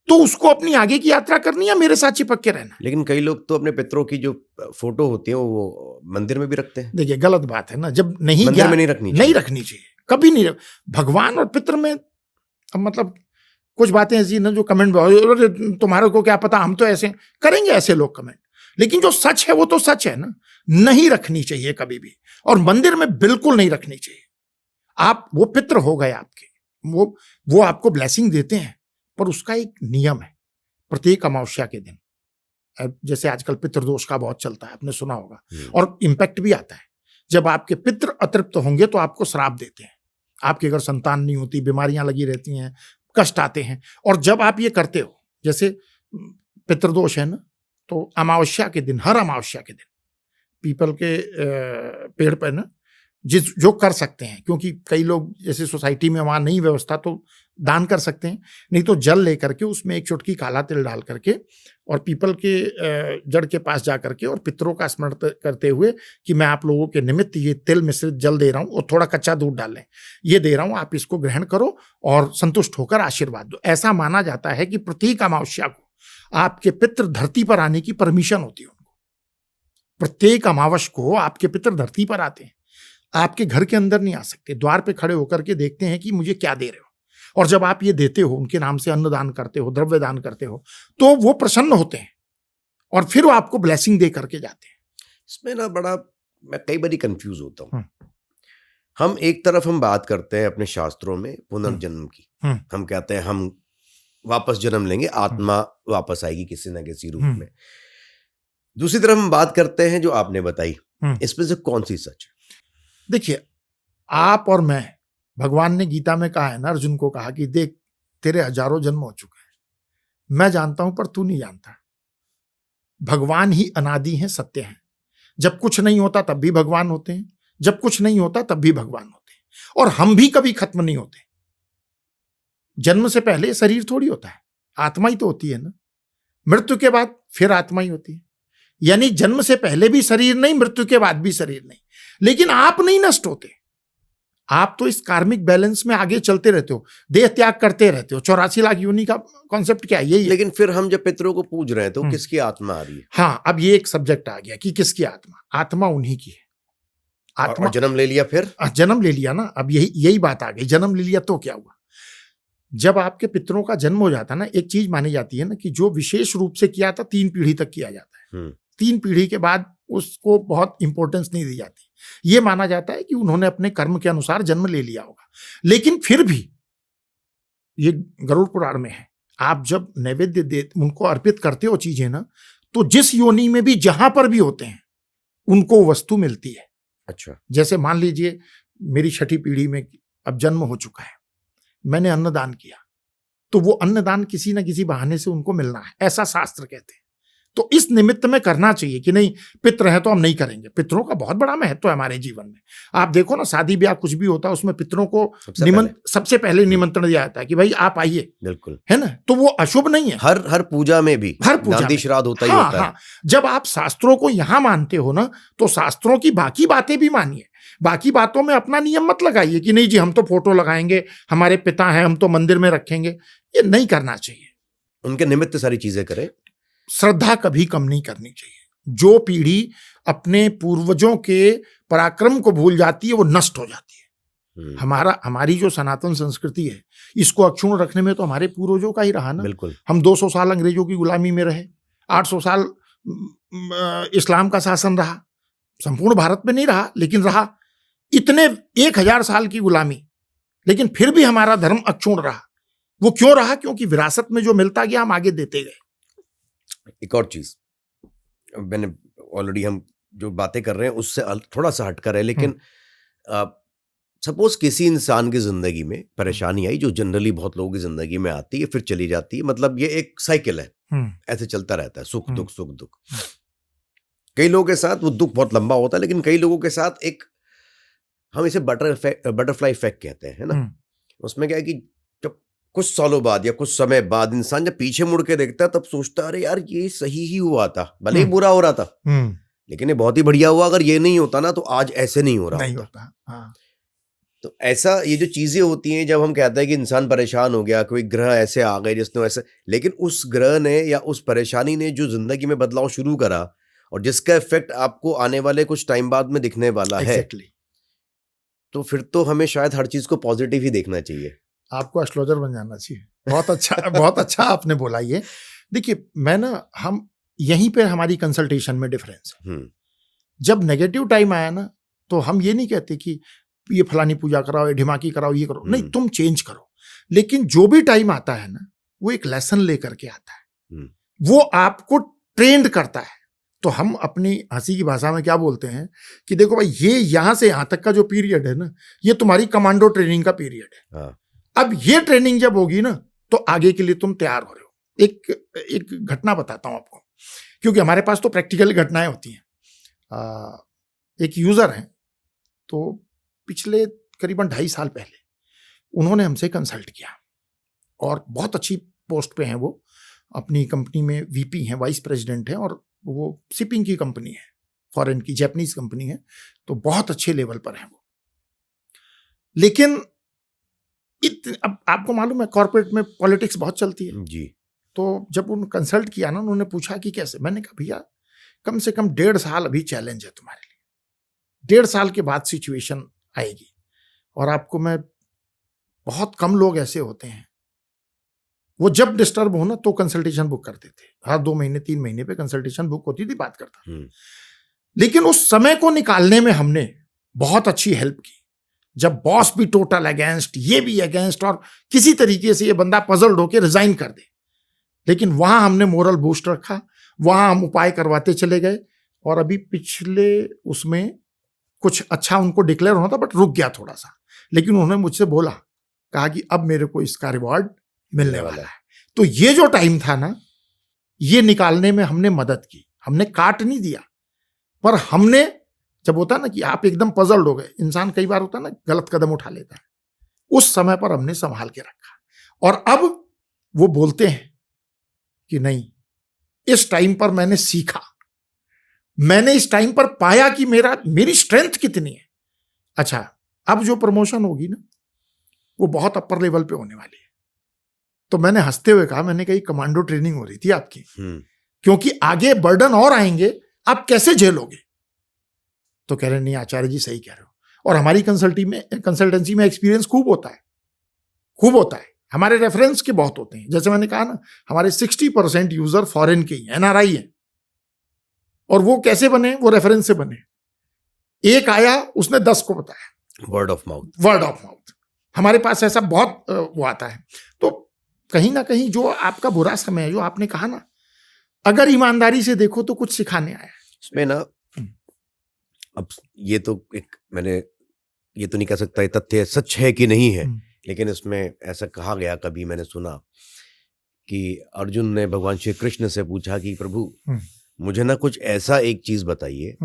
B: तो उसको अपनी आगे की यात्रा करनी है, मेरे साथ चिपक के रहना।
A: लेकिन कई लोग तो अपने पितरों की जो फोटो होती है वो मंदिर में भी रखते हैं।
B: देखिए गलत बात है ना, जब नहीं
A: मंदिर में नहीं रखनी
B: चाहिए, कभी नहीं। भगवान और पितर में मतलब कुछ बातें ऐसी ना जो कमेंट, तुम्हारे को क्या पता, हम तो ऐसे करेंगे, ऐसे लोग कमेंट। लेकिन जो सच है वो तो सच है ना, नहीं रखनी चाहिए कभी भी, और मंदिर में बिल्कुल नहीं रखनी चाहिए। आप, वो पितर हो गए आपके, वो आपको ब्लेसिंग देते हैं, पर उसका एक नियम है। प्रत्येक अमावस्या के दिन, जैसे आजकल पितृदोष का बहुत चलता है, आपने सुना होगा, और इंपैक्ट भी आता है। जब आपके पितृ अतृप्त होंगे तो आपको श्राप देते हैं, आपके घर संतान नहीं होती, बीमारियां लगी रहती हैं, कष्ट आते हैं। और जब आप ये करते हो, जैसे पितृदोष है ना, तो अमावस्या के दिन, हर अमावस्या के दिन पीपल के पेड़ पर ना जो कर सकते हैं, क्योंकि कई लोग जैसे सोसाइटी में वहां नहीं व्यवस्था, तो दान कर सकते हैं, नहीं तो जल लेकर के उसमें एक चुटकी काला तिल डाल करके और पीपल के जड़ के पास जा करके और पितरों का स्मरण करते हुए कि मैं आप लोगों के निमित्त ये तिल मिश्रित जल दे रहा हूं, और थोड़ा कच्चा दूध डाल लें, ये दे रहा हूं, आप इसको ग्रहण करो और संतुष्ट होकर आशीर्वाद दो। ऐसा माना जाता है कि प्रत्येक अमावस्या को आपके पितृ धरती पर आने की परमिशन होती है उनको। प्रत्येक अमावस्या को आपके पितृ धरती पर आते हैं, आपके घर के अंदर नहीं आ सकते, द्वार पे खड़े होकर के देखते हैं कि मुझे क्या दे रहे हो। और जब आप ये देते हो, उनके नाम से अन्न दान करते हो, द्रव्य दान करते हो, तो वो प्रसन्न होते हैं और फिर वो आपको ब्लेसिंग दे करके जाते हैं।
A: इसमें ना बड़ा, मैं कई बार कंफ्यूज होता हूँ। हम एक तरफ हम बात करते हैं अपने शास्त्रों में पुनर्जन्म की, हम कहते हैं हम वापस जन्म लेंगे, आत्मा वापस आएगी किसी ना किसी रूप में। दूसरी तरफ हम बात करते हैं जो आपने बताई, इसमें से कौन सी सच है?
B: देखिए, आप और मैं, भगवान ने गीता में कहा है ना, अर्जुन को कहा कि देख तेरे हजारों जन्म हो चुके हैं, मैं जानता हूं पर तू नहीं जानता। भगवान ही अनादि हैं, सत्य हैं। जब कुछ नहीं होता तब भी भगवान होते हैं, जब कुछ नहीं होता तब भी भगवान होते हैं, और हम भी कभी खत्म नहीं होते। जन्म से पहले शरीर थोड़ी होता है, आत्मा ही तो होती है ना। मृत्यु के बाद फिर आत्मा ही होती है, यानी जन्म से पहले भी शरीर नहीं, मृत्यु के बाद भी शरीर नहीं। लेकिन आप नहीं नष्ट होते, आप तो इस कार्मिक बैलेंस में आगे चलते रहते हो, देह त्याग करते रहते हो। 84 लाख योनि का कॉन्सेप्ट क्या है? यही है।
A: लेकिन फिर हम जब पितरों को पूज रहे हैं तो किसकी आत्मा आ रही है?
B: हाँ, अब ये एक सब्जेक्ट आ गया कि किसकी आत्मा। आत्मा उन्हीं की है।
A: आत्मा और जन्म ले लिया, फिर
B: जन्म ले लिया ना, अब यही बात आ गई। जन्म ले लिया तो क्या हुआ? जब आपके पितरों का जन्म हो जाता ना, एक चीज मानी जाती है ना कि जो विशेष रूप से किया था 3 पीढ़ी तक किया जाता है। 3 पीढ़ी के बाद उसको बहुत इंपॉर्टेंस नहीं दी जाती। ये माना जाता है कि उन्होंने अपने कर्म के अनुसार जन्म ले लिया होगा। लेकिन फिर भी ये गरुड़ पुराण में है, आप जब नैवेद्य दे उनको अर्पित करते हो चीजें ना, तो जिस योनि में भी जहां पर भी होते हैं उनको वस्तु मिलती है।
A: अच्छा,
B: जैसे मान लीजिए मेरी 6ठी पीढ़ी में अब जन्म हो चुका है, मैंने अन्नदान किया, तो वो अन्नदान किसी न किसी बहाने से उनको मिलना है, ऐसा शास्त्र कहते हैं। तो इस निमित्त में करना चाहिए कि नहीं, पितृ है तो हम नहीं करेंगे। पितरों का बहुत बड़ा महत्व है हमारे जीवन में। आप देखो ना, शादी ब्याह कुछ भी होता है उसमें पितरों को सबसे पहले निमंत्रण दिया जाता है कि भाई आप आइए,
A: बिल्कुल,
B: है ना। तो वो अशुभ नहीं है।
A: हर पूजा में भी,
B: हर पूजा
A: नांदी श्राद्ध होता ही होता है।
B: जब आप शास्त्रों को यहां मानते हो ना, तो शास्त्रों की बाकी बातें भी मानिए। बाकी बातों में अपना नियम मत लगाइए कि नहीं जी हम तो फोटो लगाएंगे, हमारे पिता हैं हम तो मंदिर में रखेंगे। ये नहीं करना चाहिए।
A: उनके निमित्त सारी चीजें करें।
B: श्रद्धा कभी कम नहीं करनी चाहिए। जो पीढ़ी अपने पूर्वजों के पराक्रम को भूल जाती है वो नष्ट हो जाती है। हमारी जो सनातन संस्कृति है, इसको अक्षुण्ण रखने में तो हमारे पूर्वजों का ही रहा ना।
A: बिल्कुल,
B: हम 200 साल अंग्रेजों की गुलामी में रहे, 800 साल इस्लाम का शासन रहा, संपूर्ण भारत में नहीं रहा लेकिन रहा। इतने 1000 साल की गुलामी, लेकिन फिर भी हमारा धर्म अक्षुण्ण रहा। वो क्यों रहा? क्योंकि विरासत में जो मिलता गया हम आगे देते गए।
A: एक और चीज, मैंने ऑलरेडी हम जो बातें कर रहे हैं उससे थोड़ा सा हटकर है, लेकिन सपोज किसी इंसान की जिंदगी में परेशानी आई, जो जनरली बहुत लोगों की जिंदगी में आती है फिर चली जाती है, मतलब ये एक साइकिल है, ऐसे चलता रहता है, सुख दुख सुख दुख। कई लोगों के साथ वो दुख बहुत लंबा होता है, लेकिन कई लोगों के साथ एक, हम इसे बटरफ्लाई इफेक्ट कहते हैं, है ना। उसमें क्या है कि जब कुछ सालों बाद या कुछ समय बाद इंसान जब पीछे मुड़ के देखता है तब सोचता है अरे यार ये सही ही हुआ था, भले ही बुरा हो रहा था लेकिन ये बहुत ही बढ़िया हुआ। अगर ये नहीं होता ना तो आज ऐसे नहीं हो रहा होता।
B: हाँ।
A: तो ऐसा ये जो चीजें होती हैं, जब हम कहते हैं कि इंसान परेशान हो गया, कोई ग्रह ऐसे आ गए जिसने ऐसे, लेकिन उस ग्रह ने या उस परेशानी ने जो जिंदगी में बदलाव शुरू करा और जिसका इफेक्ट आपको आने वाले कुछ टाइम बाद में दिखने वाला है, तो फिर तो हमें शायद हर चीज को पॉजिटिव ही देखना चाहिए।
B: आपको एस्ट्रोलॉजर बन जाना चाहिए। बहुत अच्छा बहुत अच्छा आपने बोला ये। देखिए मैं ना, हम यहीं पे हमारी कंसल्टेशन में डिफरेंस है। जब नेगेटिव टाइम आया ना तो हम ये नहीं कहते कि ये फलानी पूजा कराओ, ये ढिमाकी कराओ, ये करो, नहीं, तुम चेंज करो। लेकिन जो भी टाइम आता है ना वो एक लेसन लेकर के आता है, वो आपको ट्रेंड करता है। तो हम अपनी हंसी की भाषा में क्या बोलते हैं कि देखो भाई ये यहां से यहां तक का जो पीरियड है ना, ये तुम्हारी कमांडो ट्रेनिंग का पीरियड है। अब ये ट्रेनिंग जब होगी ना तो आगे के लिए तुम तैयार हो रहे हो। एक घटना बताता हूं आपको, क्योंकि हमारे पास तो प्रैक्टिकल घटनाएं होती हैं। एक यूजर हैं, तो पिछले करीबन 2.5 साल पहले उन्होंने हमसे कंसल्ट किया और बहुत अच्छी पोस्ट पे हैं वो, अपनी कंपनी में वीपी हैं, वाइस प्रेसिडेंट हैं, और वो शिपिंग की कंपनी है, फॉरेन की, जापानीज कंपनी है, तो बहुत अच्छे लेवल पर हैं वो। लेकिन अब आपको मालूम है कॉर्पोरेट में पॉलिटिक्स बहुत चलती है
A: जी।
B: तो जब उन्होंने कंसल्ट किया ना, उन्होंने पूछा कि कैसे, मैंने कहा भैया कम से कम 1.5 साल अभी चैलेंज है तुम्हारे लिए, 1.5 साल के बाद सिचुएशन आएगी। और आपको मैं, बहुत कम लोग ऐसे होते हैं वो जब डिस्टर्ब हो ना तो कंसल्टेशन बुक करते थे, हर 2 महीने 3 महीने पे कंसल्टेशन बुक होती थी, बात करता। लेकिन उस समय को निकालने में हमने बहुत अच्छी हेल्प की। जब बॉस भी टोटल अगेंस्ट, ये भी अगेंस्ट, और किसी तरीके से ये बंदा पजल्ड होकर रिजाइन कर दे। लेकिन वहां हमने मोरल बूस्ट रखा, वहां हम उपाय करवाते चले गए, और अभी पिछले उसमें कुछ अच्छा उनको डिक्लेयर होना था बट रुक गया थोड़ा सा। लेकिन उन्होंने मुझसे बोला, कहा कि अब मेरे को इसका रिवॉर्ड मिलने वाला है। तो ये जो टाइम था ना, ये निकालने में हमने मदद की। हमने काट नहीं दिया, पर हमने, जब होता ना कि आप एकदम पजल्ड हो गए, इंसान कई बार होता ना गलत कदम उठा लेता है, उस समय पर हमने संभाल के रखा। और अब वो बोलते हैं कि नहीं, इस टाइम पर मैंने सीखा, मैंने इस टाइम पर पाया कि मेरी स्ट्रेंथ कितनी है। अच्छा, अब जो प्रमोशन होगी ना, वो बहुत अपर लेवल पे होने वाली है। तो मैंने हंसते हुए कहा, मैंने कही कमांडो ट्रेनिंग हो रही थी आपकी, क्योंकि आगे बर्डन और आएंगे, आप कैसे झेलोगे? तो कह रहे नहीं आचार्य जी सही कह रहे हो। और हमारी कंसल्टेंसी में एक्सपीरियंस खूब होता है। हमारे रेफरेंस के बहुत होते हैं। जैसे मैंने कहा ना, हमारे 60% यूजर फॉरेन के ही, NRI है। और वो कैसे बने? वो रेफरेंस से बने। एक आया, उसने 10 को बताया, वर्ड ऑफ माउथ। हमारे पास ऐसा बहुत वो आता है। तो कहीं ना कहीं जो आपका बुरा समय है, जो आपने कहा ना, अगर ईमानदारी से देखो तो कुछ सिखाने आया
A: इसमें ना। अब ये तो मैंने ये तो नहीं कह सकता ये तथ्य सच है कि नहीं है, लेकिन इसमें ऐसा कहा गया, कभी मैंने सुना कि अर्जुन ने भगवान श्री कृष्ण से पूछा कि प्रभु मुझे ना कुछ ऐसा एक चीज बताइए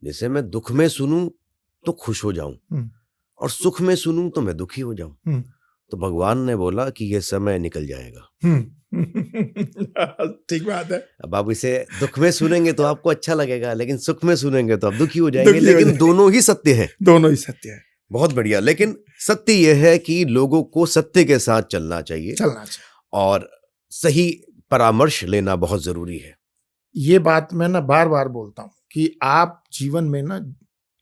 A: जिसे मैं दुख में सुनूं तो खुश हो जाऊं और सुख में सुनूं तो मैं दुखी हो जाऊं। तो भगवान ने बोला कि ये समय निकल जाएगा।
B: ठीक बात है।
A: अब आप इसे दुख में सुनेंगे तो आपको अच्छा लगेगा, लेकिन सुख में सुनेंगे तो आप दुखी हो जाएंगे। लेकिन दोनों ही सत्य है, बहुत बढ़िया। लेकिन सत्य यह है कि लोगों को सत्य के साथ चलना चाहिए और सही परामर्श लेना बहुत जरूरी है।
B: ये बात मैं ना बार बार बोलता हूं कि आप जीवन में ना,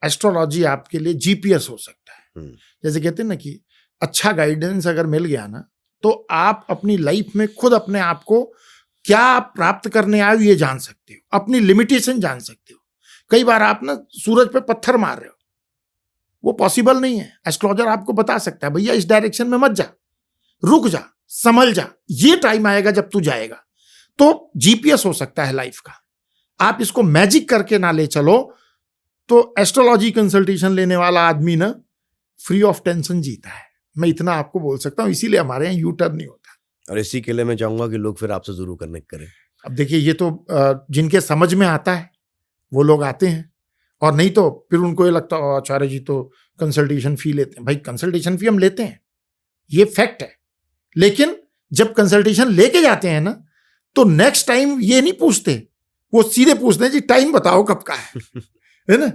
B: एस्ट्रोलॉजी आपके लिए GPS हो सकता है। जैसे कहते हैं ना कि अच्छा गाइडेंस अगर मिल गया ना, तो आप अपनी लाइफ में खुद अपने आप को क्या प्राप्त करने आए ये जान सकते हो, अपनी लिमिटेशन जान सकते हो। कई बार आप ना सूरज पे पत्थर मार रहे हो, वो पॉसिबल नहीं है। एस्ट्रोलॉजर आपको बता सकता है, भैया इस डायरेक्शन में मत जा, रुक जा, संभल जा, ये टाइम आएगा जब तू जाएगा। तो GPS हो सकता है लाइफ का। आप इसको मैजिक करके ना ले चलो, तो एस्ट्रोलॉजी कंसल्टेशन लेने वाला आदमी ना फ्री ऑफ टेंशन जीता है। मैं इतना आपको बोल सकता हूं, इसीलिए हमारे यहाँ U-turn नहीं होता।
A: और इसी के लिए मैं चाहूंगा कि लोग फिर आपसे जरूर कनेक्ट करें।
B: अब देखिए, ये तो जिनके समझ में आता है वो लोग आते हैं, और नहीं तो फिर उनको ये लगता है आचार्य जी तो कंसल्टेशन फी लेते हैं। भाई कंसल्टेशन फी हम लेते हैं, ये फैक्ट है। लेकिन जब कंसल्टेशन लेके जाते हैं ना, तो नेक्स्ट टाइम ये नहीं पूछते, वो सीधे पूछते हैं जी टाइम बताओ कब का है ना।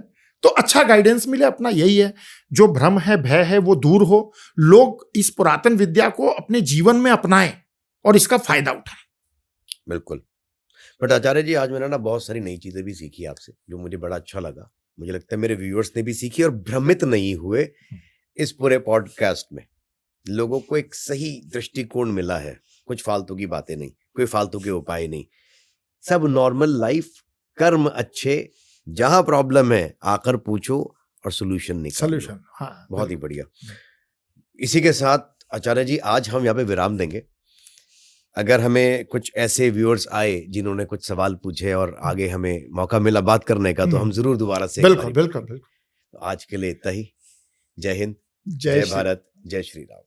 B: तो अच्छा गाइडेंस मिले, अपना यही है। जो भ्रम है, भय है, वो दूर हो, लोग इस पुरातन विद्या को अपने जीवन में अपनाएं और इसका फायदा उठाएं।
A: बिल्कुल। बट आचार्य जी, आज मैंने ना बहुत सारी नई चीजें भी सीखी आपसे, जो मुझे बड़ा अच्छा लगा। मुझे लगता है मेरे व्यूअर्स ने भी सीखी और भ्रमित नहीं हुए। इस पूरे पॉडकास्ट में लोगों को एक सही दृष्टिकोण मिला है। कुछ फालतू की बातें नहीं, कोई फालतू के उपाय नहीं, सब नॉर्मल लाइफ, कर्म अच्छे, जहां प्रॉब्लम है आकर पूछो और सोल्यूशन निकालो।
B: हाँ,
A: बहुत ही बढ़िया। इसी के साथ आचार्य जी, आज हम यहाँ पे विराम देंगे। अगर हमें कुछ ऐसे व्यूअर्स आए जिन्होंने कुछ सवाल पूछे और आगे हमें मौका मिला बात करने का, तो हम जरूर दोबारा से
B: बिल्कुल।
A: तो आज के लिए इतना ही। जय हिंद, जय भारत, जय श्री राम।